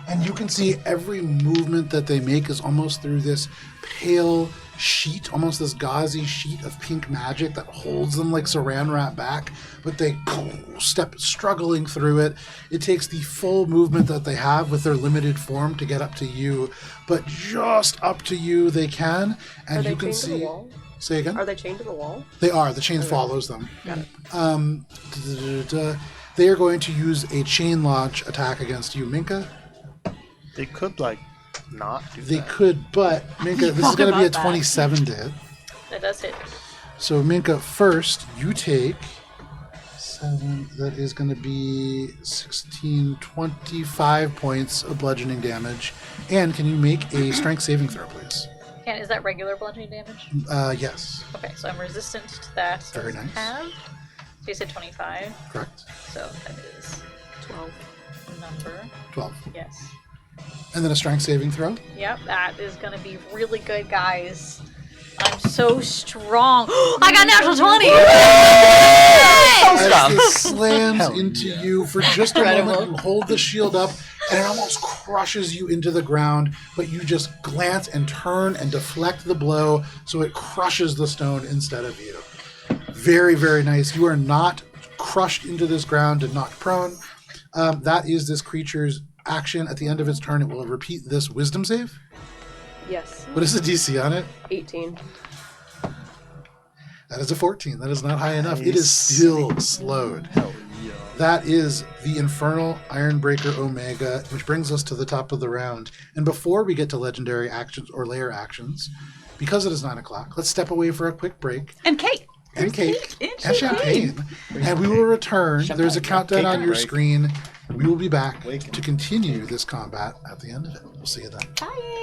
and you can see every movement that they make is almost through this pale sheet, almost this gauzy sheet of pink magic that holds them like saran wrap back, but they step struggling through it. It takes the full movement that they have with their limited form to get up to you, but just up to you they can, and you can see. Say again? Are they chained to the wall? They are. The chain follows them. Got it. They are going to use a chain launch attack against you, Minka. They could, like, not do They that. could, but Minka, this is going to be a 27 to hit. That does hit. So Minka, first, you take 7. That is going to be 16, 25 points of bludgeoning damage. And can you make a strength saving throw, please? Is that regular bludgeoning damage? Yes. Okay, so I'm resistant to that. So Very nice. So you said 25. Correct. So that is 12. Number. 12. Yes. And then a strength saving throw? Yep, that is gonna be really good, guys. I'm so strong. I got natural 20! As this slams into you for just a moment, you hold the shield up, and it almost crushes you into the ground, but you just glance and turn and deflect the blow, so it crushes the stone instead of you. Very, very nice. You are not crushed into this ground and knocked prone. That is this creature's action. At the end of its turn, it will repeat this wisdom save. Yes. What is the DC on it? 18. That is a 14. That is not high enough. It is still slowed. That is the Infernal Ironbreaker Omega, which brings us to the top of the round. And before we get to legendary actions or layer actions, because it is 9 o'clock, let's step away for a quick break. And cake. And cake. And champagne. And we will return. There's a countdown on your screen. We will be back to continue this combat at the end of it. We'll see you then. Bye.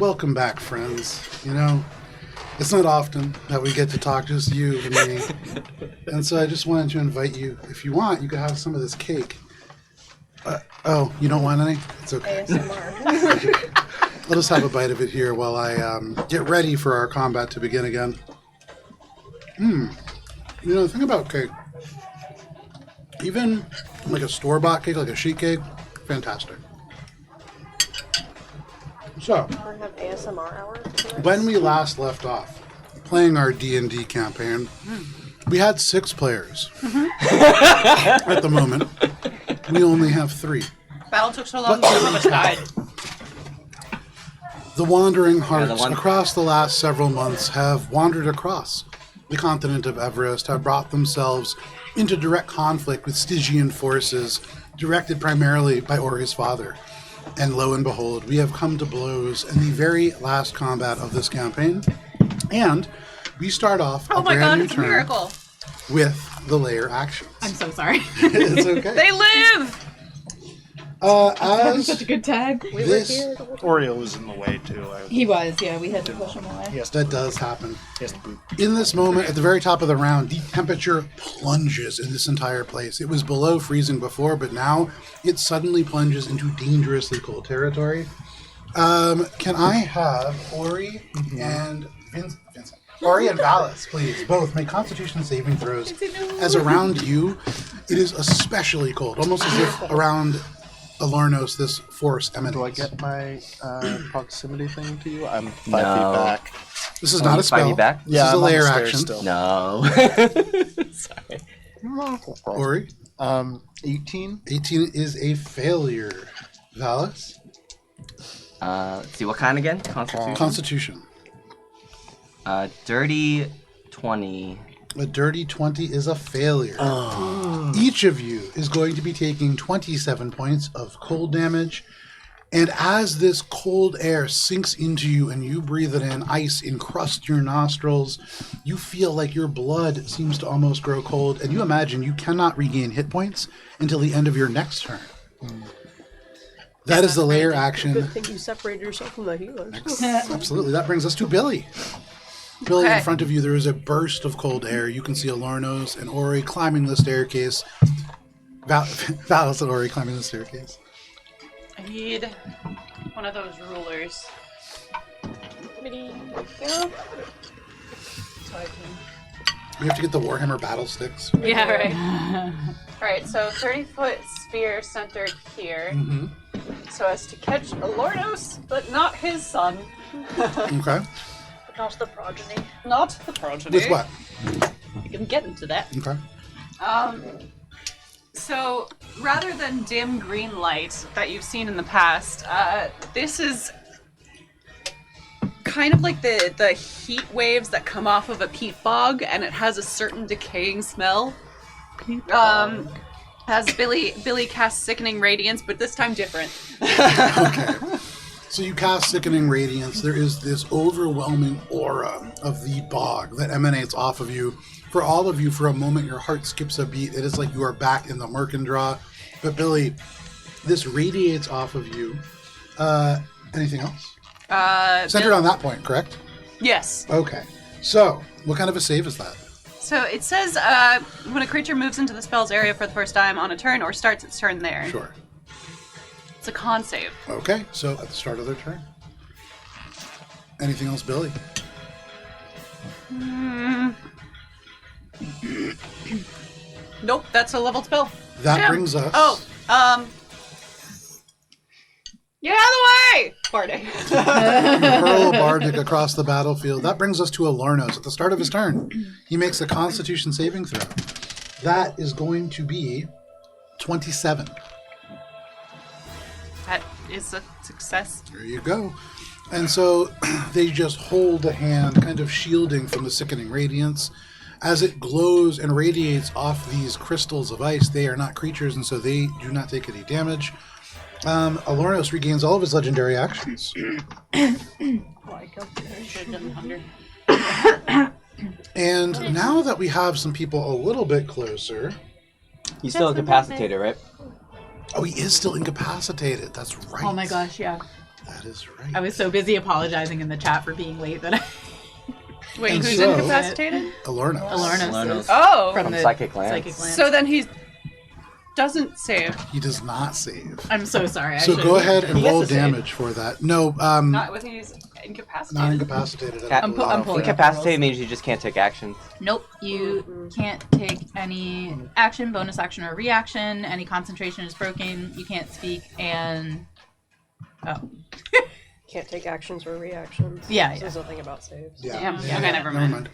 welcome back, friends. You know, it's not often that we get to talk, just you and me. And so I just wanted to invite you. If you want, you could have some of this cake. Oh, you don't want any? It's okay. ASMR. I'll just have a bite of it here while I get ready for our combat to begin again. You know, the thing about cake, even like a store-bought cake, like a sheet cake, fantastic. So, Or have ASMR hour. when we last left off, playing our D&D campaign, we had 6 players. At the moment, we only have 3. Battle took so long, some of us died. The wandering hearts one- across the last several months have wandered across the continent of Everest, have brought themselves into direct conflict with Stygian forces, directed primarily by Ori's father. And lo and behold, we have come to blows in the very last combat of this campaign. And we start off a Oh my brand god, new it's a turn miracle. with the layer actions. I'm so sorry. It's okay. They live! As Such a good tag. this, Oreo was in the way too. He was, yeah. We had to push him away. Yes, that does happen. yes, boot. In this moment, at the very top of the round, the temperature plunges in this entire place. It was below freezing before, but now it suddenly plunges into dangerously cold territory. Can I have Ori and Vincent? Ori and Valis, please, both make Constitution saving throws. As around you, it is especially cold, almost as if around Elornos this force emanates. Do I get my proximity thing to you? I'm 5 No. feet back. This is Oh, not you a spell. 5 feet back? This is a I'm on the layer stairs action. still. No. Sorry. Ori, 18. 18 is a failure. Valis, Let's see, what kind again? Constitution? Constitution. Dirty 20. A dirty 20 is a failure. Each of you is going to be taking 27 points of cold damage. And as this cold air sinks into you and you breathe it in, ice encrusts your nostrils, you feel like your blood seems to almost grow cold. And you imagine you cannot regain hit points until the end of your next turn. That is the layer action. Good thing you separated yourself from the healers. Absolutely. That brings us to Billy. Billy, Okay. in front of you, there is a burst of cold air. You can see Elornos and Ori climbing the staircase. Valis and Ori climbing the staircase. I need one of those rulers. So I can... We have to get the Warhammer battle sticks. Yeah, right. Alright, so 30-foot sphere centered here, Mm-hmm. so as to catch Elornos, but not his son. Okay. But not the progeny. Not the progeny. With what? You can get into that. Okay. So rather than dim green light that you've seen in the past, this is kind of like the heat waves that come off of a peat bog, and it has a certain decaying smell. As Billy casts Sickening Radiance, but this time different. Okay. So you cast Sickening Radiance. There is this overwhelming aura of the bog that emanates off of you. For all of you, for a moment, your heart skips a beat. It is like you are back in the Merkendraw. But Billy, this radiates off of you. Anything else? Centered on that point, correct? Yes. Okay. So, what kind of a save is that? So it says when a creature moves into the spell's area for the first time on a turn or starts its turn there. Sure. It's a con save. Okay, so at the start of their turn. Anything else, Billy? Nope, that's a leveled spell. That brings us... Get out of the way! Bardic. Hurl a bardic across the battlefield. That brings us to Elornos. At the start of his turn, he makes a Constitution saving throw. That is going to be 27. That is a success. There you go. And so they just hold a hand, kind of shielding from the sickening radiance. As it glows and radiates off these crystals of ice, they are not creatures, and so they do not take any damage. Elornos regains all of his legendary actions. And now that we have some people a little bit closer... He's still incapacitated, right? Oh, he is still incapacitated. That's right. Oh my gosh, yeah. That is right. I was so busy apologizing in the chat for being late that I... Wait, And who's so- incapacitated? Alornos. Elornos. Oh! From From the Psychic Lance. Psychic Lance. So then he doesn't save. He does not save. I'm so sorry. So go ahead and He gets roll to save. damage for that. No, Not with he's incapacitated. not incapacitated. I'm pulling Incapacitated means you just can't take actions. Nope, you can't take any action, bonus action, or reaction. Any concentration is broken. You can't speak, and Can't take actions or reactions. Yeah, So there's nothing about saves. Yeah. Damn. Yeah, Okay, never mind.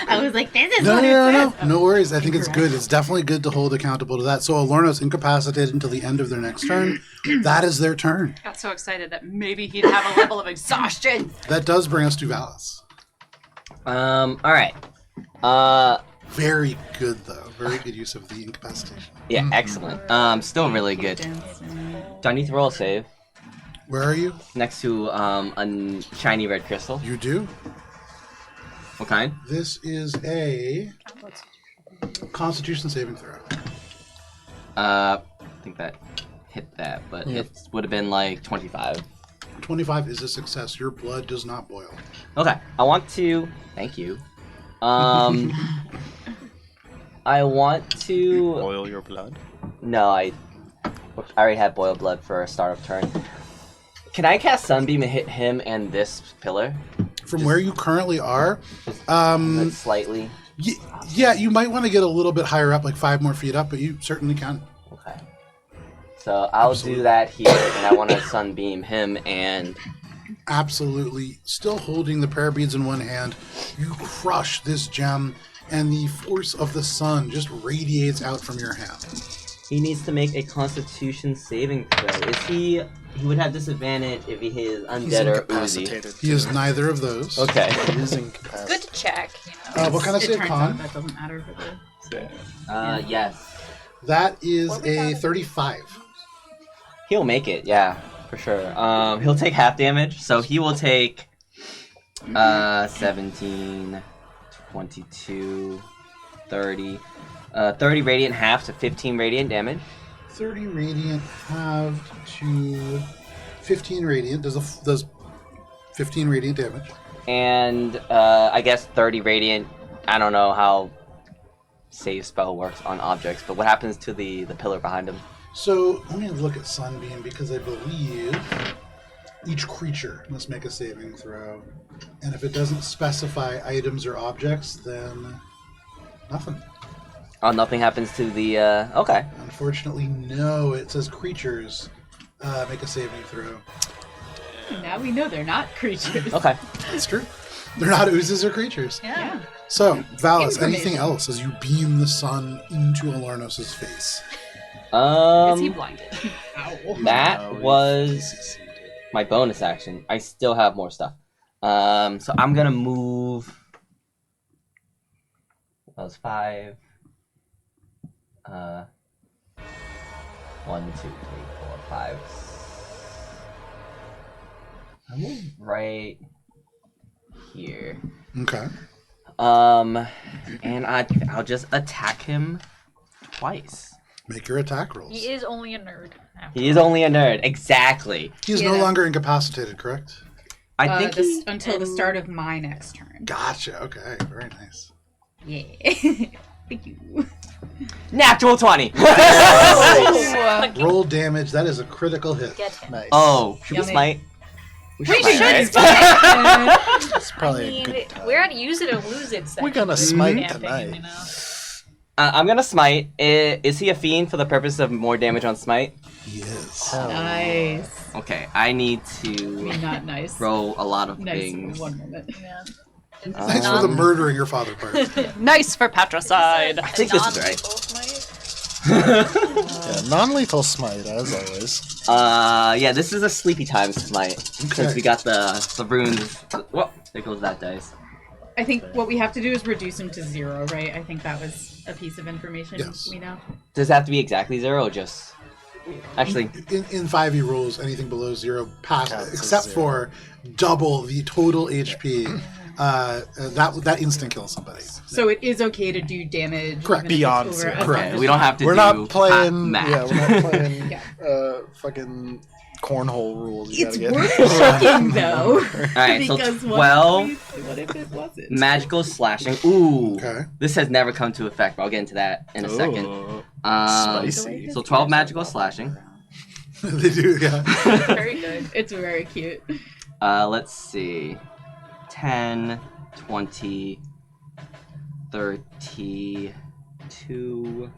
I was like, this is No, what no, it no, says. no. No worries. I think it's Incorrect. good. It's definitely good to hold accountable to that. So Alornos incapacitated until the end of their next turn. That is their turn. Got so excited that maybe he'd have a level of exhaustion. That does bring us to Valis. All right. Very good, though. Very good use of the incapacitation. Yeah, excellent. Still really good. Do I need to roll a save? Where are you? Next to a shiny red crystal. You do. What kind? This is a Constitution saving throw. I think that hit that, but it would have been like 25. 25 is a success. Your blood does not boil. Okay, I want to. Thank you. I want to. Boil your blood. No, I already had boiled blood for a start of turn. Can I cast Sunbeam and hit him and this pillar? From where you currently are, Slightly. yeah, you might want to get a little bit higher up, like 5 more feet up, but you certainly can. Okay. So I'll do that here, and I want to Sunbeam him and. Absolutely. Still holding the prayer beads in one hand, you crush this gem, and the force of the sun just radiates out from your hand. He needs to make a Constitution saving throw. Is he? He would have disadvantage if he is undead or oozy. He is neither of those. Okay. He is incapacitated. Good to check. You know. What kind of It save, turns Con? out that doesn't matter for the... Yes. That is a 35. He'll make it, yeah, for sure. He'll take half damage, so he will take 17, 22, 30. 30 radiant half to 15 radiant damage. 30 radiant halved to 15 radiant. Does 15 radiant damage. And I guess 30 radiant. I don't know how save spell works on objects, but what happens to the pillar behind him? So let me look at Sunbeam because I believe each creature must make a saving throw. And if it doesn't specify items or objects, then nothing. Oh, nothing happens to the. Okay. Unfortunately, no. It says creatures make a saving throw. Now we know they're not creatures. Okay. That's true. They're not oozes or creatures. Yeah. So, Valis, anything Information. else as you beam the sun into Elornos' face? Is he blinded? That was my bonus action. I still have more stuff. So I'm gonna move. That was 5. 1, 2, 3, 4, 5. I'll move right here. Okay. And I'll just attack him twice. Make your attack rolls. He is only a nerd. He is only a nerd. Exactly. He is no longer incapacitated, correct? I think he... until the start of my next turn. Gotcha. Okay. Very nice. Yeah. Thank you. Natural 20. Roll damage. That is a critical hit. Get him. Nice. Oh, should we Yummy. smite? We should right? spite. It's probably a good time. We're at use it or lose it section. We're gonna of the smite campaign, tonight. you know? I'm gonna smite. Is he a fiend for the purpose of more damage on smite? He is. Nice. Okay, I need I to mean, not nice. roll a lot of Nice. things. One moment. Yeah. Thanks for the murdering your father part. Nice for patricide. I think this is right. Yeah, non-lethal smite, as always. Yeah, this is a sleepy time smite. Since we got the runes. Whoa, there goes that dice. I think what we have to do is reduce him to 0, right? I think that was a piece of information we know. Does it have to be exactly 0 or just... Actually... In 5e rules, anything below 0 pass, Counts as except 0. for double the total HP. That instant kills somebody. So it is okay to do damage. Correct. even if it's Beyond over 0. a Correct. certain We don't have to We're do not playing. math. Yeah, we're not playing. Yeah. Fucking cornhole rules. You It's gotta worth get. checking, though. Alright, so Because 12 what if it wasn't? magical slashing. Ooh. Okay. This has never come to effect, but I'll get into that in a second. Ooh, Spicy. So 12 magical slashing. They do, yeah. Very good. It's very cute. Let's see. 10, 20, 32,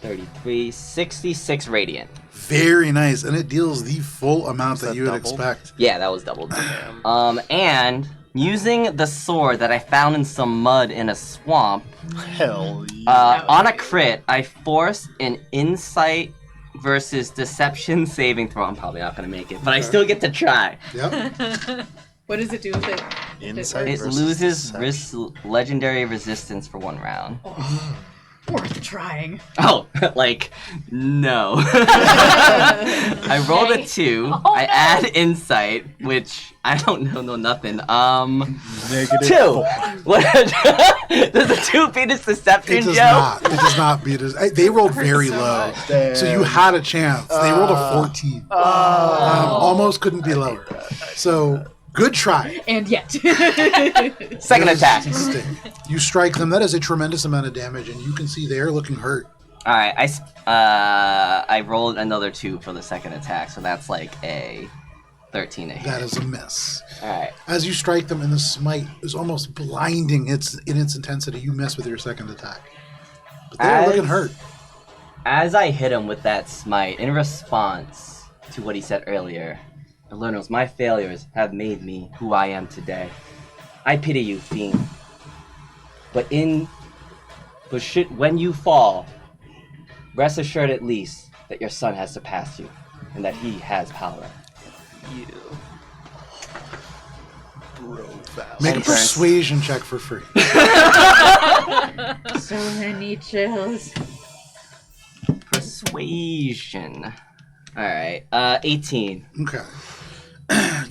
33, 66 radiant. Very nice, and it deals the full amount that that you would doubled? expect. Yeah, that was doubled. And using the sword that I found in some mud in a swamp, hell yeah. on a crit, I force an insight versus deception saving throw. I'm probably not going to make it, but I still get to try. Yep. What does it do with it? Insight It versus loses deception. legendary resistance for 1 round. Worth trying. Oh, like, no. I rolled a 2. I add insight, which I don't know nothing. Negative 2. 4. What? Does a 2 beat its deception, It does Joe? not. It does not beat us. They rolled very low, so you had a chance. They rolled a 14. Almost couldn't be lower. So good try. And yet. Second attack. You strike them. That is a tremendous amount of damage, and you can see they're looking hurt. All right, I rolled another 2 for the second attack, so that's like a 13 to hit. That is a miss. All right. As you strike them, and the smite is almost blinding. It's in its intensity. You miss with your second attack, but they're looking hurt. As I hit him with that smite, in response to what he said earlier, Elornos, my failures have made me who I am today. I pity you, fiend. But when you fall, rest assured at least that your son has surpassed you, and that he has power. You. Bro, Make a persuasion check for free. So many chills. Persuasion. Alright, 18. Okay.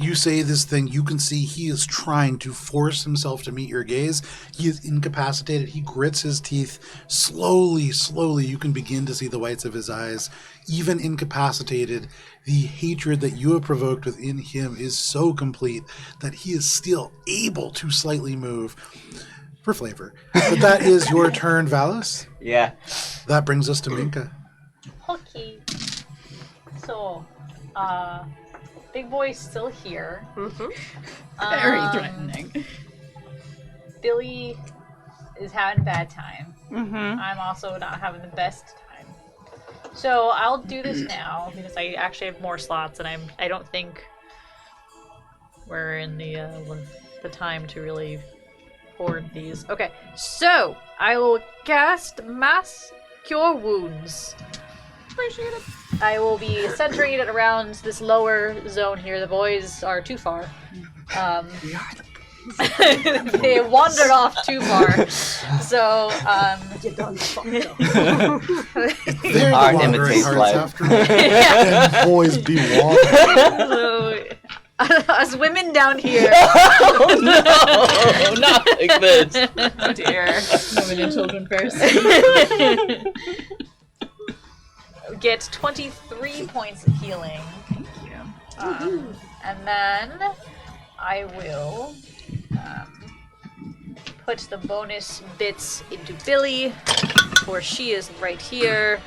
You say this thing, you can see he is trying to force himself to meet your gaze. He is incapacitated. He grits his teeth. Slowly, you can begin to see the whites of his eyes. Even incapacitated, the hatred that you have provoked within him is so complete that he is still able to slightly move. For flavor. But that is your turn, Valis. Yeah. That brings us to Minka. Okay. So, big boy's still here. Very threatening. Billy is having a bad time. Mm-hmm. I'm also not having the best time. So I'll do this now because I actually have more slots, and I don't think we're in the time to really hoard these. Okay, so I will cast Mass Cure Wounds. Appreciate it. I will be centering it around this lower zone here. The boys are too far. They wandered off too far. So, You done fucked up. They're Art the wandering imitates hearts life. after all. And boys be walking. so us women down here Oh no! Not like this. Oh dear. Women and children first. get 23 points of healing. Thank you. And then I will put the bonus bits into Billy, for she is right here.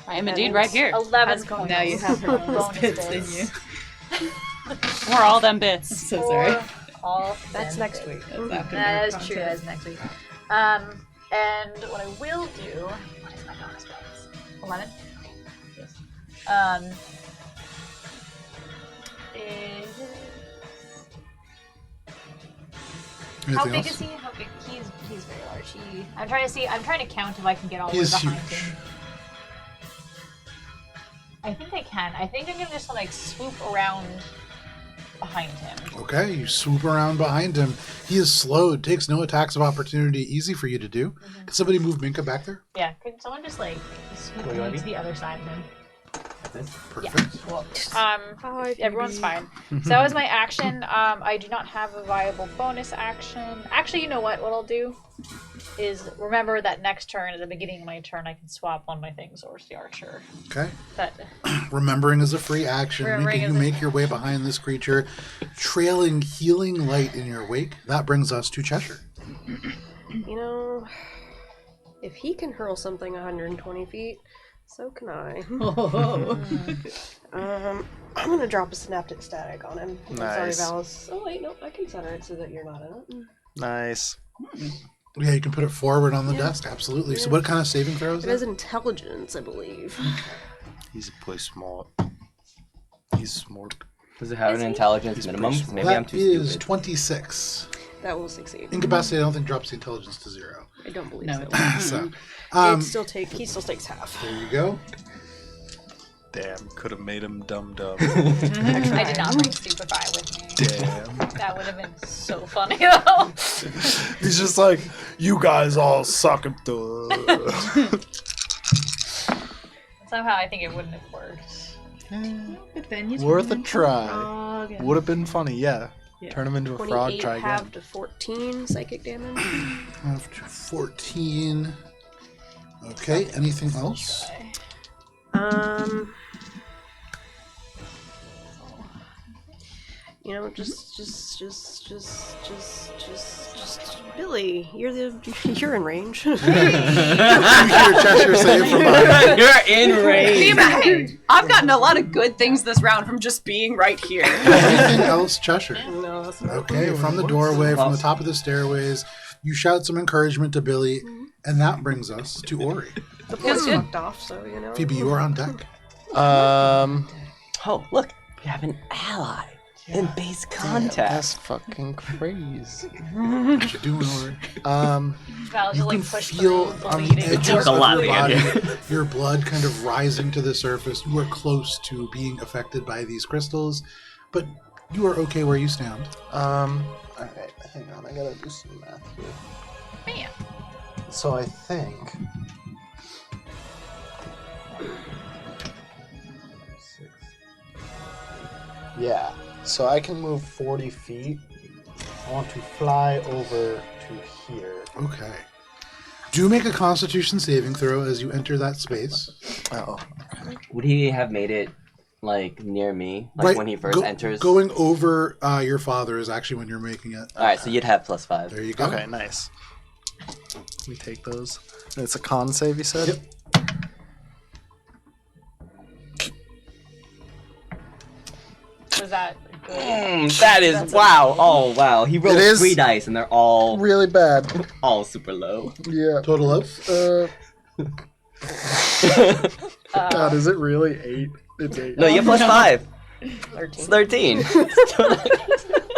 I am indeed right here. 11 points. Now you have her bonus bits bits. in you. We're all them bits. So sorry. For all That's them next bits. week. That's after That the is true, contest. that's next week. And what I will do, what is my bonus bonus? 11? Yes. Is... How Anything big else? is he? How big? He's very large. I'm trying to count if I can get all the He way is behind huge. him. I think I can. I think I'm gonna just like swoop around behind him. Okay, you swoop around behind him. He is slowed, takes no attacks of opportunity. Easy for you to do. Can somebody move Minka back there? Yeah, could someone just like swoop me to the other side of him? this. Perfect. Everyone's fine. So that was my action. I do not have a viable bonus action. Actually, you know what? What I'll do is remember that next turn, at the beginning of my turn, I can swap one of my things over to the archer. Okay. But Remembering is a free action. You make your way behind this creature, trailing healing light in your wake. That brings us to Cheshire. You know, if he can hurl something 120 feet, so can I. I'm gonna drop a synaptic static on him. Nice. Sorry, Valis. Oh wait, no, I can center it so that you're not in it. Nice. Yeah, you can put it forward on the desk. Absolutely. Yeah. So what kind of saving throws? It has intelligence, I believe. He's pretty smart. He's smart. Does it have an intelligence minimum? Maybe I'm too That is stupid. 26. That will succeed. Incapacity, I don't think drops the intelligence to 0. I don't believe No, so. So, He still takes half. there you go. Damn, could have made him dumb. I did not bring Stupefy with me. Damn. That would have been so funny, though. He's just like, you guys all suck at the. Somehow I think it wouldn't have worked. But then you Worth a turn into try. frog and- Would have been funny, yeah. Yeah. Turn him into a frog, 28 try again. half to 14 psychic damage. Up to 14. Okay, anything else? You know, just Billy, you're in range. You hear Cheshire say from behind. You're in range. Hey, I've gotten a lot of good things this round from just being right here. Anything else, Cheshire? No, that's not Okay, from the doorway, from the top of the stairways, you shout some encouragement to Billy, and that brings us to Ori. The place fucked off, so you know. Phoebe, you are on deck. Oh, look, we have an ally in base contact. That's fucking crazy. What you doing, Ori? Val just You like can pushed feel the on the bleeding. edges took of a lot your to body, get your blood kind of rising to the surface. You are close to being affected by these crystals, but you are okay where you stand. Alright, hang on, I gotta do some math here. Man. So I think. 6. Yeah, so I can move 40 feet. I want to fly over to here. Okay. Do make a Constitution saving throw as you enter that space. Oh. Would he have made it like near me, like when he first enters? Going over your father is actually when you're making it. All right, so you'd have +5. There you go. Okay, nice. Let me take those. It's a con save, you said? Yep. Was that good? That is wow! Oh wow! He rolled It is 3 dice and they're all Really bad. all super low. Yeah. Total of? God, is it really 8? It's 8. No, you have +5. 13. It's 13.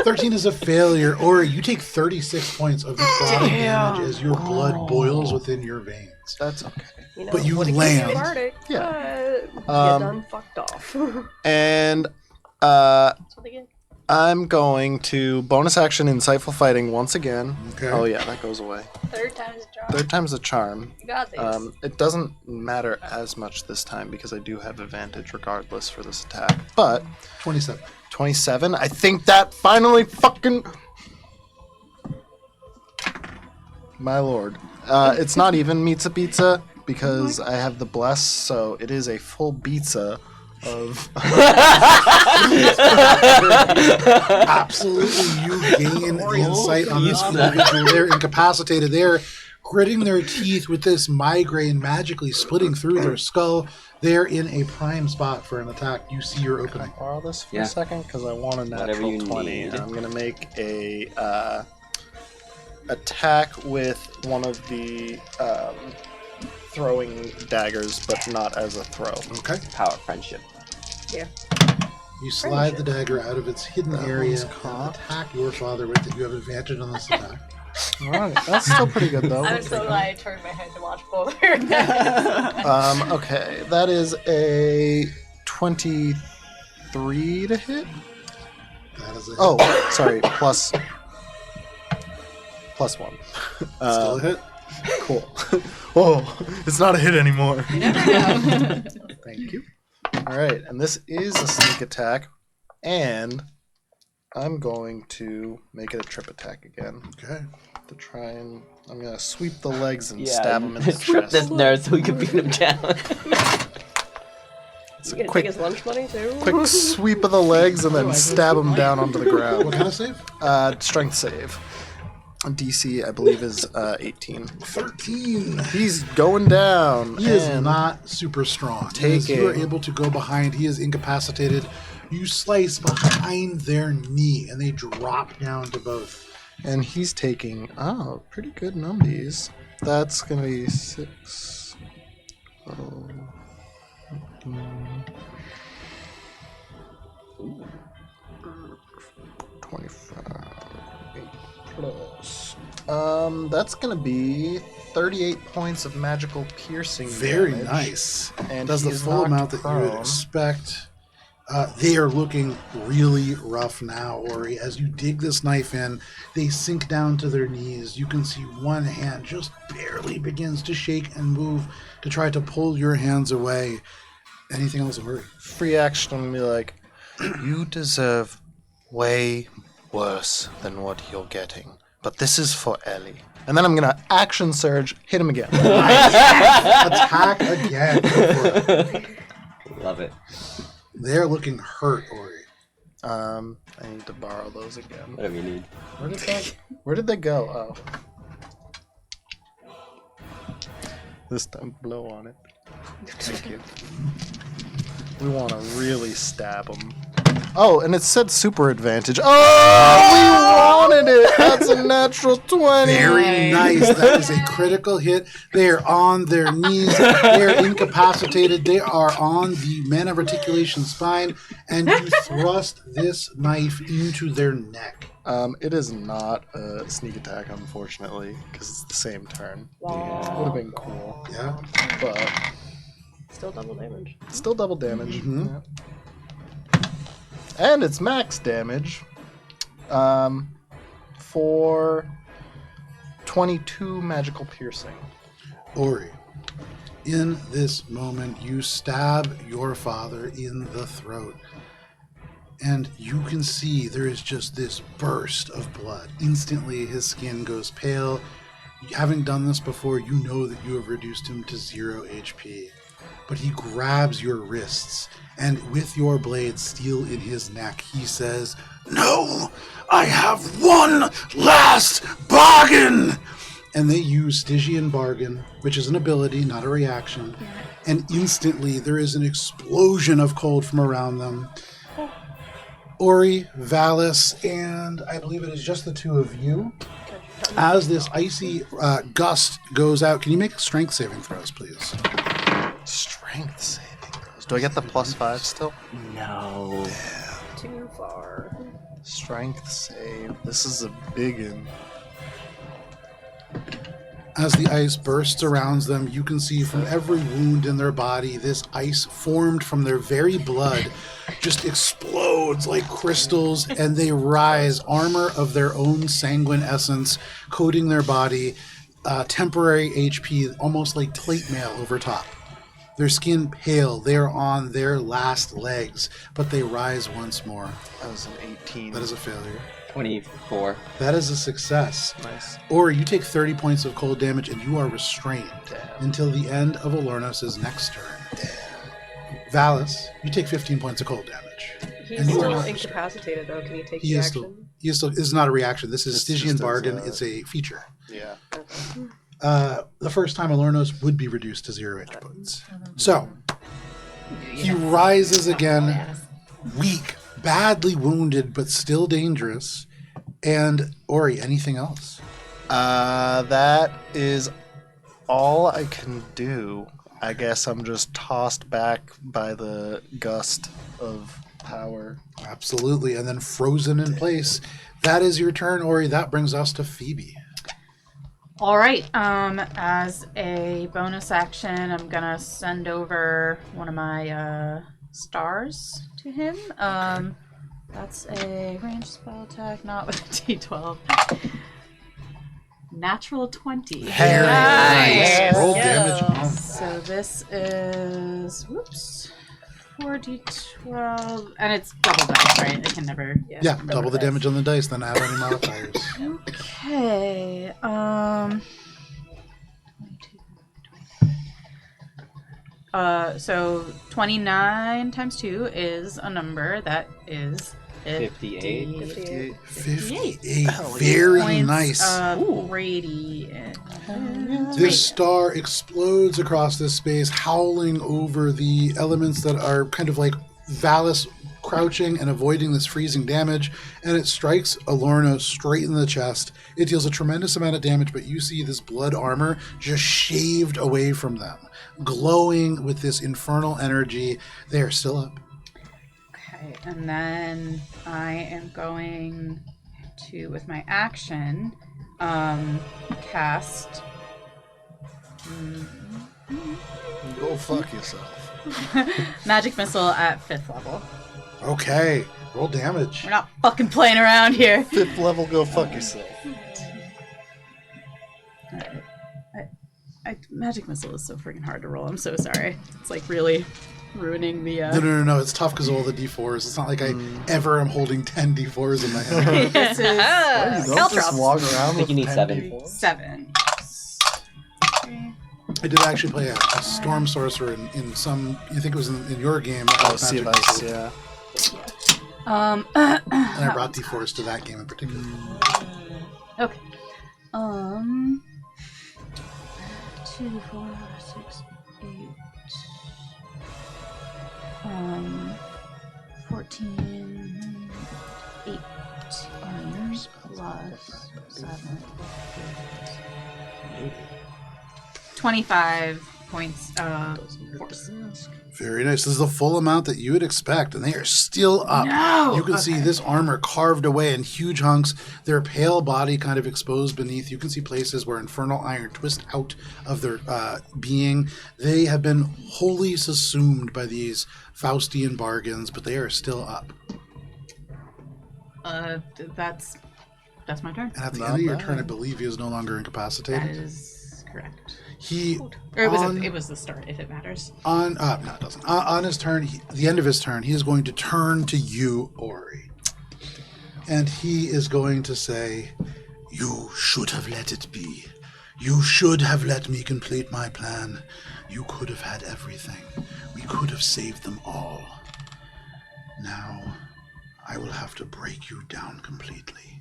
13 is a failure. Ori, you take 36 points of necrotic damage as your blood boils within your veins. That's okay. You know, But you would it keep land. Bardic, Yeah. but you done fucked off. And That's what they get. I'm going to bonus action Insightful Fighting once again. Okay. Oh yeah, that goes away. Third time's a charm. Third time's a charm. You got this. It doesn't matter as much this time because I do have advantage regardless for this attack. But 27. 27, I think that finally fucking... My lord. It's not even Pizza Pizza because I have the Bless, so it is a full pizza of... Absolutely, you gain insight on this individual. They're incapacitated. They're gritting their teeth with this migraine magically splitting through their skull. They're in a prime spot for an attack. You see your opening. Borrow this for Yeah. a second because I want a Whatever natural you 20. need. And I'm going to make a attack with one of the throwing daggers, but not as a throw. Okay. Power of friendship. You slide the dagger out of its hidden area and attack your father with it. You have advantage on this attack. Alright, that's still pretty good though. I'm so glad I turned my head to watch both of your guys. Okay, that is a 23 to hit. That is a hit. Oh, sorry, plus 1. Still a hit. Cool. Oh, it's not a hit anymore. Thank you. All right, and this is a sneak attack, and I'm going to make it a trip attack again. Okay. To try and I'm gonna sweep the legs and stab him in the Sweep chest. this nerd so we can beat him down. It's You a gonna quick, take his lunch money too? quick sweep of the legs and then stab him down onto the ground. What kind of save? Strength save. DC, I believe, is 18. 13. He's going down. He is and not super strong. Taking- You are able to go behind. He is incapacitated. You slice behind their knee, and they drop down to both. And he's taking, pretty good numbies. That's going to be 6. 25. 8 plus. That's going to be 38 points of magical piercing Very damage. nice. And Does the he is full amount knocked that you would prone. expect. They are looking really rough now, Ori. As you dig this knife in, they sink down to their knees. You can see one hand just barely begins to shake and move to try to pull your hands away. Anything else, Ori? Free action, I'm going to be like, you deserve way worse than what you're getting. But this is for Ellie. And then I'm going to action surge, hit him again. Attack again. Go for it. Love it. They're looking hurt, Ori. I need to borrow those again. Whatever you need. Where did they go? Oh. This time, blow on it. Thank you. We want to really stab them. Oh, and it said super advantage. Oh, we wanted it. That's a natural 20. Very nice. That is a critical hit. They are on their knees. They are incapacitated. They are on the mana reticulation spine, and you thrust this knife into their neck. It is not a sneak attack, unfortunately, because it's the same turn. Wow. Would have been cool. Yeah. But Still double damage. still double damage. Mhm. Yeah. And it's max damage. For 22 magical piercing. Ori, in this moment, you stab your father in the throat. And you can see there is just this burst of blood. Instantly, his skin goes pale. Having done this before, you know that you have reduced him to 0 HP. But he grabs your wrists, and with your blade still in his neck, he says, "No! I have one last bargain!" And they use Stygian Bargain, which is an ability, not a reaction. And instantly, there is an explosion of cold from around them. Ori, Valis, and I believe it is just the two of you. As this icy gust goes out, can you make strength saving throws, please? Strength saving throws. Do I get the +5 still? No. Too far. Strength save. This is a big one. As the ice bursts around them, you can see from every wound in their body, this ice formed from their very blood just explodes like crystals, and they rise, armor of their own sanguine essence, coating their body, temporary HP, almost like plate mail over top. Their skin pale, they are on their last legs, but they rise once more. That was an 18. That is a failure. 24. That is a success. Nice. Or you take 30 points of cold damage and you are restrained until the end of Elornos' next turn. Valis, you take 15 points of cold damage. He's And you are still not incapacitated though. Can he take He the is action? still. He is still. This is not a reaction. This is It's Stygian just as Bargain. a- It's a feature. Yeah. The first time Elornos would be reduced to 0 hit points. So he rises again, weak, badly wounded, but still dangerous. And Ori, anything else? That is all I can do. I guess I'm just tossed back by the gust of power. Absolutely, and then frozen in place. That is your turn, Ori. That brings us to Phoebe. All right. As a bonus action, I'm gonna send over one of my stars to him. That's a ranged spell attack, not with a D12. Natural 20. Very nice. Roll Yeah. damage on. So this is, whoops, 4d12, and it's double dice, right? I can never. Yeah, double the damage on the dice, then add any modifiers. Okay. 22. So 29 times 2 is a number that is 58. 58. Very points nice. of radiant. This star explodes across this space, howling over the elements that are kind of like Valis crouching and avoiding this freezing damage, and it strikes Elornos straight in the chest. It deals a tremendous amount of damage, but you see this blood armor just shaved away from them, glowing with this infernal energy. They are still up. Okay, and then I am going to, with my action, cast. Go fuck yourself. Magic missile at 5th level. Okay, roll damage. We're not fucking playing around here. 5th level, go fuck yourself. Alright. Magic missile is so freaking hard to roll. I'm so sorry. It's like really ruining the. No. It's tough because of all the d4s. It's not like I ever am holding 10 d4s in my hand. This is You don't just walk around I think with you need 10 7. people. 7. I did actually play a Storm Sorcerer in some. I think it was in your game. Oh, Sea of Ice, yeah. And I brought d4s to that game in particular. Okay. 2, 4, 6, 8. 14. 8 plus 7. 25 points of force. Very nice. This is the full amount that you would expect, and they are still up. No! You can see this armor carved away in huge hunks, their pale body kind of exposed beneath. You can see places where infernal iron twists out of their being. They have been wholly subsumed by these Faustian bargains, but they are still up. That's my turn. And at the end of your turn, I believe he is no longer incapacitated. That is correct. Or It was the start, if it matters. No, it doesn't. On his turn, the end of his turn, he is going to turn to you, Ori. And he is going to say, "You should have let it be. You should have let me complete my plan. You could have had everything. We could have saved them all. Now, I will have to break you down completely."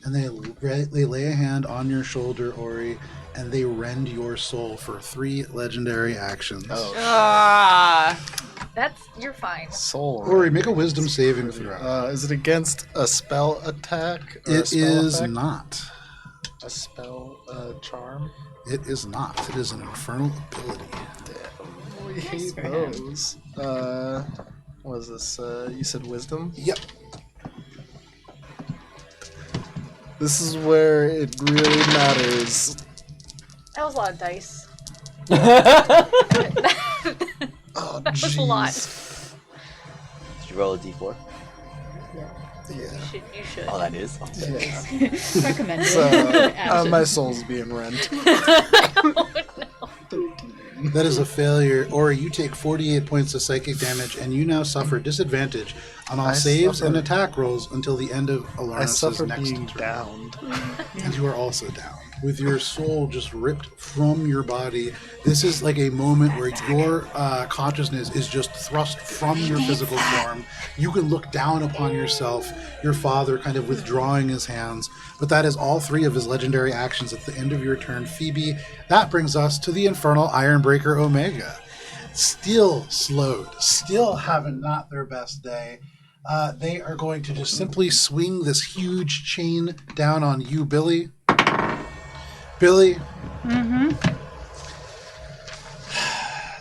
And they lay a hand on your shoulder, Ori, and they rend your soul for 3 legendary actions. You're fine. Soul. Ori, make a wisdom saving throw. Is it against a spell attack? Or It a spell is effect? not. A spell charm? It is not. It is an infernal ability. Damn, we hate for him. those. What is this? You said wisdom? Yep. This is where it really matters. That was a lot of dice. Oh, That was a lot. Did you roll a d4? Yeah. You should. Oh, that is? Oh, Yeah. Recommended. So, action. my soul's being rent. That is a failure. Ori, you take 48 points of psychic damage, and you now suffer disadvantage on all saves and attack rolls until the end of I Elornos' suffer next being turn. downed. And you are also down. With your soul just ripped from your body, this is like a moment where your consciousness is just thrust from your physical form. You can look down upon yourself, your father kind of withdrawing his hands, but that is all 3 of his legendary actions at the end of your turn. Phoebe, that brings us to the Infernal Ironbreaker Omega. Still slowed, still having not their best day. They are going to just simply swing this huge chain down on you, Billy. Billy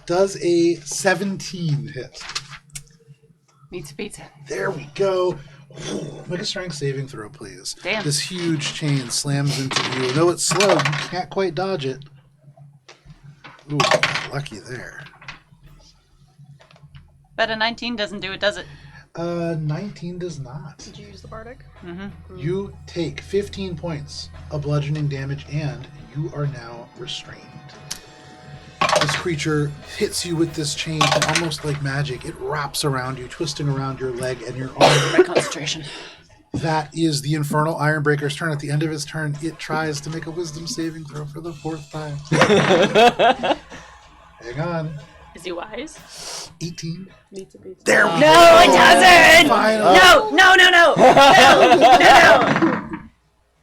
does a 17 hit. Meets pizza. There we go. Make a strength saving throw, please. Damn. This huge chain slams into you. Though it's slow, you can't quite dodge it. Ooh, lucky there. Bet a 19 doesn't do it, does it? 19 does not. Did you use the bardic? You take 15 points of bludgeoning damage, and you are now restrained. This creature hits you with this chain, and almost like magic, it wraps around you, twisting around your leg and your arm. My concentration. That is the Infernal Ironbreaker's turn. At the end of its turn, it tries to make a wisdom saving throw for the 4th time. Hang on. Is he wise? 18. Needs to be. There we go. No, it doesn't! Finally. No!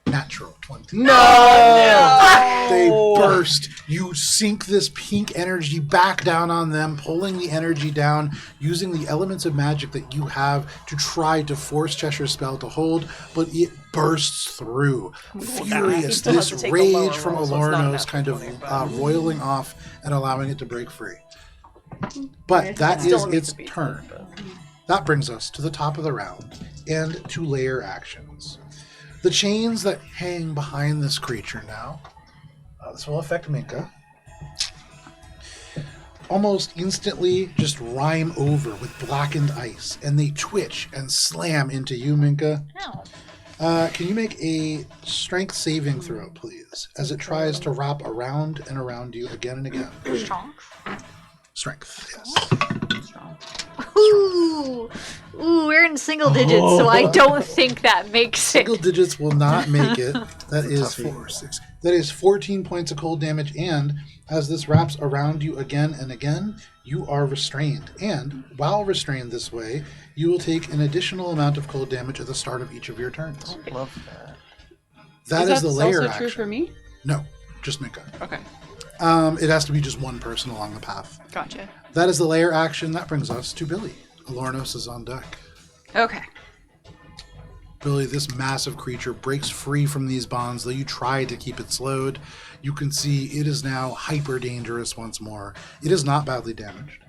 Natural 20. No! They burst. You sink this pink energy back down on them, pulling the energy down, using the elements of magic that you have to try to force Cheshire's spell to hold, but it bursts through. Furious, Still has this to take the lower rage from roll, so it's not Elornos enough kind of 20, but- roiling off and allowing it to break free. But that Still is needs its to be turn. 20, but- That brings us to the top of the round and to layer actions. The chains that hang behind this creature now, this will affect Minka. Almost instantly just rhyme over with blackened ice, and they twitch and slam into you, Minka. Ow. Can you make a strength saving throw, please, as it tries to wrap around and around you again and again? Strong. Strength, yes. Ooh, we're in single digits, so I don't think that makes it. Single digits will not make it. That is toughie. 4, 6. That is 14 points of cold damage, and as this wraps around you again and again, you are restrained. And while restrained this way, you will take an additional amount of cold damage at the start of each of your turns. Love that. That is the layer also action. true for me? No, just Minka. Okay, It has to be just one person along the path. gotcha. That is the layer action. That brings us to Billy. Elornos is on deck. Okay. Billy, this massive creature breaks free from these bonds, though you try to keep it slowed. You can see it is now hyper dangerous once more. It is not badly damaged.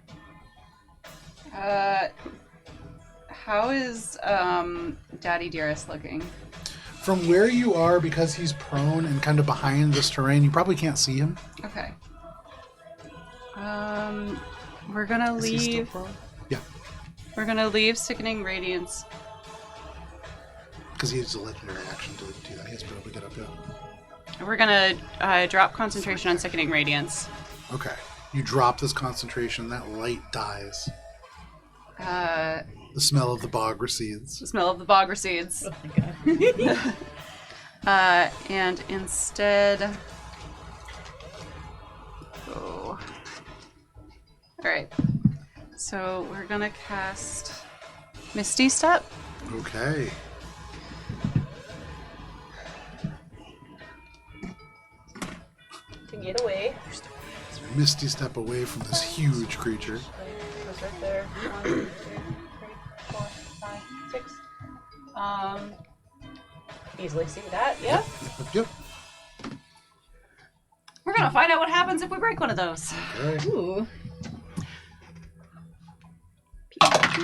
How is Daddy Dearest looking? From where you are, because he's prone and kind of behind this terrain, you probably can't see him. Okay. We're gonna Is he still leave. prone? Yeah, We're gonna leave Sickening Radiance. because he has a legendary action to do that. He has to be able to get up here. We're gonna drop concentration on Sickening Radiance. Okay. You drop this concentration, that light dies. The The smell of the bog recedes. smell of the bog recedes. Oh my god. And instead. Oh. Alright. So we're gonna cast Misty Step. Okay. To get away. Misty step away from this huge creature. Goes right there. 1, 2, 3, 4, 5, 6. Easily see that, yeah? Yep. We're gonna find out what happens if we break one of those. Okay. Ooh.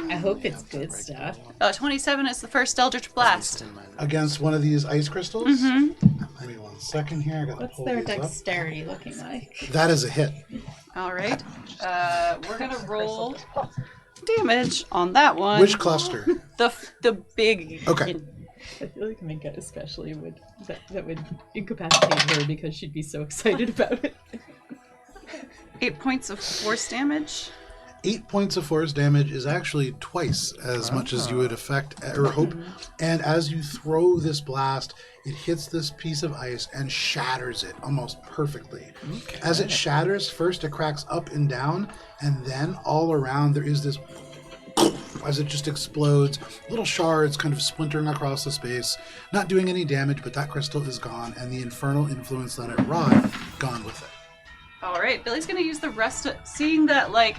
I hope it's good stuff. 27 is the first Eldritch Blast. Against one of these ice crystals? Mm-hmm. Give me 1 second here. I gotta What's pull their these up. dexterity looking like? That is a hit. Alright. We're gonna roll damage on that one. Which cluster? The big. Okay. I feel like Minka especially would that would incapacitate her because she'd be so excited about it. 8 points of force damage. 8 points of force damage is actually twice as much as you would affect or hope. And as you throw this blast, it hits this piece of ice and shatters it almost perfectly. Okay. As it shatters, first it cracks up and down, and then all around there is this as it just explodes, little shards kind of splintering across the space, not doing any damage, but that crystal is gone, and the infernal influence that it wrought gone with it. Alright, Billy's gonna use the rest of seeing that like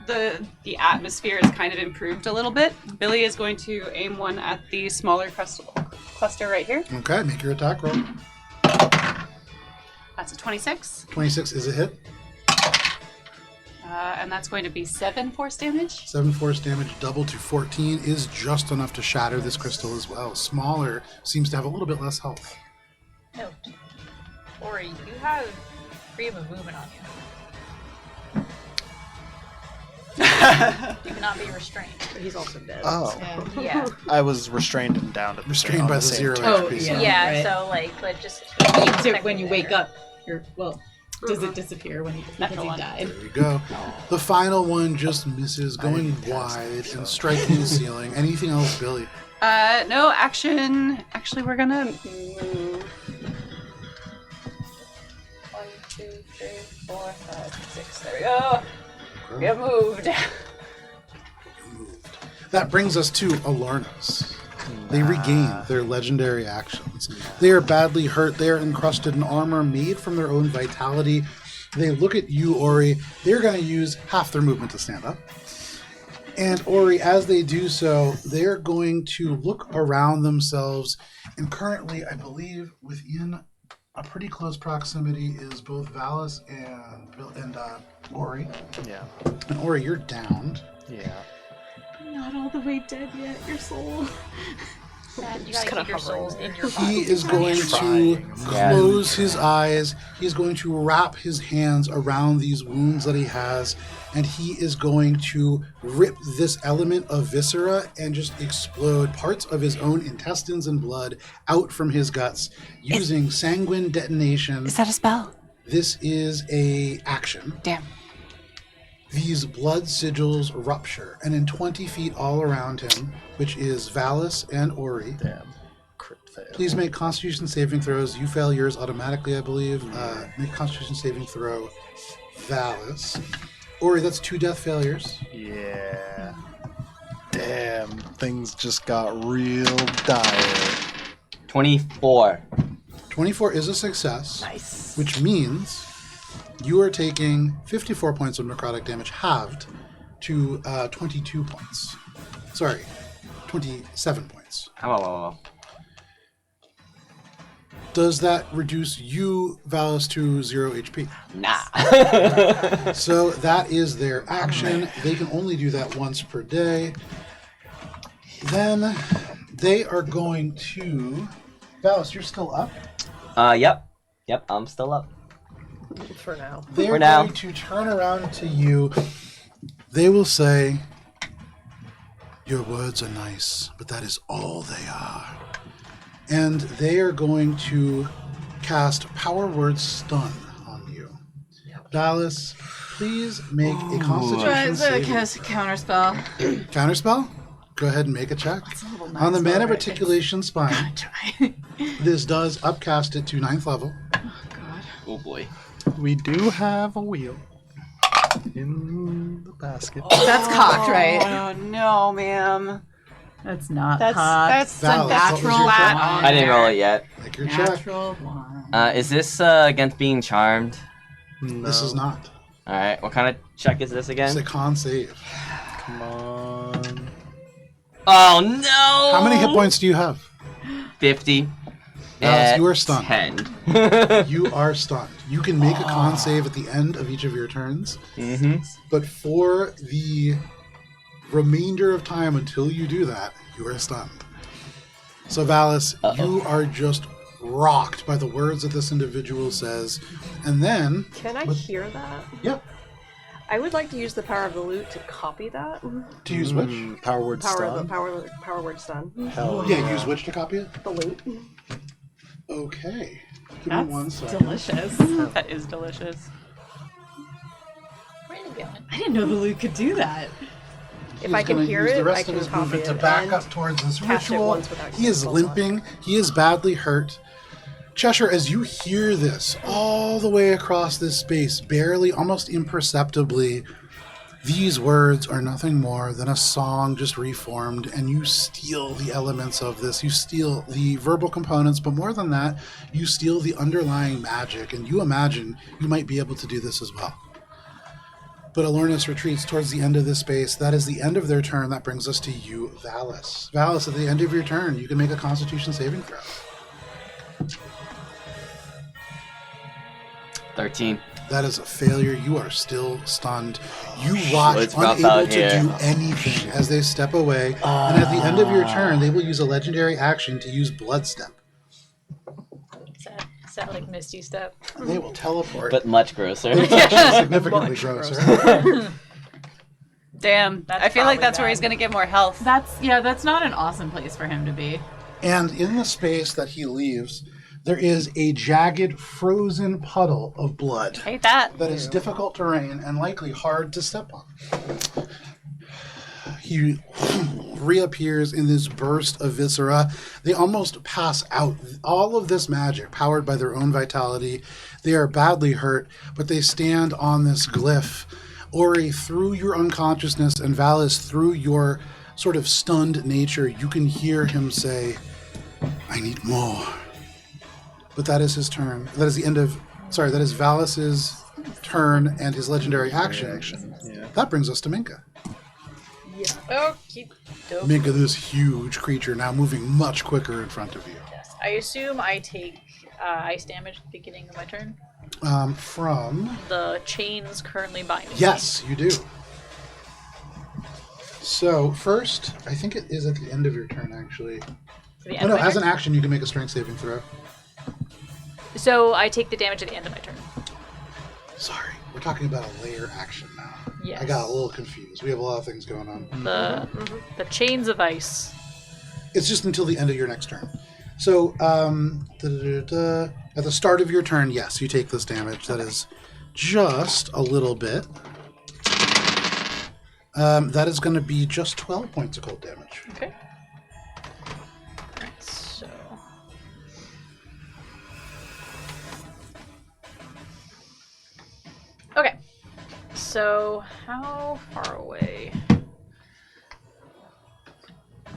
the atmosphere is kind of improved a little bit. Billy is going to aim one at the smaller cluster right here. Okay, make your attack roll. That's a 26. 26 is a hit. And that's going to be 7 force damage. 7 force damage doubled to 14 is just enough to shatter this crystal as well. Smaller seems to have a little bit less health. Note. Ori, you have freedom of movement on you. You cannot be restrained. He's also dead. Oh. Yeah. I was restrained and down at the Restrained on by the same 0 turn. Oh, HP. yeah. Yeah, right. so like, but just So when you wake up, you're well. does it disappear when he died? There you go. The final one just misses, going wide and striking the ceiling. Anything else, Billy? No action. Actually, we're gonna move. 1, 2, 3, 4, 5, 6. There we go. Get moved. That brings us to Elornos. They regain their legendary actions. They are badly hurt. They are encrusted in armor made from their own vitality. They look at you, Ori. They're going to use half their movement to stand up. And Ori, as they do so, they're going to look around themselves. And currently, I believe, within a pretty close proximity is both Valis and Ori. Yeah. And Ori, you're downed. Yeah. Not all the way dead yet, your soul. You gotta keep your souls in your body. He is going to close his eyes. He's going to wrap his hands around these wounds that he has, and he is going to rip this element of viscera and just explode parts of his own intestines and blood out from his guts using sanguine detonation. Is that a spell? This is a action. Damn. These blood sigils rupture, and in 20 feet all around him, which is Valis and Ori. Damn. Crit fail. Please make Constitution saving throws. You fail yours automatically, I believe. Make Constitution saving throw, Valis. Ori, that's 2 death failures. Yeah. Damn. Things just got real dire. 24. 24 is a success. Nice. Which means you are taking 54 points of necrotic damage halved to 22 points. Sorry, 27 points. Oh. Does that reduce you, Valis, to 0 HP? Nah. So that is their action. They can only do that once per day. Then they are going to... Valis, you're still up? Yep. Yep, I'm still up. For now. They're going to turn around to you. They will say, "Your words are nice, but that is all they are." And they are going to cast Power Word Stun on you. Dallas, please make a Constitution saving throw. Counterspell. Counterspell? Go ahead and make a check. On the Man of Articulation Spine, this does upcast it to 9th level. Oh boy. We do have a wheel in the basket. That's cocked, right? Oh no, ma'am. That's not That's cocked. a natural flat on I didn't roll it yet. Make your check. Natural one. Is this against being charmed? No. This is not. Alright, what kind of check is this again? It's a con save. Come on. Oh no! How many hit points do you have? 50. Dallas, you are stunned. 10. You are stunned. You can make a con save at the end of each of your turns, Mm-hmm. but for the remainder of time until you do that, you are stunned. So, Valis, you are just rocked by the words that this individual says, and then... Can I hear that? Yep. I would like to use the power of the lute to copy that. To use which? Power Word Stun? Power Word Stun. Hell Yeah, use which to copy it? The lute. Okay. Give That's me 1 second. delicious. That is delicious. Where are you going? I didn't know the lute could do that. If I can hear use the it, rest I of can his copy movement it. to back and up towards this cast it ritual. once without He is using limping. He is badly hurt. Cheshire, as you hear this all the way across this space, barely, almost imperceptibly, these words are nothing more than a song just reformed, and you steal the elements of this. You steal the verbal components, but more than that, you steal the underlying magic, and you imagine you might be able to do this as well. But Elornos retreats towards the end of this space. That is the end of their turn. That brings us to you, Valis. Valis, at the end of your turn, you can make a Constitution saving throw. 13. That is a failure. You are still stunned. You watch, It's rough unable out to here. do anything as they step away. And at the end of your turn, they will use a legendary action to use Blood Step. Is that like Misty Step? They will teleport. But much grosser. It's actually significantly grosser. Damn. I feel like that's where he's gonna get more health. That's not an awesome place for him to be. And in the space that he leaves, there is a jagged, frozen puddle of blood. Hate that. That is difficult terrain and likely hard to step on. He reappears in this burst of viscera. They almost pass out. All of this magic, powered by their own vitality, they are badly hurt, but they stand on this glyph. Ori, through your unconsciousness, and Valis, through your sort of stunned nature, you can hear him say, I need more. But that is his turn. That is the end of... Sorry, that is Valis's turn and his legendary action. Yeah. That brings us to Minka. Oh, keep dope. Minka, this huge creature, now moving much quicker in front of you. Yes. I assume I take ice damage at the beginning of my turn. From... The chains currently binding Yes, you do. So, first, I think it is at the end of your turn, actually. me. Oh, no, as an action, you can make a strength saving throw. So I take the damage at the end of my turn. Sorry, we're talking about a layer action now. Yes. I got a little confused. We have a lot of things going on. The chains of ice. It's just until the end of your next turn. So, at the start of your turn, yes, you take this damage. That is just a little bit. That is going to be just 12 points of cold damage. Okay. Alright, so... Okay. So, how far away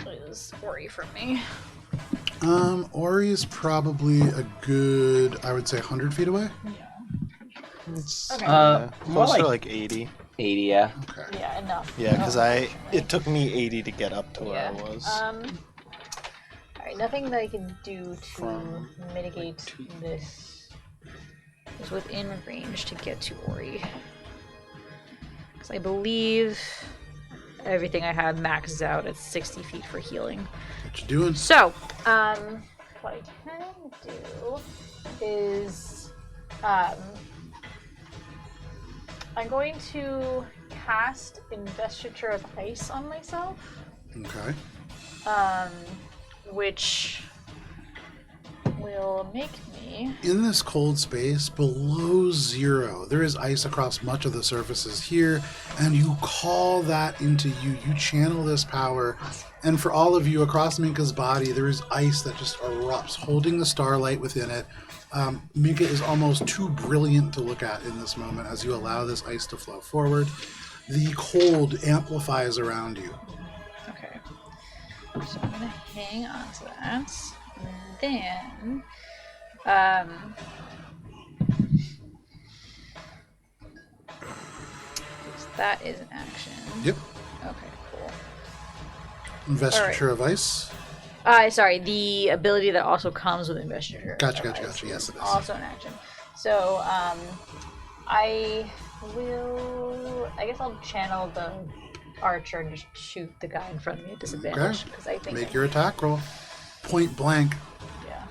is Ori from me? Ori is probably a good, I would say, 100 feet away. It's Okay. More closer to like like 80. 80, yeah. Okay. Yeah, enough. Yeah, because it took me 80 to get up to where I was. Alright, nothing that I can do to mitigate this is within range to get to Ori. Because I believe everything I have maxes out at 60 feet for healing. What you doing? So, what I can do is, I'm going to cast Investiture of Ice on myself. Okay. Which will make me... In this cold space, below zero, there is ice across much of the surfaces here, and you call that into you. You channel this power, and for all of you across Minka's body, there is ice that just erupts, holding the starlight within it. Minka is almost too brilliant to look at in this moment as you allow this ice to flow forward. The cold amplifies around you. Okay. So I'm going to hang on to that. And then, that is an action. Yep. Okay, cool. Investiture of ice. Sorry, the ability that also comes with Investiture. Gotcha. Yes, it is. Also an action. So, I guess I'll channel the archer and just shoot the guy in front of me at disadvantage. Because I think Make your attack roll. Point blank. Yeah.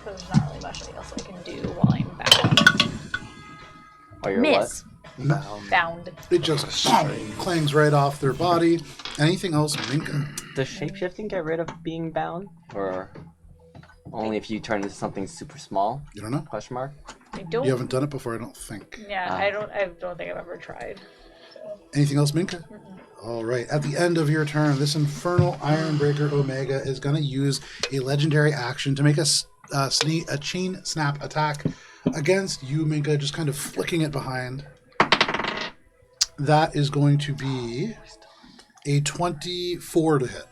Because there's not really much else I can do while I'm bound. Or you're Miss. what? Bound. It just clangs right off their body. Anything else, Minka? Does shapeshifting get rid of being bound? Or only if you turn into something super small? You don't know? Question mark? I don't. You haven't done it before, I don't think. Yeah, I don't think I've ever tried. Anything else, Minka? All right. At the end of your turn, this Infernal Ironbreaker Omega is going to use a legendary action to make a chain snap attack against you, Minka, just kind of flicking it behind. That is going to be a 24 to hit.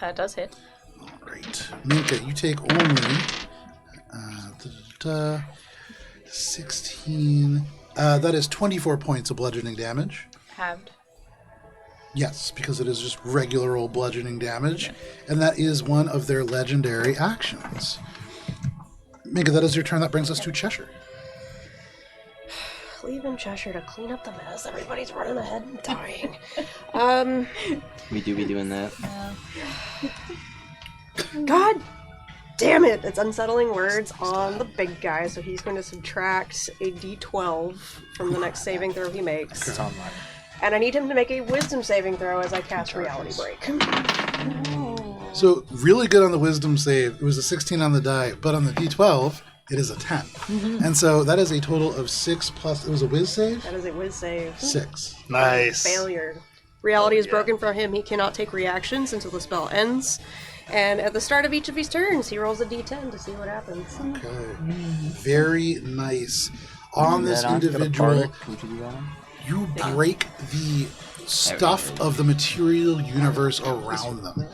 That does hit. All right. Minka, you take only 16. That is 24 points of bludgeoning damage. Halved. Yes, because it is just regular old bludgeoning damage. And that is one of their legendary actions. Minka, that is your turn. That brings us to Cheshire. Leaving Cheshire to clean up the mess. Everybody's running ahead and dying. We do be doing that. God damn it! It's unsettling words on the big guy, so he's going to subtract a d12 from the next saving throw he makes. It's online. And I need him to make a wisdom saving throw as I cast Reality Break. So really good on the wisdom save. It was a 16 on the die, but on the D12, it is a 10. And so that is a total of 6 plus. It was a whiz save? That is a whiz save. 6. Nice. Failure. Reality is broken for him. He cannot take reactions until the spell ends. And at the start of each of his turns, he rolls a d10 to see what happens. Okay. Very nice. On this individual, you break the stuff of the material universe around them.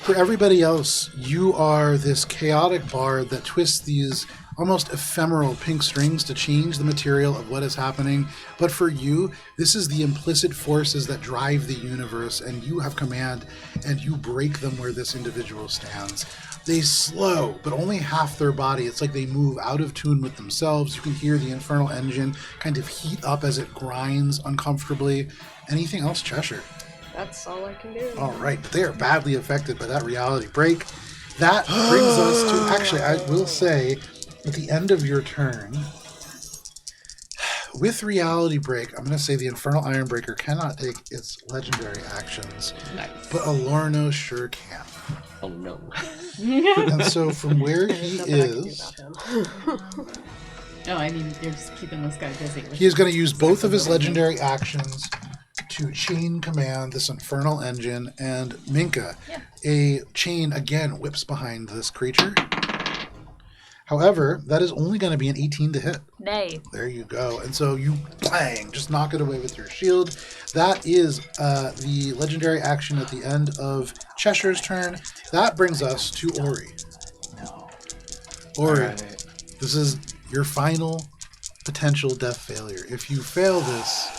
For everybody else, you are this chaotic bard that twists these almost ephemeral pink strings to change the material of what is happening. But for you, this is the implicit forces that drive the universe, and you have command, and you break them where this individual stands. They slow, but only half their body. It's like they move out of tune with themselves. You can hear the infernal engine kind of heat up as it grinds uncomfortably. Anything else, Cheshire? That's all I can do. All right, but they are badly affected by that reality break. That brings us to, actually, I will say, at the end of your turn, with reality break, I'm going to say the Infernal Ironbreaker cannot take its legendary actions, but Elornos sure can. Oh no. And so from where he is, No, I mean, you're just keeping this guy busy. he is going to use both of his legendary actions to chain command this infernal engine, and Minka, a chain again whips behind this creature. However, that is only going to be an 18 to hit. Nay. There you go. And so you bang, just knock it away with your shield. That is the legendary action at the end of Cheshire's turn. That brings us to Ori. Ori, this is your final potential death failure. If you fail this,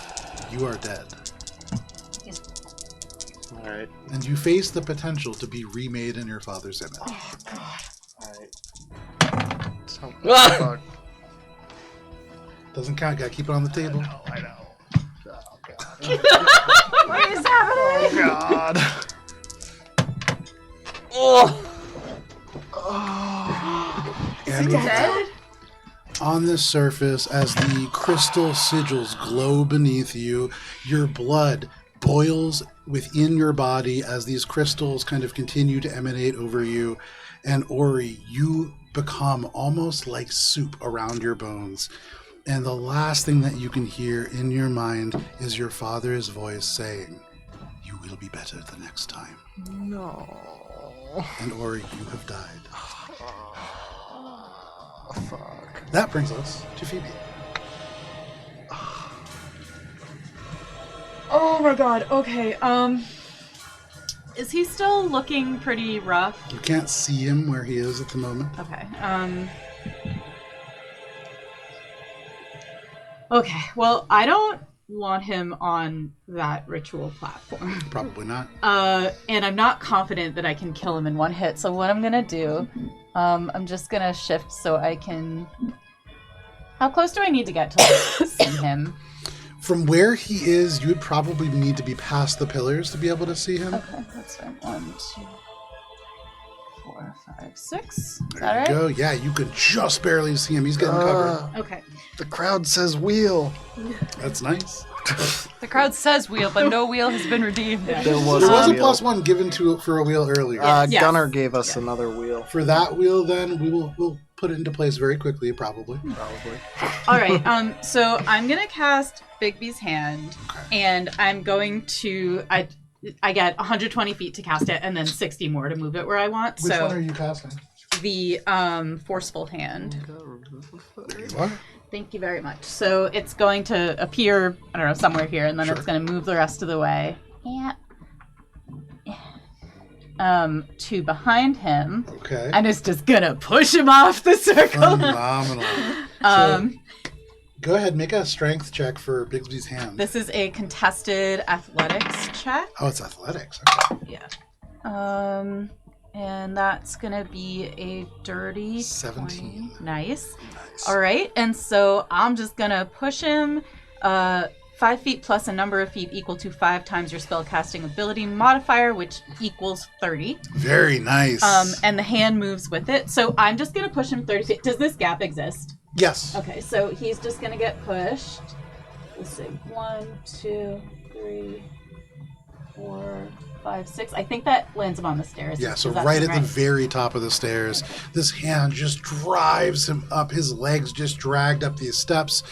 you are dead. All right. And you face the potential to be remade in your father's image. Oh, God. All right. Fuck. Doesn't count. Gotta keep it on the table. I know. Oh, God. What is happening? Oh, God. Is he dead? On this surface, as the crystal sigils glow beneath you, your blood boils within your body as these crystals kind of continue to emanate over you. And Ori, you become almost like soup around your bones. And the last thing that you can hear in your mind is your father's voice saying, "You will be better the next time." No. And Ori, you have died. Oh, fuck. That brings us to Phoebe. Oh my god, okay, is he still looking pretty rough? You can't see him where he is at the moment. Okay, okay, well, I don't want him on that ritual platform. Probably not. And I'm not confident that I can kill him in one hit, so what I'm gonna do, I'm just gonna shift so I can... How close do I need to get to see him? From where he is, you would probably need to be past the pillars to be able to see him. Okay, that's fine. 1, 2, 4, 5, 6. Is There that you right? go. Yeah, you could just barely see him. He's getting covered. Okay. The crowd says wheel. That's nice. The crowd says wheel, but no wheel has been redeemed. There was There was a wheel. +1 given for a wheel earlier. Yes. Gunnar gave us another wheel. For that wheel, then we'll put it into place very quickly, probably. All right. So I'm gonna cast Bigby's hand, and I'm going to I get 120 feet to cast it, and then 60 more to move it where I want. Which so one are you casting? the forceful hand. There you are. Thank you very much. So it's going to appear, I don't know, somewhere here, and then it's going to move the rest of the way. Yeah. To behind him. Okay. And it's just gonna push him off the circle. Phenomenal. Go ahead, make a strength check for Bigsby's hand. This is a contested athletics check. Oh, it's athletics. Okay. Yeah. And that's gonna be a dirty 17. 20. Nice. All right, and so I'm just gonna push him 5 feet plus a number of feet equal to 5 times your spellcasting ability modifier, which equals 30. Very nice. And the hand moves with it. So I'm just gonna push him 30 feet. Does this gap exist? Yes. Okay, so he's just gonna get pushed. Let's see, 1, 2, 3, 4, 5, 6. I think that lands him on the stairs. Yeah, so right at the very top of the stairs, this hand just drives him up. His legs just dragged up these steps.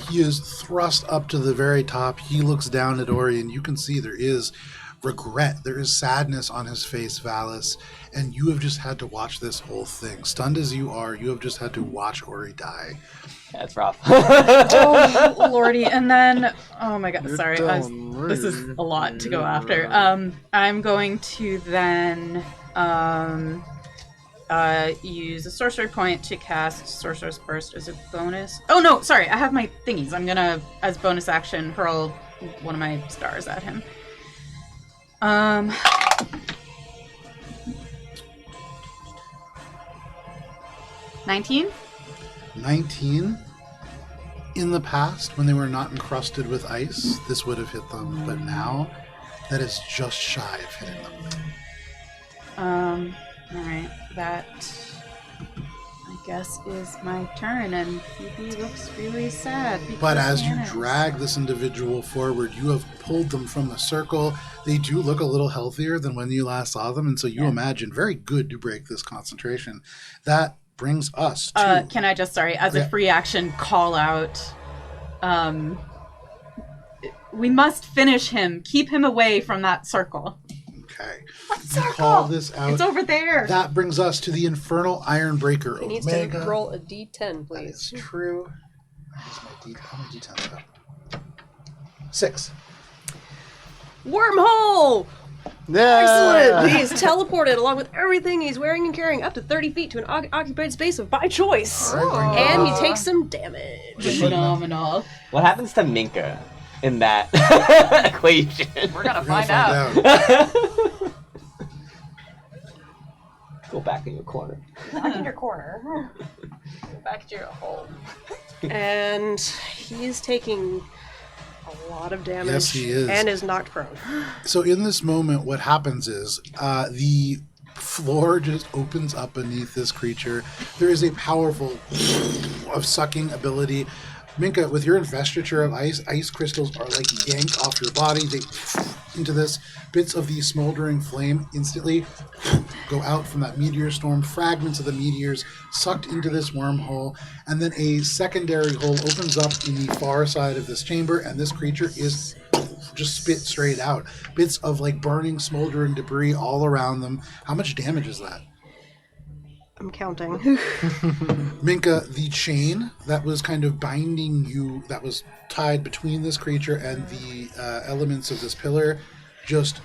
He is thrust up to the very top. He looks down at Ori, and you can see there is regret. There is sadness on his face, Valis, and you have just had to watch this whole thing. Stunned as you are, you have just had to watch Ori die. That's rough. Oh, lordy. And then, oh my god, sorry. This is a lot to go after. I'm going to then use a sorcery point to cast Sorcerer's Burst as a bonus. Oh no, sorry, I have my thingies. I'm gonna, as bonus action, hurl one of my stars at him. 19? 19. In the past, when they were not encrusted with ice, this would have hit them, but now that is just shy of hitting them. Alright, that I guess is my turn, and Phoebe looks really sad. But as you drag this individual forward, you have pulled them from the circle. They do look a little healthier than when you last saw them, and so you imagine very good to break this concentration. That brings us to... can I just, as a free action, call out... we must finish him. Keep him away from that circle. Okay. What circle? Call this out. It's over there. That brings us to the Infernal Ironbreaker. He needs to roll a d10, please. That is true. How many d10s go? 6. Wormhole! Yeah! Excellent! He's teleported along with everything he's wearing and carrying up to 30 feet to an occupied space of by choice. Right, and he takes some damage. Phenomenal. What happens to Minka in that equation? We're gonna find out. Go back in your corner. Back in your corner. Back to your hole. And he's taking a lot of damage. Yes, he is. And is knocked prone. So in this moment, what happens is the floor just opens up beneath this creature. There is a powerful of sucking ability. Minka, with your investiture of ice crystals are like yanked off your body. They into this. Bits of the smoldering flame instantly go out from that meteor storm. Fragments of the meteors sucked into this wormhole. And then a secondary hole opens up in the far side of this chamber. And this creature is just spit straight out. Bits of like burning, smoldering debris all around them. How much damage is that? I'm counting. Minka, the chain that was kind of binding you, that was tied between this creature and the elements of this pillar, just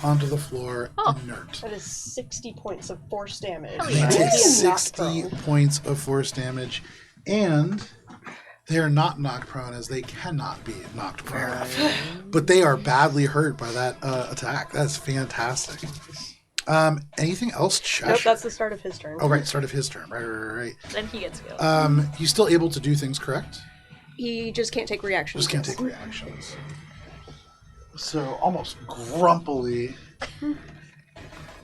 onto the floor, inert. That is 60 points of force damage. They take 60 points of force damage, and they are not knocked prone, as they cannot be knocked prone. But they are badly hurt by that attack. That's fantastic. Anything else, Chesh? Nope, that's the start of his turn. Oh, right, start of his turn. Right. Then he gets killed. He's still able to do things, correct? He just can't take reactions. Just can't take reactions. So, almost grumpily,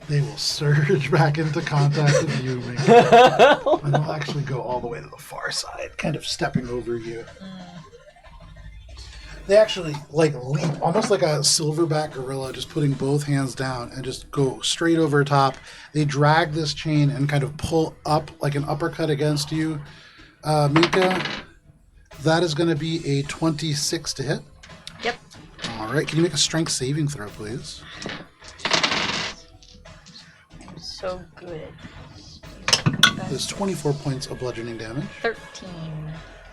they will surge back into contact with you, Minka. And they'll actually go all the way to the far side, kind of stepping over you. They actually leap, almost like a silverback gorilla, just putting both hands down and just go straight over top. They drag this chain and kind of pull up like an uppercut against you. Minka, that is going to be a 26 to hit. Yep. All right. Can you make a strength saving throw, please? I'm so good. There's 24 points of bludgeoning damage. 13.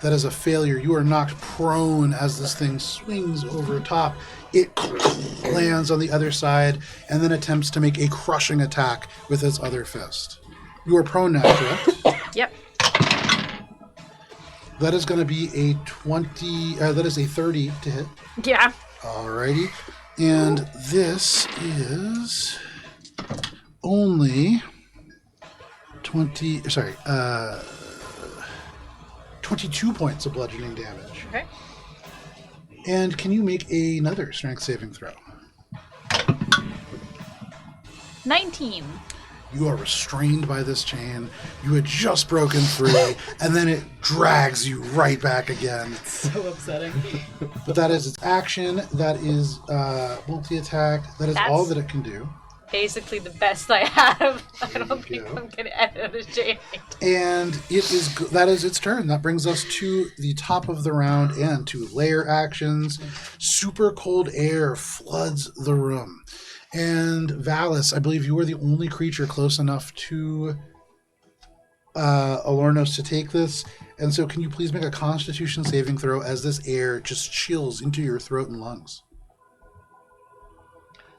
That is a failure. You are knocked prone as this thing swings over top. It lands on the other side and then attempts to make a crushing attack with its other fist. You are prone now, correct? Yep. That is going to be a 20. That is a 30 to hit. Yeah. Alrighty. And this is only 22 points of bludgeoning damage. Okay. And can you make another strength saving throw? 19. You are restrained by this chain. You had just broken free, and then it drags you right back again. So upsetting. But that is its action. That is multi-attack. That is all that it can do. Basically the best I have. I don't think I'm going to edit a chain. And that is its turn. That brings us to the top of the round and to layer actions. Super cold air floods the room. And Valis, I believe you are the only creature close enough to Elornos to take this. And so can you please make a Constitution saving throw as this air just chills into your throat and lungs?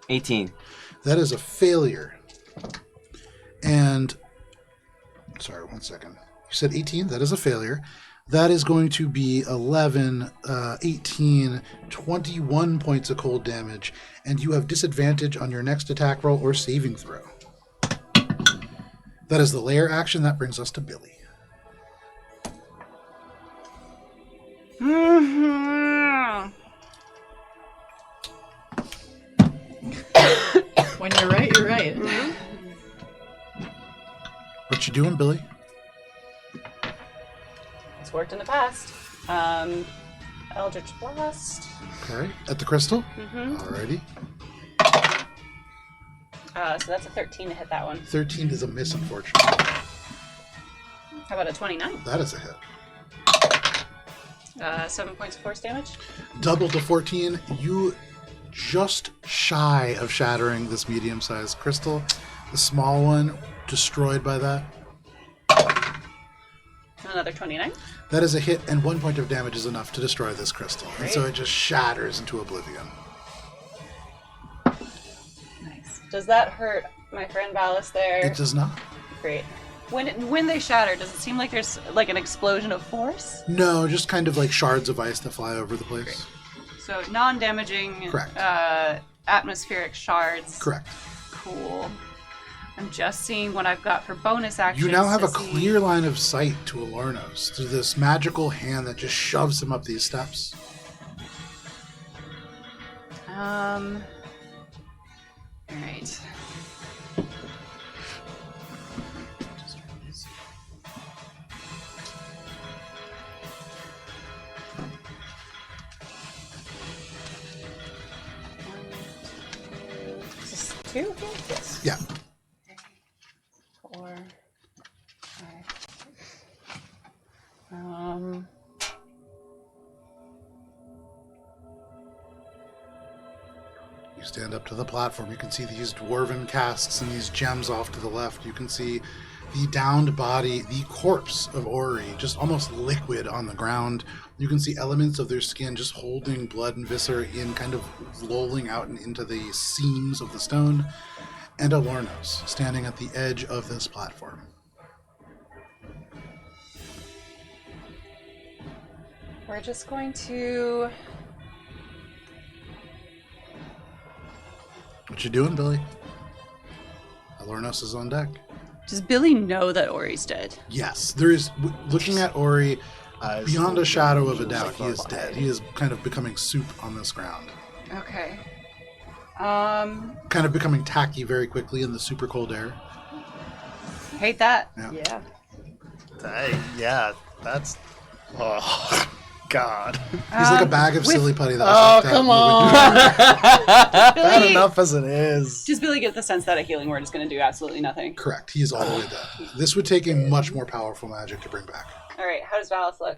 18. That is a failure. And, sorry, 1 second. You said 18? That is a failure. That is going to be 11, 18, 21 points of cold damage, and you have disadvantage on your next attack roll or saving throw. That is the layer action. That brings us to Billy. When you're right, you're right. What you doing, Billy? It's worked in the past. Eldritch Blast. Okay. At the crystal? Mm-hmm. Alrighty. So that's a 13 to hit that one. 13 is a miss, unfortunately. How about a 29? That is a hit. 7 points of force damage. Double to 14. You just shy of shattering this medium-sized crystal. The small one destroyed by that. Another 29. That is a hit, and 1 point of damage is enough to destroy this crystal. Great. And so it just shatters into oblivion. Nice. Does that hurt my friend Valis there? It does not. Great. When they shatter, does it seem like there's like an explosion of force? No, just kind of like shards of ice that fly over the place. Great. So non-damaging. Correct. Atmospheric shards. Correct. Cool. I'm just seeing what I've got for bonus actions. You now have a clear line of sight to Elornos through this magical hand that just shoves him up these steps. All right. Is this 2? Yes. Yeah. 4, 5. You stand up to the platform. You can see these dwarven casks and these gems off to the left. You can see the downed body, the corpse of Ori, just almost liquid on the ground. You can see elements of their skin just holding blood and viscera in, kind of lolling out and into the seams of the stone. And Elornos standing at the edge of this platform. We're just going to... What you doing, Billy? Elornos is on deck. Does Billy know that Ori's dead? Yes, there is. Looking at Ori, beyond a shadow of a doubt, he is dead. He is kind of becoming soup on this ground. Okay. Kind of becoming tacky very quickly in the super cold air. Hate that. Yeah. Yeah, that's... Oh, God. He's like a bag of silly putty that Oh, was come on! Bad enough as it is. Does Billy get the sense that a healing word is going to do absolutely nothing? Correct. He is all the way dead. This would take a much more powerful magic to bring back. All right, how does Valis look?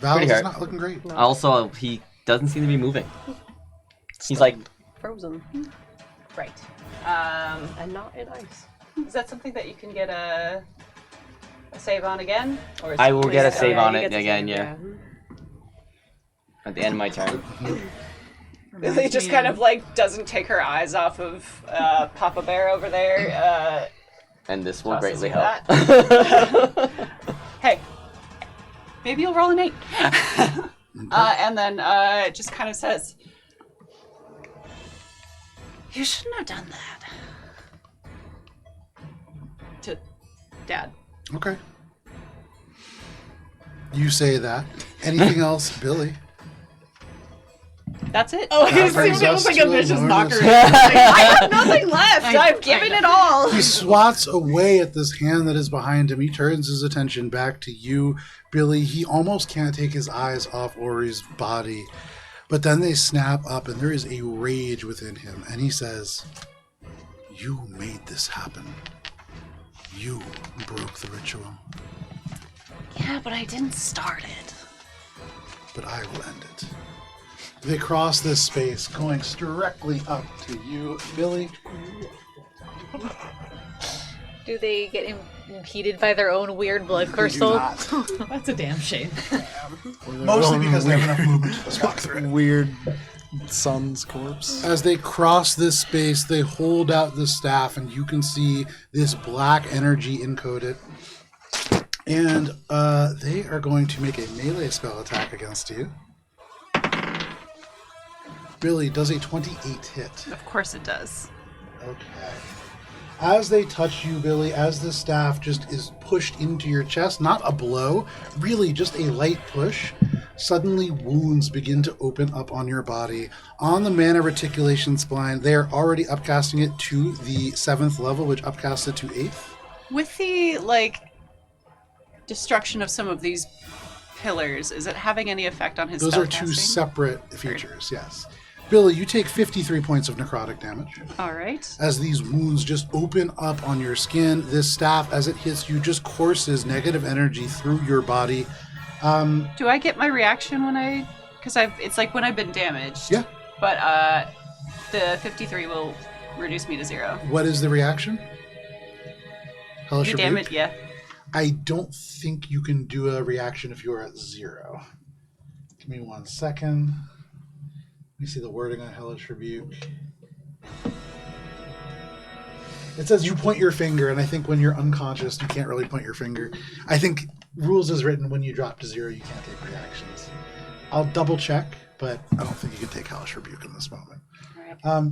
Valis is not looking great. No. Also, he doesn't seem to be moving. He's like... Frozen. Right. And not in ice. Is that something that you can get a save on again? Or is I will get a save yeah, on you it get to again, save, yeah. At the end of my turn. Billy just kind of like doesn't take her eyes off of Papa Bear over there. And this will tosses greatly you help. that. Hey, maybe you'll roll an 8. And then just kind of says, "You shouldn't have done that." To Dad. Okay. You say that. Anything else, Billy? That's it. Oh, I That assumed brings it us was like to a vicious Elornos. knocker. I have nothing left. I've given it all. He swats away at this hand that is behind him. He turns his attention back to you, Billy. He almost can't take his eyes off Ori's body. But then they snap up, and there is a rage within him. And he says, "You made this happen. You broke the ritual. Yeah, but I didn't start it. But I will end it." They cross this space, going directly up to you, Billy. Do they get impeded by their own weird blood They do crystal? not. That's a damn shame. Mostly because they have enough movement to just walk through it. Weird son's corpse. As they cross this space, they hold out the staff, and you can see this black energy encode it. And they are going to make a melee spell attack against you. Billy, does a 28 hit? Of course it does. Okay. As they touch you, Billy, as the staff just is pushed into your chest, not a blow, really just a light push, suddenly wounds begin to open up on your body. On the mana reticulation spline, they are already upcasting it to the 7th level, which upcasts it to 8th. With the, destruction of some of these pillars, is it having any effect on his Those are two spellcasting? separate features, yes. Billy, you take 53 points of necrotic damage. All right. As these wounds just open up on your skin, this staff, as it hits you, just courses negative energy through your body. Do I get my reaction when I... Because it's like when I've been damaged. Yeah. But the 53 will reduce me to 0. What is the reaction? Hellish You Rebuke? damage, yeah. I don't think you can do a reaction if you are at 0. Give me 1 second. Let me see the wording on Hellish Rebuke. It says you point your finger, and I think when you're unconscious, you can't really point your finger. I think rules is written when you drop to 0, you can't take reactions. I'll double check, but I don't think you can take Hellish Rebuke in this moment.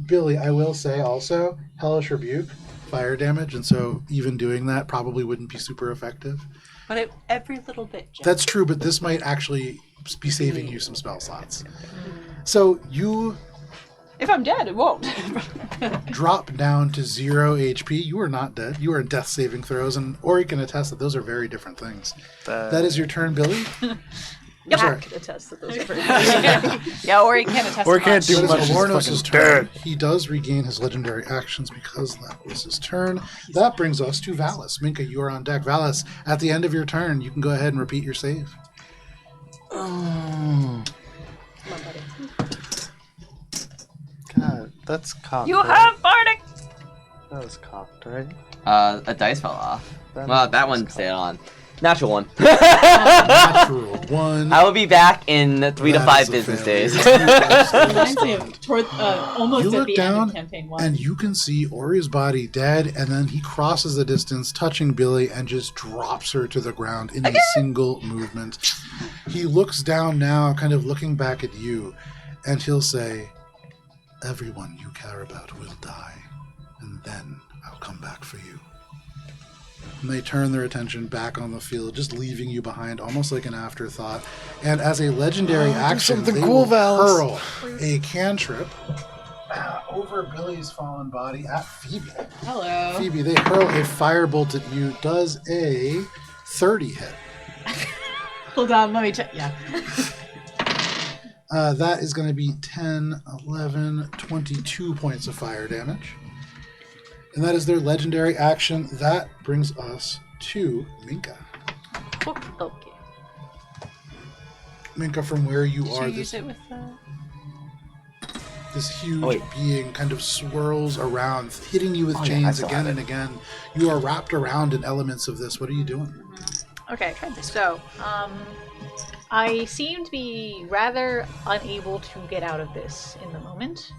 Billy, I will say also, Hellish Rebuke, fire damage, and so even doing that probably wouldn't be super effective. But every little bit, Jeff. That's true, but this might actually be saving you some spell slots. So you If I'm dead, it won't. drop down to 0 HP. You are not dead. You are in death saving throws, and Ori can attest that those are very different things. That is your turn, Billy. Yep. Sorry. I can attest that those are pretty Yeah, Ori can't attest Or to can't much. do That much. is He's Elornos' fucking turn. dead. He does regain his legendary actions because that was his turn. That brings us to Valis. Minka, you are on deck. Valis, at the end of your turn, you can go ahead and repeat your save. God, that's cocked. You right? have Bardic! That was cocked, right? A dice fell off. That one stayed on. Natural one. Natural 1. I will be back in 3 to That 5 is a business failure. days. Reminds me of almost You at look the end down, of campaign 1. and you can see Ori's body dead, and then he crosses the distance, touching Billy, and just drops her to the ground in a single movement. He looks down now, kind of looking back at you, and he'll say, "Everyone you care about will die, and then I'll come back for you." And they turn their attention back on the field, just leaving you behind, almost like an afterthought. And as a legendary action, something they cool, will Valis. hurl a cantrip over Billy's fallen body at Phoebe. Hello. Phoebe, they hurl a firebolt at you. Does a 30 hit? Hold on, let me check. Yeah. That is going to be 10, 11, 22 points of fire damage. And that is their legendary action. That brings us to Minka. Okay. Minka, from where you Did are, you use this, it with this huge being kind of swirls around, hitting you with chains again and again. You are wrapped around in elements of this. What are you doing? Okay, so, I seem to be rather unable to get out of this in the moment.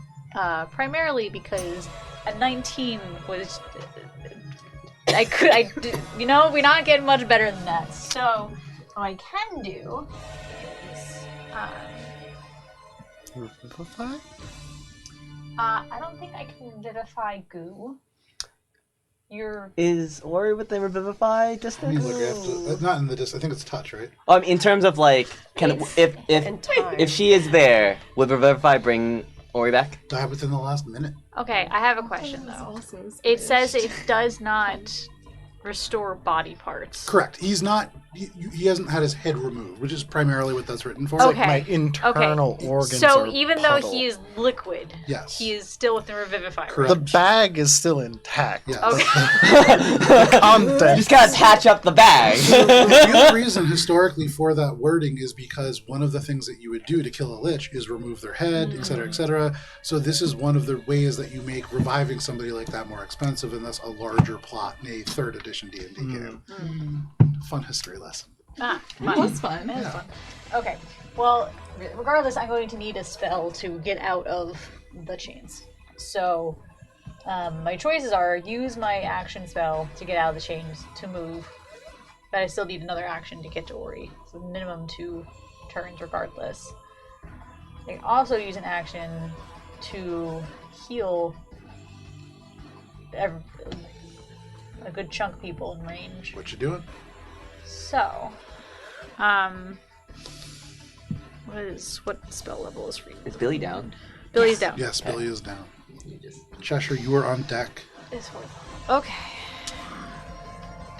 Primarily because a 19 was... we're not getting much better than that. So, what I can do is... Revivify? I don't think I can vivify goo. Is Ori within Revivify distance? Let me look after, not in the distance. I think it's touch, right? In terms of like, if she is there, would Revivify bring Ori back? Die within the last minute. Okay, I have a question though. It says it does not restore body parts. Correct. He's not. He hasn't had his head removed, which is primarily what that's written for. Okay. Like my internal organs. So are even though he is liquid, yes, he is still within Revivify. Correct. The bag is still intact. Yes. Okay. The content. You just gotta patch up the bag. The reason historically for that wording is because one of the things that you would do to kill a lich is remove their head, etc., etc. So this is one of the ways that you make reviving somebody like that more expensive, and that's a larger plot in a 3rd edition D&D game. Fun history lesson. It was fun. It was fun. Okay. Well, regardless, I'm going to need a spell to get out of the chains. So, my choices are use my action spell to get out of the chains to move, but I still need another action to get to Ori. So minimum 2 turns regardless. I can also use an action to heal a good chunk of people in range. What you doing? So, what spell level is for you? Is Billy down? Billy's down. Yes, Billy is down. Cheshire, you are on deck. It's okay.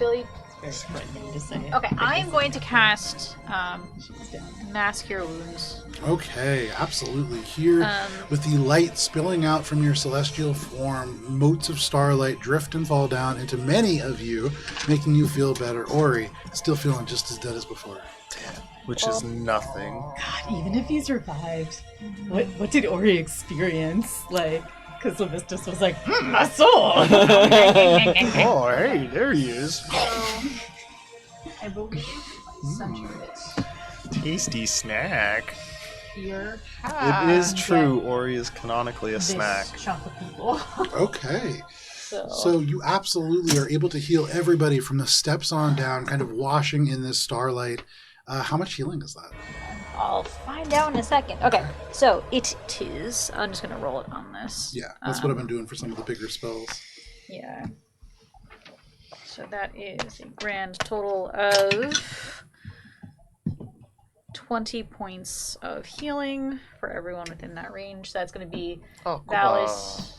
Billy. It's very frightening to say. Okay, I am going to cast Mass Cure Wounds. Okay, absolutely. Here, with the light spilling out from your celestial form, motes of starlight drift and fall down into many of you, making you feel better. Ori, still feeling just as dead as before. Damn. Which is nothing. God, even if he's revived, what did Ori experience? Like, because Levistus was like, my soul! Oh, hey, there he is. I believe centuries. Tasty snack. Here. It is true, Ori is canonically a snack. Chunk of people. Okay. So you absolutely are able to heal everybody from the steps on down, kind of washing in this starlight. How much healing is that? I'll find out in a second. Okay, so it is. I'm just gonna roll it on this. Yeah, that's what I've been doing for some of the bigger spells. Yeah. So that is a grand total of 20 points of healing for everyone within that range. So that's going to be Valis,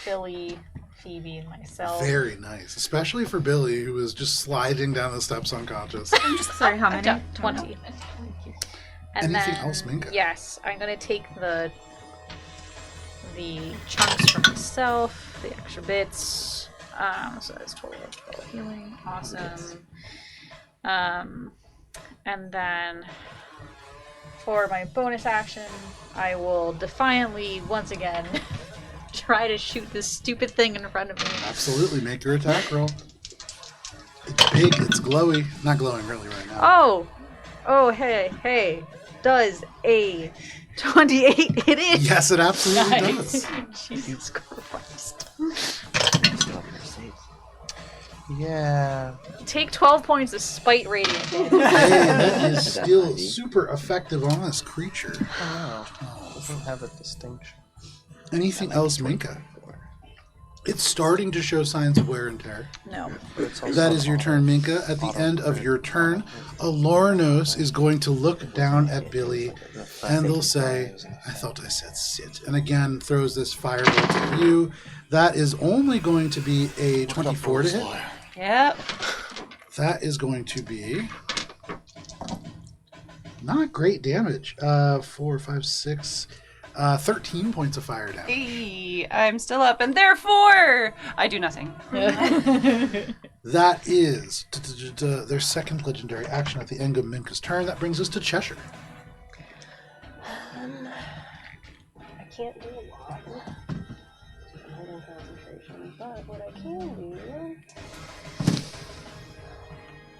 Billy, Phoebe, and myself. Very nice, especially for Billy, who was just sliding down the steps unconscious. Sorry, how many? 20. And Anything then, else, Minka? Yes, I'm going to take the chunks for myself, the extra bits. So that's total of 12 healing. Awesome. And then for my bonus action, I will defiantly, once again, try to shoot this stupid thing in front of me. Absolutely, make your attack roll. It's big, it's glowy. Not glowing really right now. Oh, hey. Does a 28 hit it? Yes, it absolutely does. Jesus Christ. Yeah. Take 12 points of spite radiant. Hey, that is still super effective on this creature. Oh, wow. Doesn't have a distinction. Anything else, Minka? It's starting to show signs of wear and tear. No. That is your turn, Minka. At the end of your turn, Elornos is going to look down at Billy and they'll say, I thought I said sit. And again, throws this firebolt at you. That is only going to be a 24 to hit. Yep. That is going to be not great damage. 4, 5, 6, 13 points of fire damage. Hey, I'm still up, and therefore I do nothing. That is their second legendary action at the end of Minka's turn. That brings us to Cheshire. I can't do a lot. Holding concentration, but what I can do,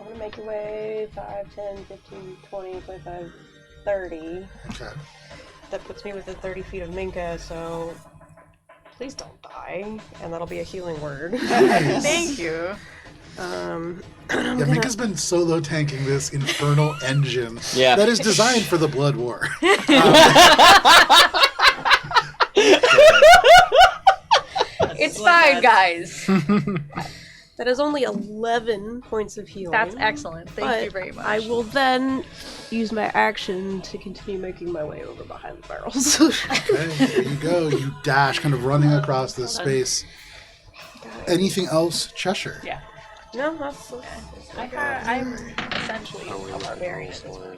I'm going to make your way 5, 10, 15, 20, 25, 30. Okay. That puts me within 30 feet of Minka, so please don't die. And that'll be a healing word. Nice. Thank you. Yeah, Minka's been solo tanking this infernal engine that is designed for the Blood War. It's fine, guys. That is only 11 points of healing. That's excellent. Thank you very much. I will then use my action to continue making my way over behind the barrels. Okay, there you go. You dash, kind of running across this space. Anything else, Cheshire? Yeah. No, that's I'm essentially a barbarian.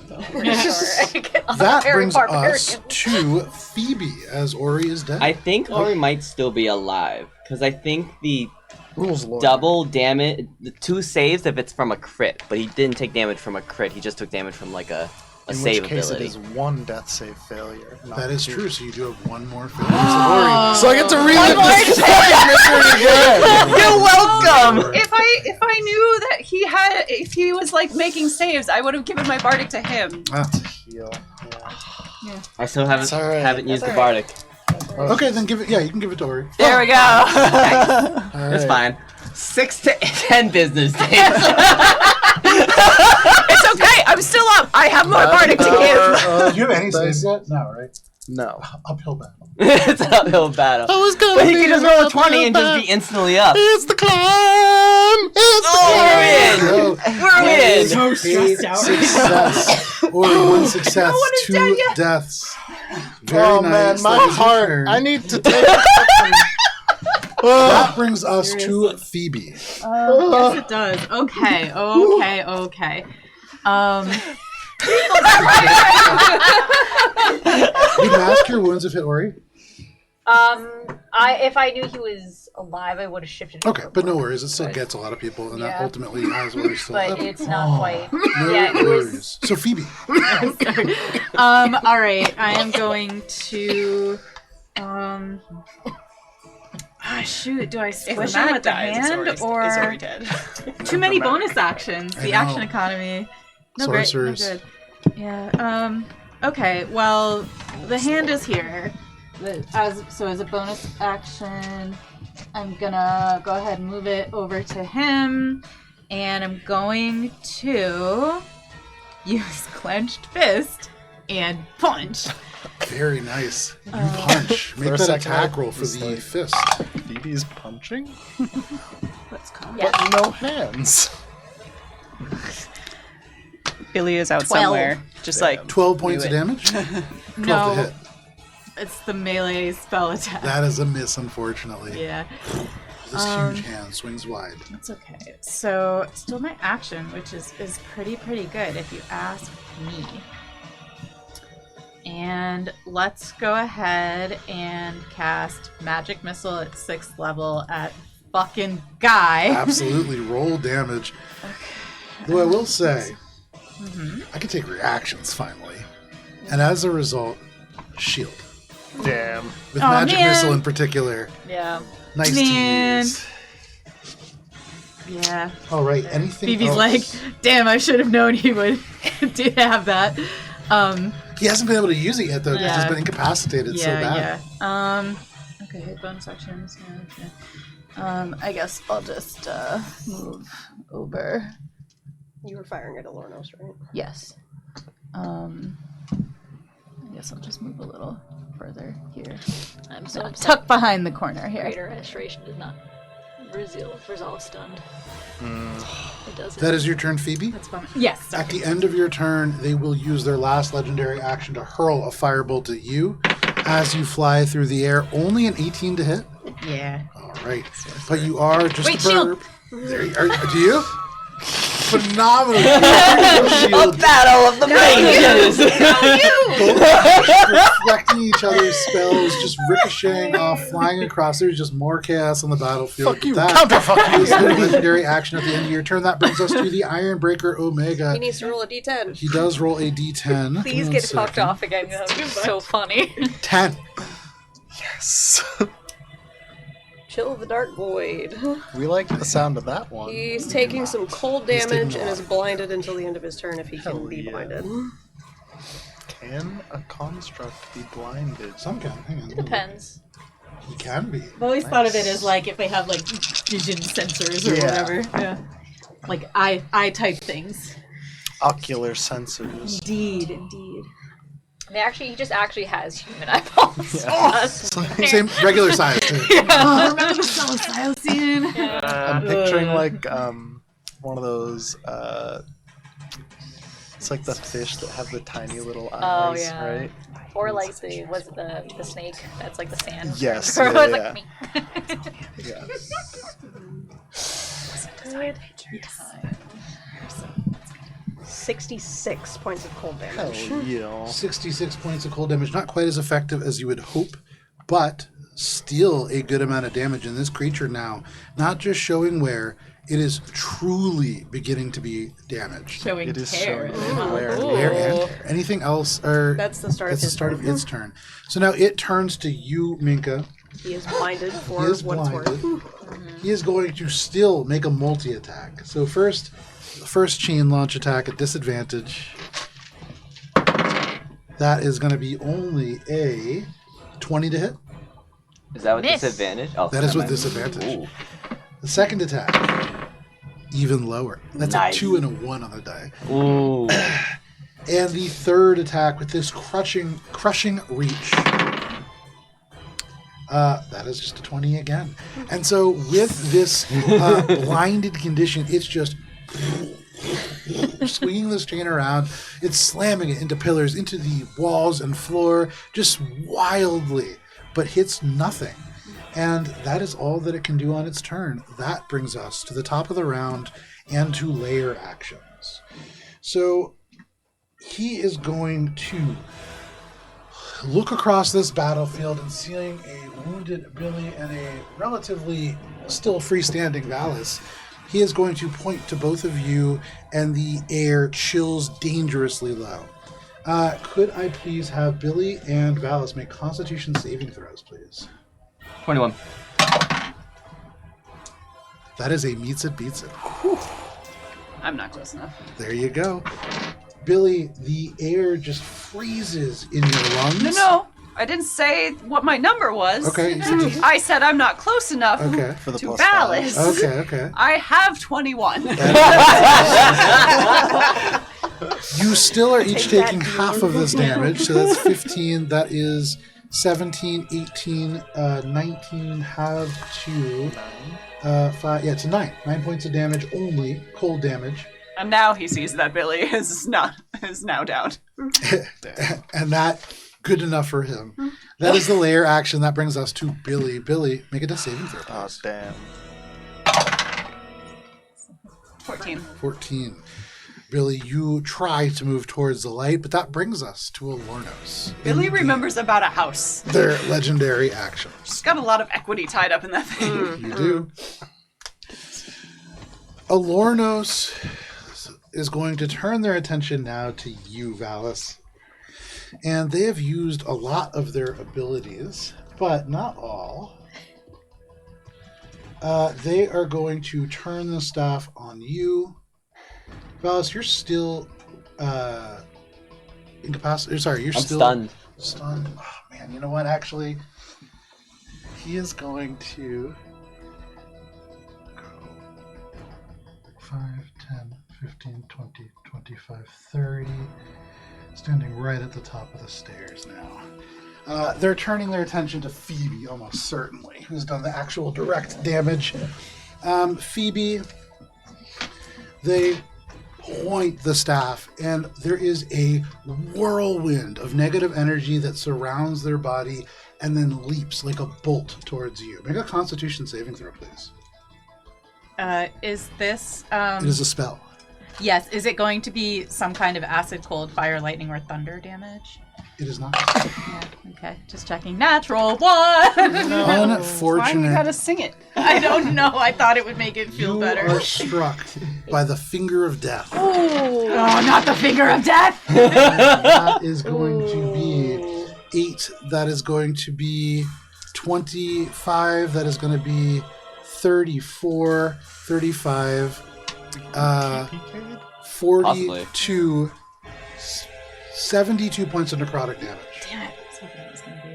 That brings us to Phoebe, as Ori is dead. I think Ori might still be alive, because I think the Rules Lord. double damage, the 2 saves if it's from a crit, but he didn't take damage from a crit, he just took damage from like a save In which case ability. it is 1 death save failure. That is true, so you do have one more failure. So I get to relive this misery again! You're welcome! If I knew that if he was like making saves, I would have given my bardic to him. Heal. Yeah. I still haven't alright. haven't used the bardic. Okay, then give it. Yeah, you can give it to Ori. There we go. It's fine. 6 to 10 business days. It's okay. I'm still up. I have more bardic to give. Do you have any saves yet? No, right? No. Uphill battle. It's an uphill battle. I was gonna But he be can just an roll a uphill 20 and just battle. be instantly up. It's the climb! It's the climb! We're in! So stressed out. Success. Ori, 1 success, 2 deaths. Very Oh nice. man, my That is your heart. turn. I need to take That brings us to Phoebe. Yes, it does. Okay. You mask your wounds if hit Ori? If I knew he was alive, I would have shifted. Okay, but no worries. It still gets a lot of people, and that ultimately has Ori still But up. it's not quite. No Yeah, it was. worries. So Phoebe. All right. I am going to. Shoot. Do I squish him with the hand or dead. too many bonus actions? I The know. action economy. No, great. No Sorcerers. good. Yeah. Okay. Well, the hand is here. As a bonus action, I'm gonna go ahead and move it over to him, and I'm going to use clenched fist and punch. Very nice. You punch. Make For a that second, attack roll for it's the like- fist. Phoebe's punching? Let's go. But no hands. Billy is out 12. somewhere. Just like 12 points of it. damage? 12 to No, hit. it's the melee spell attack. That is a miss, unfortunately. Yeah. This huge hand swings wide. That's okay. So, still my action, which is pretty good if you ask me. And let's go ahead and cast Magic Missile at 6th level at fucking guy. Absolutely. Roll damage. Though I will say, I can take reactions finally. And as a result, shield. Damn. With Aw, Magic man. Missile in particular. Yeah. Nice Man. to use. Yeah. All right, anything Phoebe's else? like, damn, I should have known he would have that. He hasn't been able to use it yet, though, because Yeah. he's been incapacitated so bad. Yeah. Okay, hit bonus actions. Yeah, okay. I guess I'll just move over. You were firing at Elornos, right? Yes. I guess I'll just move a little further here. I'm so upset. Tuck behind the corner here. Greater Restoration does not resolve stunned. It doesn't. That is your turn, Phoebe. That's fun. Yes. Sorry. At the end of your turn, they will use their last legendary action to hurl a firebolt at you as you fly through the air. Only an 18 to hit. Yeah. All right. But you are just Wait, a shield. There you are. Do you? Phenomenal. A battle of the mages! Reflecting each other's spells, just ricocheting off, flying across. There's just more chaos on the battlefield. Fuck you. That Counterfuck you. is the legendary action at the end of your turn. That brings us to the Ironbreaker Omega. He needs to roll a d10. He does roll a d10. Please One get fucked second. off again. That would be so funny. 10. Yes. Chill the Dark Void. We like the sound of that one. He's taking some cold He's taking damage a and lot. is blinded until the end of his turn if he Hell can be yeah. blinded. Can a construct be blinded? Some can. Hang on. It depends. He can be. I've always thought of it as like if they have like vision sensors or Yeah. whatever. Yeah. Like eye type things. Ocular sensors. Indeed. He just actually has human eyeballs. Yeah. Same regular size too. Oh, remember the Celestial scene? I'm picturing like one of those. It's like the fish that have the tiny little eyes, right? Or like the snake that's like the sand. Yes. Or Yeah, it's yeah. like me. Yes. 66 points of cold damage. Hell yeah. 66 points of cold damage. Not quite as effective as you would hope, but still a good amount of damage in this creature now. Not just showing wear, it is truly beginning to be damaged. Showing It is tear. showing wear. Wear and tear. Anything else? Or That's the start that's of the his start of turn. its turn. So now it turns to you, Minka. He is blinded for He is what it's worth. blinded. He is going to still make a multi-attack. So first chain launch attack at disadvantage. That is going to be only a 20 to hit. Is that with Miss. disadvantage? Oh, That is with never mind. disadvantage. Ooh. The second attack, even lower. That's Nice. a 2 and a 1 on the die. Ooh. And the third attack with this crushing reach. That is just a 20 again. And so with this blinded condition, it's just swinging this chain around. It's slamming it into pillars, into the walls and floor, just wildly, but hits nothing. And that is all that it can do on its turn. That brings us to the top of the round and to layer actions. So he is going to look across this battlefield and seeing a wounded Billy and a relatively still freestanding Valis, he is going to point to both of you, and the air chills dangerously low. Could I please have Billy and Valis make Constitution saving throws, please? 21. That is a meets it, beats it. I'm not close enough. There you go. Billy, the air just freezes in your lungs. No. I didn't say what my number was. Okay, you said just- I said I'm not close enough Okay. For the to plus Valis. Okay. I have 21. You still are each taking half of this damage, so that's 15. That is 17, 18, 19, have 2, 5. Yeah, it's a 9. 9 points of damage only, cold damage. And now he sees that Billy is now down. And that, good enough for him. That is the layer action. That brings us to Billy. Billy, make a death saving throw. Oh, damn. 14. 14. Billy, you try to move towards the light, but that brings us to Elornos. Billy remembers about a house. Their legendary action. She's got a lot of equity tied up in that thing. You do. Elornos is going to turn their attention now to you, Valis. And they have used a lot of their abilities, but not all. They are going to turn the staff on you. Valis, you're still incapacitated. Sorry, you're I'm still stunned. Stunned. Oh, man, you know what? Actually, he is going to go 5, 10, 15, 20, 25, 30. Standing right at the top of the stairs now. They're turning their attention to Phoebe, almost certainly, who's done the actual direct damage. Phoebe, they point the staff, and there is a whirlwind of negative energy that surrounds their body and then leaps like a bolt towards you. Make a Constitution saving throw, please. Is this... It is a spell. Yes, is it going to be some kind of acid, cold, fire, lightning, or thunder damage? It is not. Yeah, okay, just checking. Natural 1! Unfortunate. Why you gotta sing it? I don't know, I thought it would make it feel You better. are struck by the finger of death. Oh, not the finger of death! That is going to be 8. That is going to be 25. That is going to be 34, 35, 42, 72 points of necrotic damage. Damn it. I was hoping it was going to be...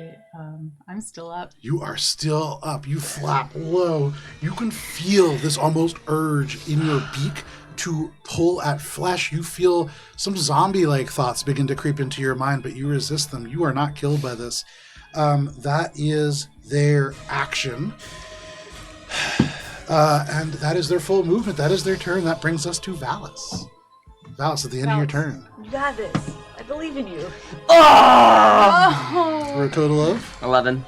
I'm still up. You are still up. You flap low. You can feel this almost urge in your beak to pull at flesh. You feel some zombie-like thoughts begin to creep into your mind, but you resist them. You are not killed by this. That is their action. And that is their full movement. That is their turn. That brings us to Valis. Valis, at the end of your turn. You got this. I believe in you. For a total of? 11.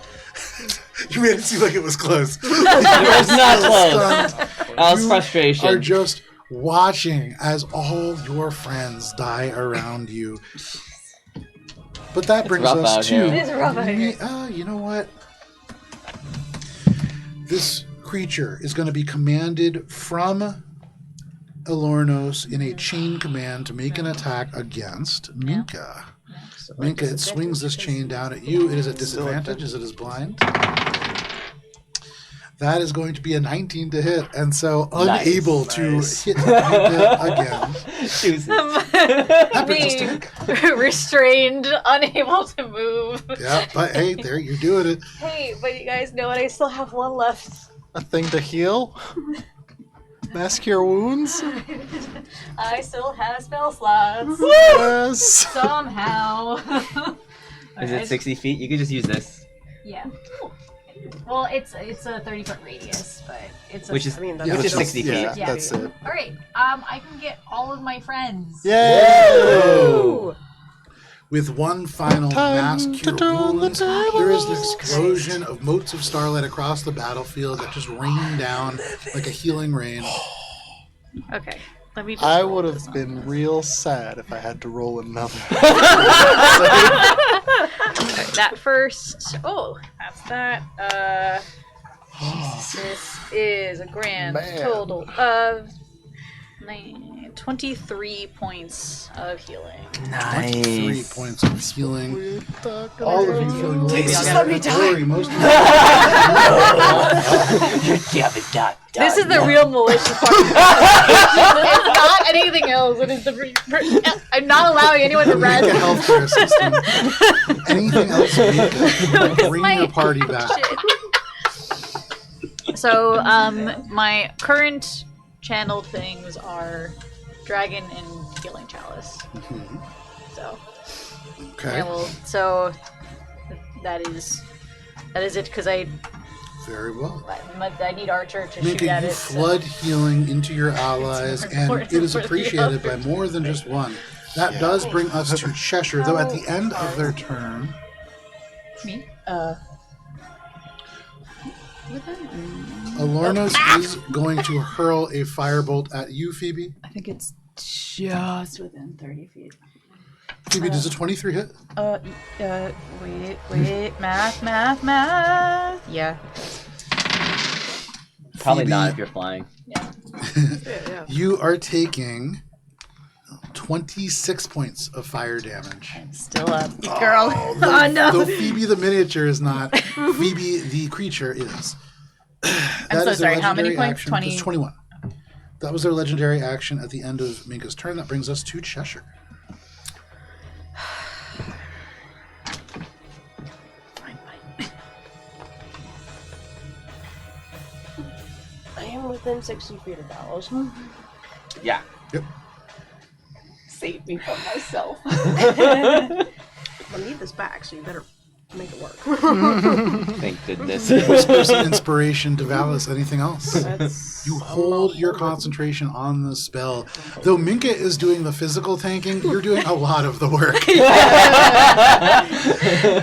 You made it seem like it was close. It was not close. That was frustration. You are just watching as all your friends die around you. But that brings us to... It is rough out here. You know what? This creature is going to be commanded from Elornos in a chain command to make an attack against Minka. Minka, it swings this chain down at you. It is at disadvantage as it is blind. That is going to be a 19 to hit, and so unable to hit Minka again. That brings us to Minka. Restrained, unable to move. Yeah, but hey, there, you're doing it. Hey, but you guys know what? I still have one left. A thing to heal? Mask your wounds? I still have spell slots. Yes. Somehow. Is it 60 feet? You could just use this. Yeah. Well, it's a 30-foot radius, but it's a... Which is, I mean, which is 60 feet. Yeah, that's it. All right. I can get all of my friends. Yay! With one final mass cure wounds, there is an explosion of motes of starlight across the battlefield that just rain down like a healing rain. Okay. Let me. I would have been real sad if I had to roll another. Okay, that first. Oh, that's that. This is a grand total of 23 points of healing. 23 points of healing. All of you feeling really glory. Most of you. This is the real militia part. It's not anything else. It is the. I'm not allowing anyone to Make rest. a healthcare assistant. Anything else make it. Bring your party back. So, my current channeled things are Dragon and Healing Chalice. Mhm. So, Okay. so that is it because I Very well. need Archer to Minka, shoot at you it. flood healing into your allies, more and important it is for the appreciated by others. more than just one. That does bring us to Cheshire, though at the end of their turn, Me? Elornos is going to hurl a firebolt at you, Phoebe. I think it's just within 30 feet. Phoebe, does a 23 hit? Wait, math. Yeah. Probably Phoebe, not if you're flying. You are taking 26 points of fire damage. Still up. Girl. Though Phoebe the miniature is not, Phoebe the creature is. I'm so is their sorry, how many legendary points? action. 20. It's 21. That was their legendary action at the end of Minka's turn. That brings us to Cheshire. I am within 60 feet of Dallas. Yeah. Yep. Save me from myself. I need this back, so you better make it work. Thank goodness. Whisper some inspiration to Valis. Anything else? That's, You hold your concentration on the spell. Though Minka is doing the physical tanking, you're doing a lot of the work.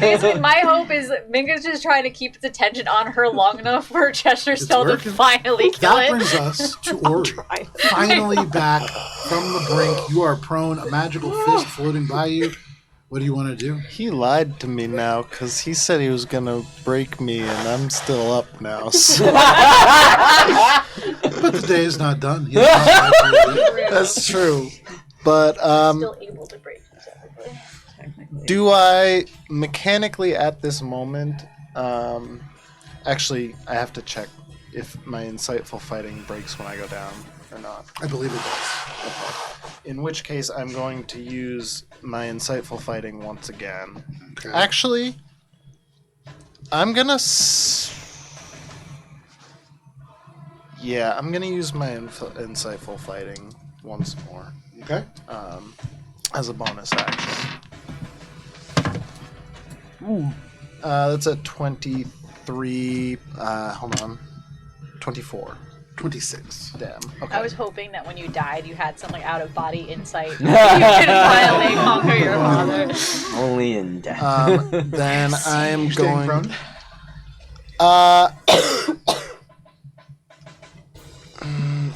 Basically, my hope is Minka's just trying to keep its attention on her long enough for Cheshire Stone to working. finally kill That it. brings us to Ori. Finally back from the brink. You are prone, a magical fist floating by you. What do you want to do? He lied to me now because he said he was going to break me, and I'm still up now. So. But the day is not done. He has not lied to you. That's true. But Still able to break technically. do I mechanically at this moment... actually, I have to check if my insightful fighting breaks when I go down or not. I believe it does. In which case, I'm going to use my insightful fighting once again. Okay. Actually, I'm gonna... Yeah, I'm gonna use my insightful fighting once more. Okay. As a bonus action. Ooh. That's a 23. Hold on. 24. 26. Damn. Okay. I was hoping that when you died, you had some like out of body insight. You could finally conquer your father. Only in death. Then I'm Staying going. prone?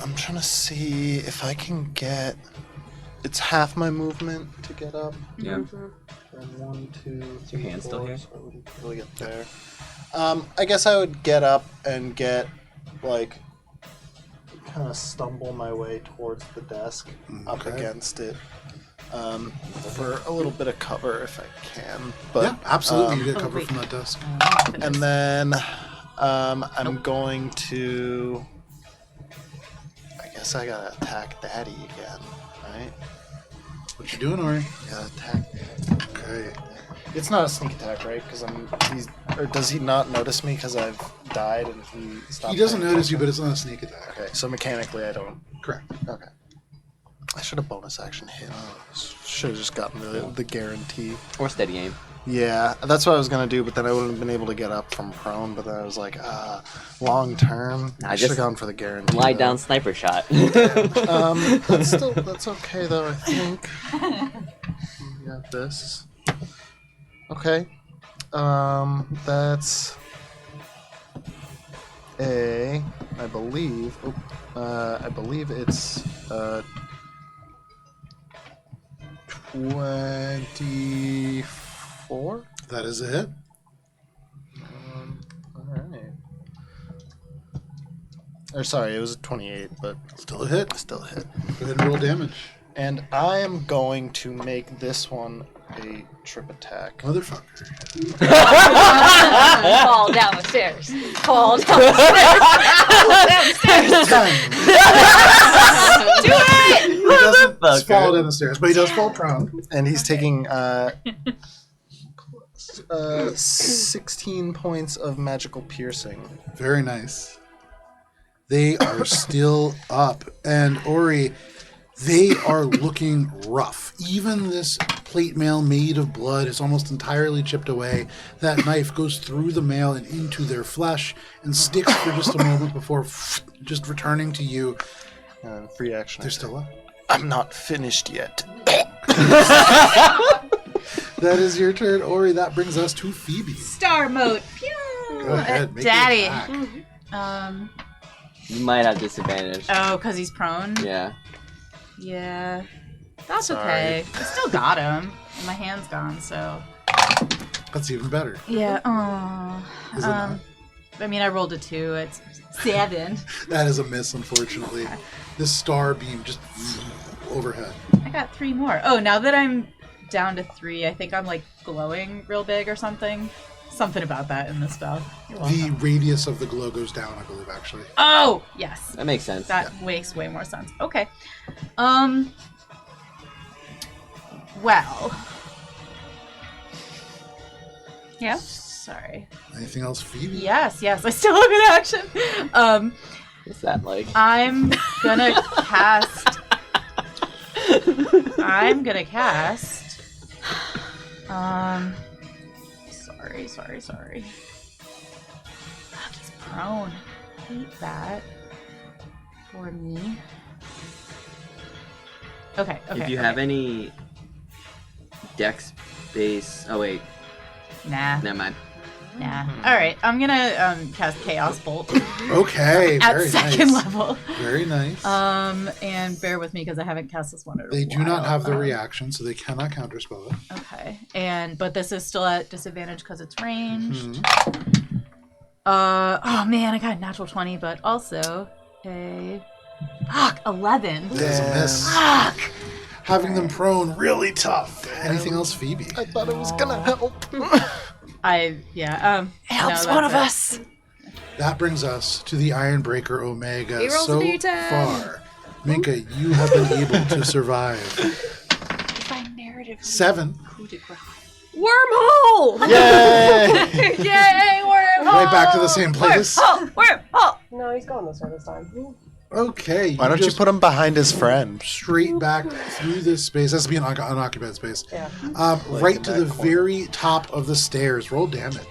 I'm trying to see if I can get. It's half my movement to get up. Yeah. And 1, 2, 3, your hand still 4, here? so I wouldn't really get there. I guess I would get up and get like kind of stumble my way towards the desk, up Okay. against it, for a little bit of cover if I can. But Yeah, absolutely. You get cover from that desk. and then I'm going to. I guess I gotta attack Daddy again, right? What you doing, Ori? Gotta attack. Okay. It's not a sneak attack, right? Because or does he not notice me because I've died and he stopped? He doesn't paying notice you, attention? but it's not a sneak attack. Okay, so mechanically I don't. Correct. Okay. I should have bonus action hit. Should have just gotten the guarantee. Or steady aim. Yeah, that's what I was gonna do, but then I wouldn't have been able to get up from prone. But then I was like, long term, I should have gone for the guarantee. Lie though. down sniper shot. That's okay though. I think we got this. Okay, that's I believe it's 24. That is a hit. All right. Or sorry, it was a 28, but Still a hit. still a hit. Go ahead and roll damage. And I am going to make this one a trip attack. Motherfucker. Fall down the stairs. Fall down the stairs. Fall down the stairs. 10. Do it! He doesn't fall down the stairs, but he does fall prone. And he's taking 16 points of magical piercing. Very nice. They are still up. And Ori, they are looking rough. Even this plate mail made of blood is almost entirely chipped away. That knife goes through the mail and into their flesh and sticks for just a moment before just returning to you. Free action. They're still up. I'm not finished yet. That is your turn, Ori. That brings us to Phoebe. Star mode. Pew! Go ahead, make Daddy. your attack. You might have disadvantage. Oh, because he's prone? Yeah. Yeah. That's Sorry. okay. I still got him. And my hand's gone, so. That's even better. Yeah. Oh. Is it not? I mean, I rolled a 2. It's 7. That is a miss, unfortunately. This star beam just overhead. I got 3 more. Oh, now that I'm down to 3, I think I'm like glowing real big or something. Something about that in the spell. You're welcome. The radius of the glow goes down, I believe, actually. Oh, yes. That makes sense. That makes way more sense. Okay. Well. Yeah? Sorry. Anything else, Phoebe? Yes. I still have an action. What's that like? I'm gonna cast. Sorry. Fuck, he's prone. I hate that. For me. Okay. If you have any dex base. Oh, wait. Nah. Never mind. Alright, I'm gonna cast Chaos Bolt. Okay, At very second nice. level. Very nice. And bear with me because I haven't cast this one in a They do not while. have the reaction, so they cannot counterspell it. Okay, but this is still at disadvantage because it's ranged. Mhm. Oh man, I got a natural 20, but also a 11. That is a miss. Fuck. Having them prone, really tough. Anything else, Phoebe? I thought it was gonna help. Helps one of us. That brings us to the Ironbreaker Omega. He rolls So a D10. far, Minka, you have been able to survive. By narrative. 7. Wormhole! Yay! Yay, wormhole! Right back to the same place. Wormhole! No, he's going this way this time. Okay. Why don't you put him behind his friend? Straight back through this space. That's to be an unoccupied space. Yeah. Right to the very top of the stairs. Roll damage.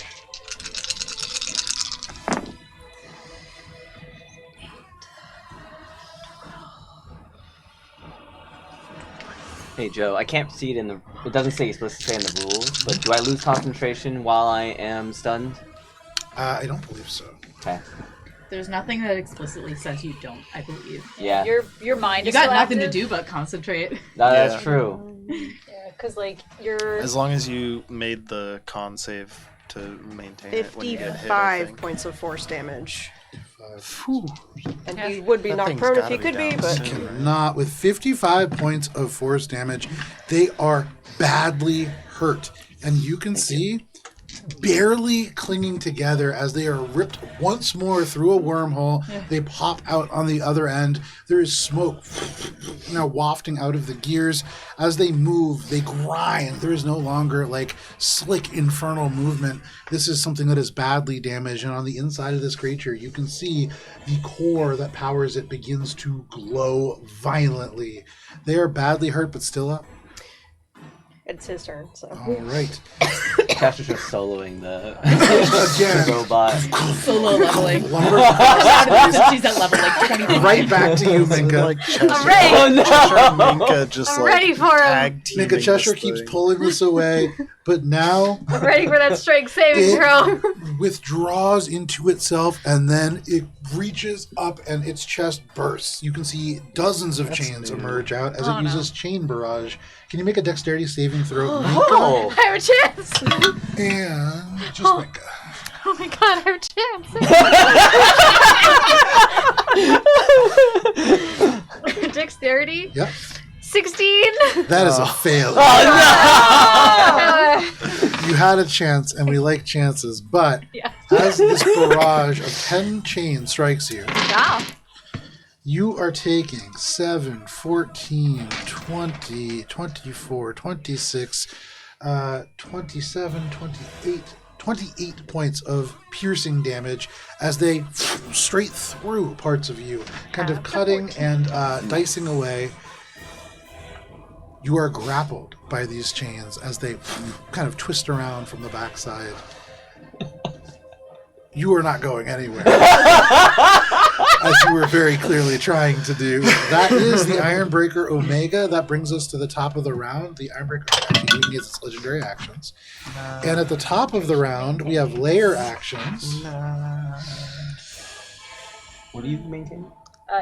Hey Joe, I can't see it in the. It doesn't say explicitly in the rules, but do I lose concentration while I am stunned? I don't believe so. Okay. There's nothing that explicitly says you don't, I believe. Yeah. Your mind You is got still nothing active. to do but concentrate. No, that's true. Yeah, because like you're. As long as you made the con save to maintain it when you get hit, I 55 think. points of force damage. Whew. And he would be That knocked thing's prone if gotta he be could be, down but soon, right? Not with 55 points of force damage. They are badly hurt. And you can see barely clinging together as they are ripped once more through a wormhole. They pop out on the other end. There is smoke now wafting out of the gears. As they move, they grind. There is no longer like slick infernal movement. This is something that is badly damaged. And on the inside of this creature, you can see the core that powers it begins to glow violently. They are badly hurt, but still up. it's his turn. So All right. Cash is just soloing the Again. robot. Solo leveling. Lumber She's at level like 25. right back to you, Minka. Like Cheshire, I'm ready. Oh no! Minka just I'm like ready for him. tag teaming Minka Cheshire this keeps thing. pulling this away, but now I'm ready for that strength saving throw. withdraws into itself, and then it reaches up and its chest bursts. You can see dozens of chains emerge out as it uses chain barrage. Can you make a dexterity saving throw, Minka? Oh! I have a chance. And just Minka. Oh my god, I have a chance. Dexterity? Yep. 16. That is a failure. You had a chance, and we like chances, but as this barrage of 10 chains strikes you, Wow. you are taking 7, 14, 20, 24, 26, 27, 28 points of piercing damage as they straight through parts of you, kind of cutting and dicing away. You are grappled by these chains as they kind of twist around from the backside. You are not going anywhere. As you were very clearly trying to do. That is the Ironbreaker Omega. That brings us to the top of the round. The Ironbreaker actually doing its legendary actions. And at the top of the round, we have layer actions. What do you maintain?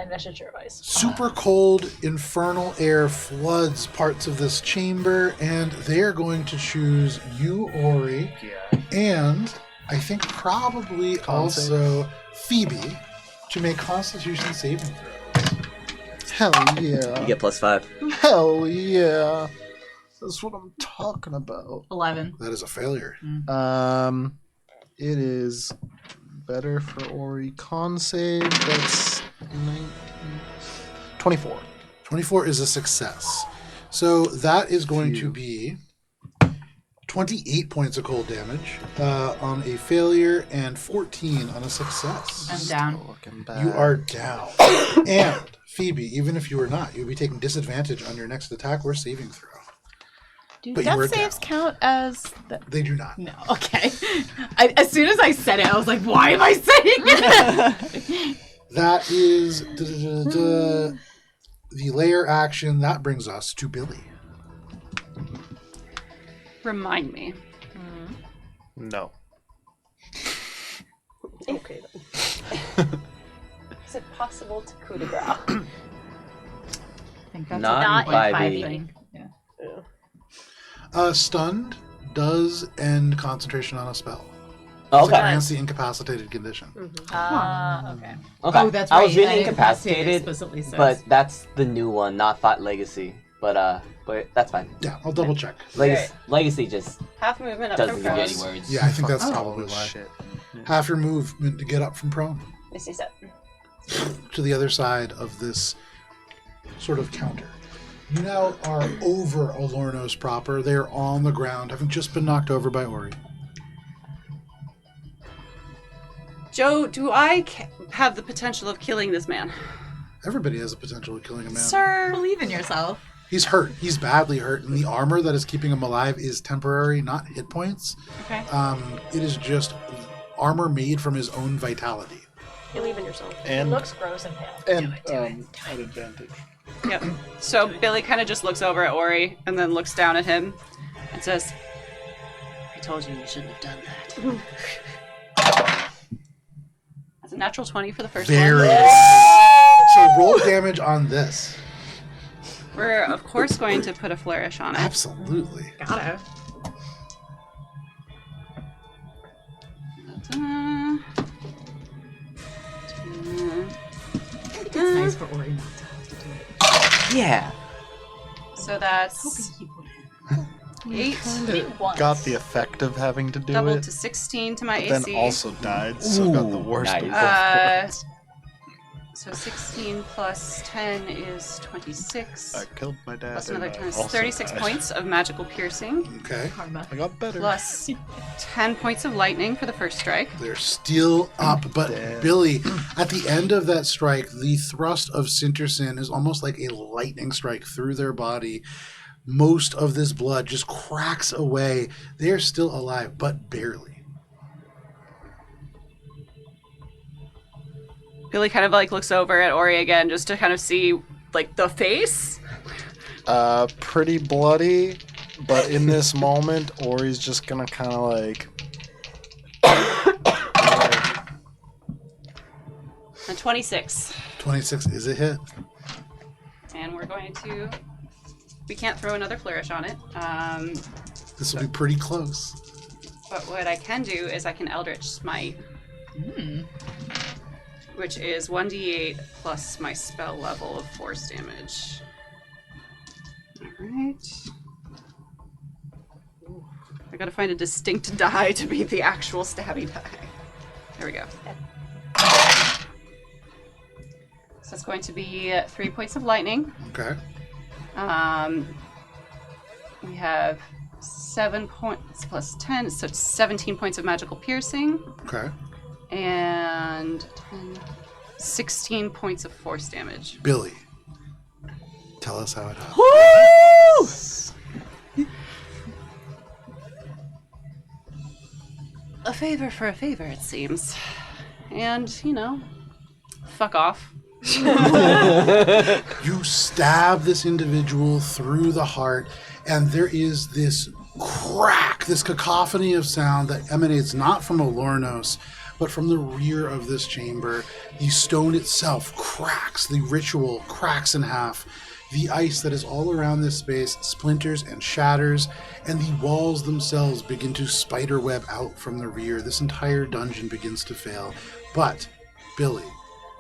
Messenger device. Super cold infernal air floods parts of this chamber, and they are going to choose you, Ori, and I think probably also Phoebe to make Constitution saving throws. Hell yeah. You get +5. Hell yeah. That's what I'm talking about. 11. That is a failure. It is better for Ori. Con save, that's 24. 24 is a success. So that is going to be 28 points of cold damage on a failure and 14 on a success. I'm down. Looking bad. You are down. And Phoebe, even if you were not, you'll be taking disadvantage on your next attack or saving throw. Do But you were death saves down. count as the... They do not. No, okay. As soon as I said it, I was like, why am I saying it? That is the layer action. That brings us to Billy. Remind me. No. okay. Is it possible to coup de grace? I think that's Not a by 1.5 me. thing. Yeah. Stunned does end concentration on a spell. Okay. Grants the incapacitated condition. Okay. Okay. Oh, that's I was right. really I incapacitated, explicitly says. but that's the new one, not Thought Legacy. But that's fine. Yeah, I'll double check. Legacy just Half movement up doesn't from give you any prone. words. Yeah, I think that's Oh, probably why. shit. Half your movement to get up from prone This is it. to the other side of this sort of counter. You now are over Elornos proper. They are on the ground, having just been knocked over by Ori. Joe, do I have the potential of killing this man? Everybody has a potential of killing a man. Sir, Believe in yourself. He's hurt. He's badly hurt, and the armor that is keeping him alive is temporary, not hit points. Okay. It is just armor made from his own vitality. Believe in yourself. And It looks gross and pale. and an advantage. Yep. So Billy kind of just looks over at Ori and then looks down at him and says, "I told you shouldn't have done that." That's a natural 20 for the first Very. one. So roll damage on this. We're of course going to put a flourish on it. Absolutely. Gotta. It's nice for Ori not to have to do it. Yeah. So that's Hoping he would. 8 Got the effect of having to do doubled it, to 16 to my but AC. then also died, so got the Ooh, worst of both nice. worlds. So 16 plus 10 is 26. I killed my dad. Plus another and I 10 is also 36 died. points of magical piercing. Okay. Karma. I got better. Plus 10 points of lightning for the first strike. They're still up, but Damn. Billy, at the end of that strike, the thrust of Sinterson is almost like a lightning strike through their body. Most of this blood just cracks away. They're still alive, but barely. Billy kind of like looks over at Ori again just to kind of see like the face. Pretty bloody, but in this moment, Ori's just gonna kind of like. And 26. 26 is a hit. And we're going to. We can't throw another flourish on it. This will be pretty close. But what I can do is I can Eldritch Smite. Which is 1d8 plus my spell level of force damage. Alright. I gotta find a distinct die to be the actual stabby die. There we go. So it's going to be 3 points of lightning. Okay. We have 7 points plus 10, so it's 17 points of magical piercing. Okay. And 10, 16 points of force damage. Billy, tell us how it happens. A favor for a favor, it seems. And, you know, fuck off. You stab this individual through the heart, and there is this crack, this cacophony of sound that emanates not from Elornos, but from the rear of this chamber. The stone itself cracks, the ritual cracks in half. The ice that is all around this space splinters and shatters, and the walls themselves begin to spiderweb out from the rear. This entire dungeon begins to fail. But, Billy,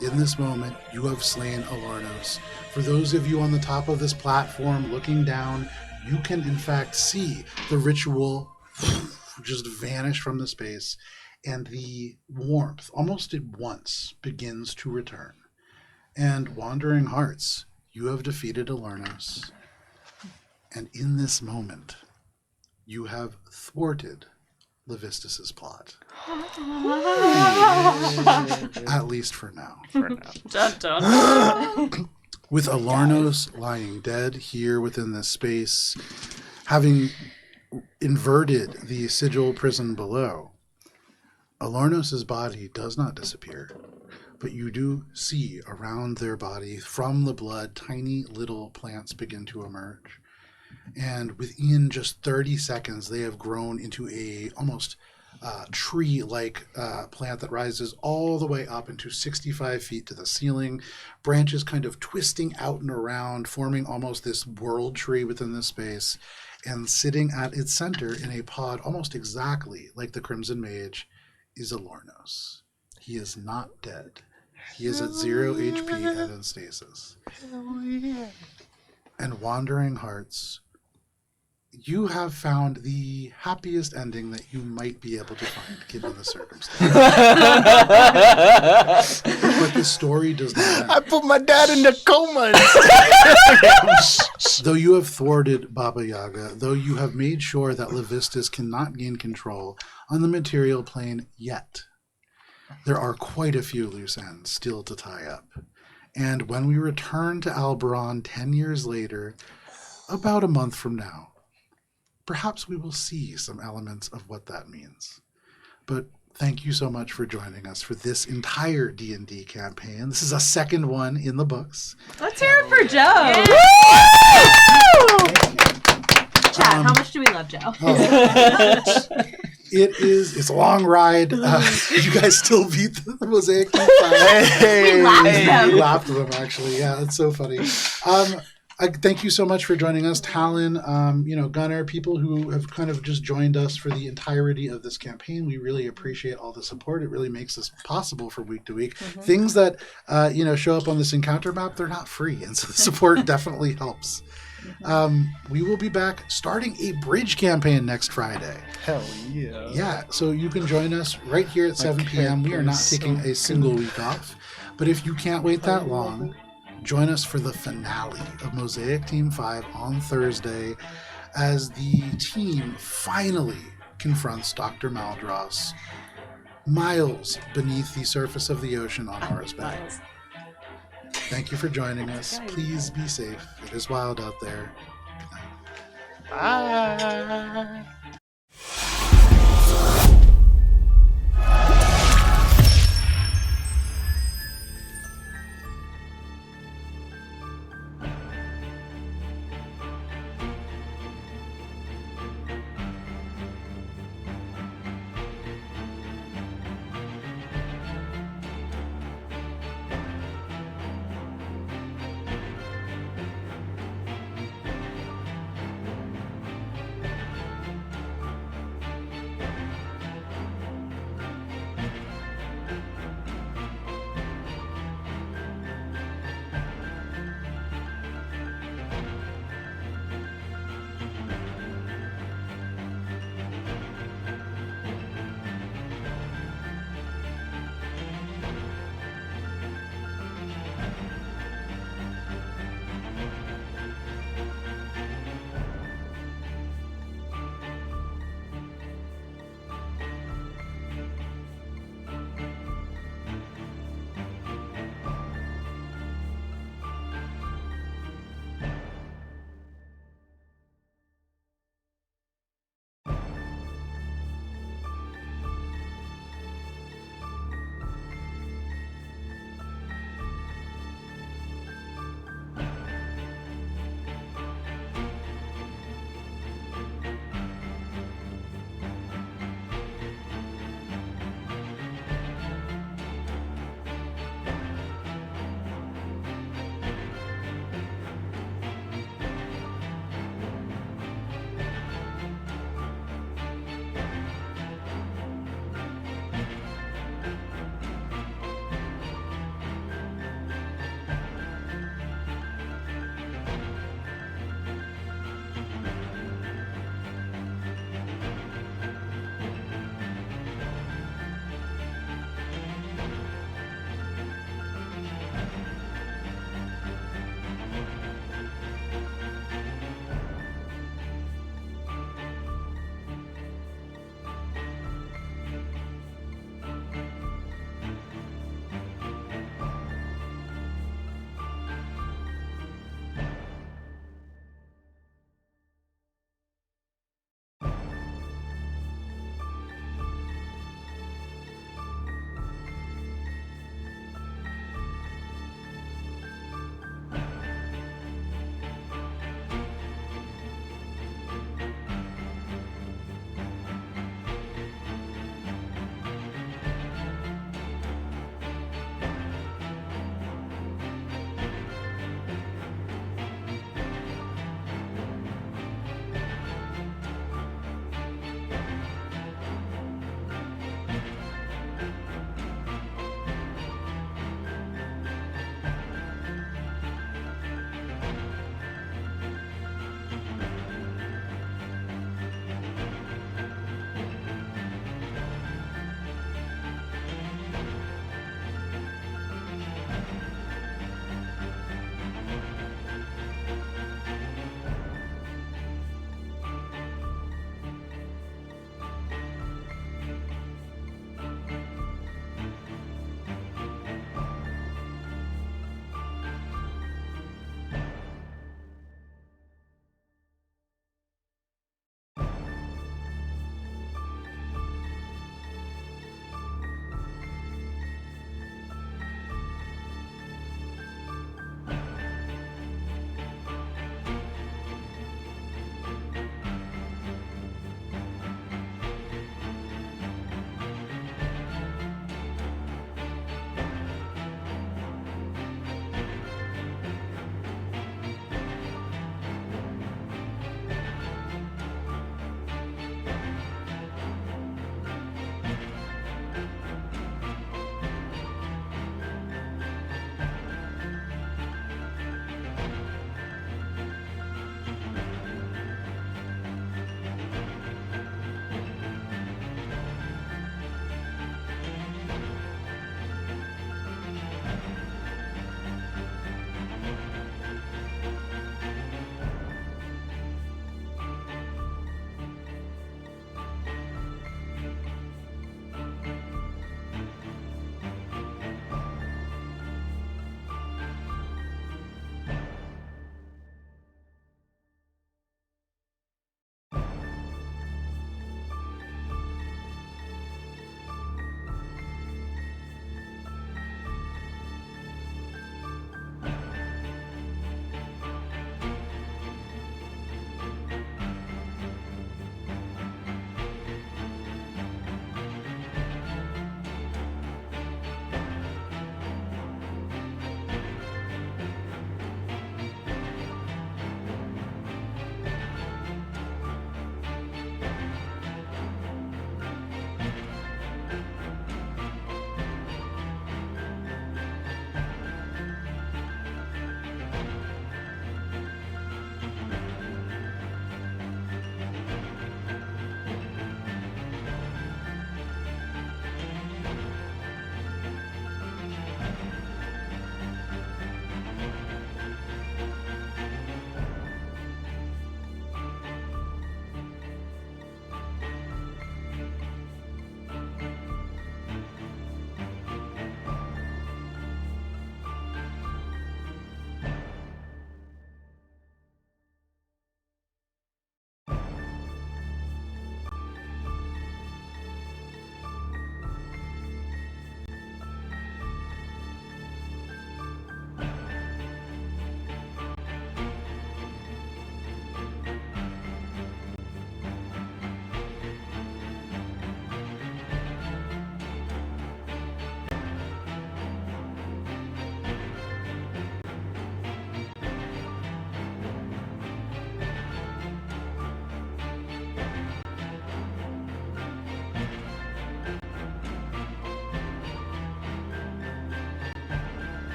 in this moment, you have slain Elornos. For those of you on the top of this platform looking down, you can in fact see the ritual just vanish from the space, and the warmth, almost at once, begins to return. And Wandering Hearts, you have defeated Elornos. And in this moment, you have thwarted Levistus's plot. At least for now. Dun, dun. With Elornos lying dead here within this space, having inverted the Sigil Prison below, Elornos' body does not disappear, but you do see around their body, from the blood, tiny little plants begin to emerge. And within just 30 seconds, they have grown into a almost tree-like plant that rises all the way up into 65 feet to the ceiling, branches kind of twisting out and around, forming almost this world tree within this space, and sitting at its center in a pod almost exactly like the Crimson Mage is Elornos. He is not dead. He is at 0 HP and in stasis. And Wandering Hearts, you have found the happiest ending that you might be able to find, given the circumstances. But the story does not end. I put my dad in the coma. Though you have thwarted Baba Yaga, though you have made sure that Levistus cannot gain control on the material plane yet, there are quite a few loose ends still to tie up. And when we return to Alberon 10 years later, about a month from now, perhaps we will see some elements of what that means. But thank you so much for joining us for this entire D&D campaign. This is a second one in the books. Let's hear it for Joe. Chat, how much do we love Joe? It's a long ride. You guys still beat the Mosaic Team 5. We laughed them. We laughed at them, actually. Yeah, it's so funny. Thank you so much for joining us, Talon, Gunnar, people who have kind of just joined us for the entirety of this campaign. We really appreciate all the support. It really makes this possible for week to week. Mm-hmm. Things that, show up on this encounter map, they're not free. And so the support definitely helps. We will be back starting a bridge campaign next Friday. Hell yeah. Yeah, so you can join us right here at 7 p.m. We are not taking a single week off. But if you can't wait that long, join us for the finale of Mosaic Team 5 on Thursday as the team finally confronts Dr. Maldross miles beneath the surface of the ocean on Mars Bay. Thank you for joining us. Please be safe. It is wild out there. Good night. Bye.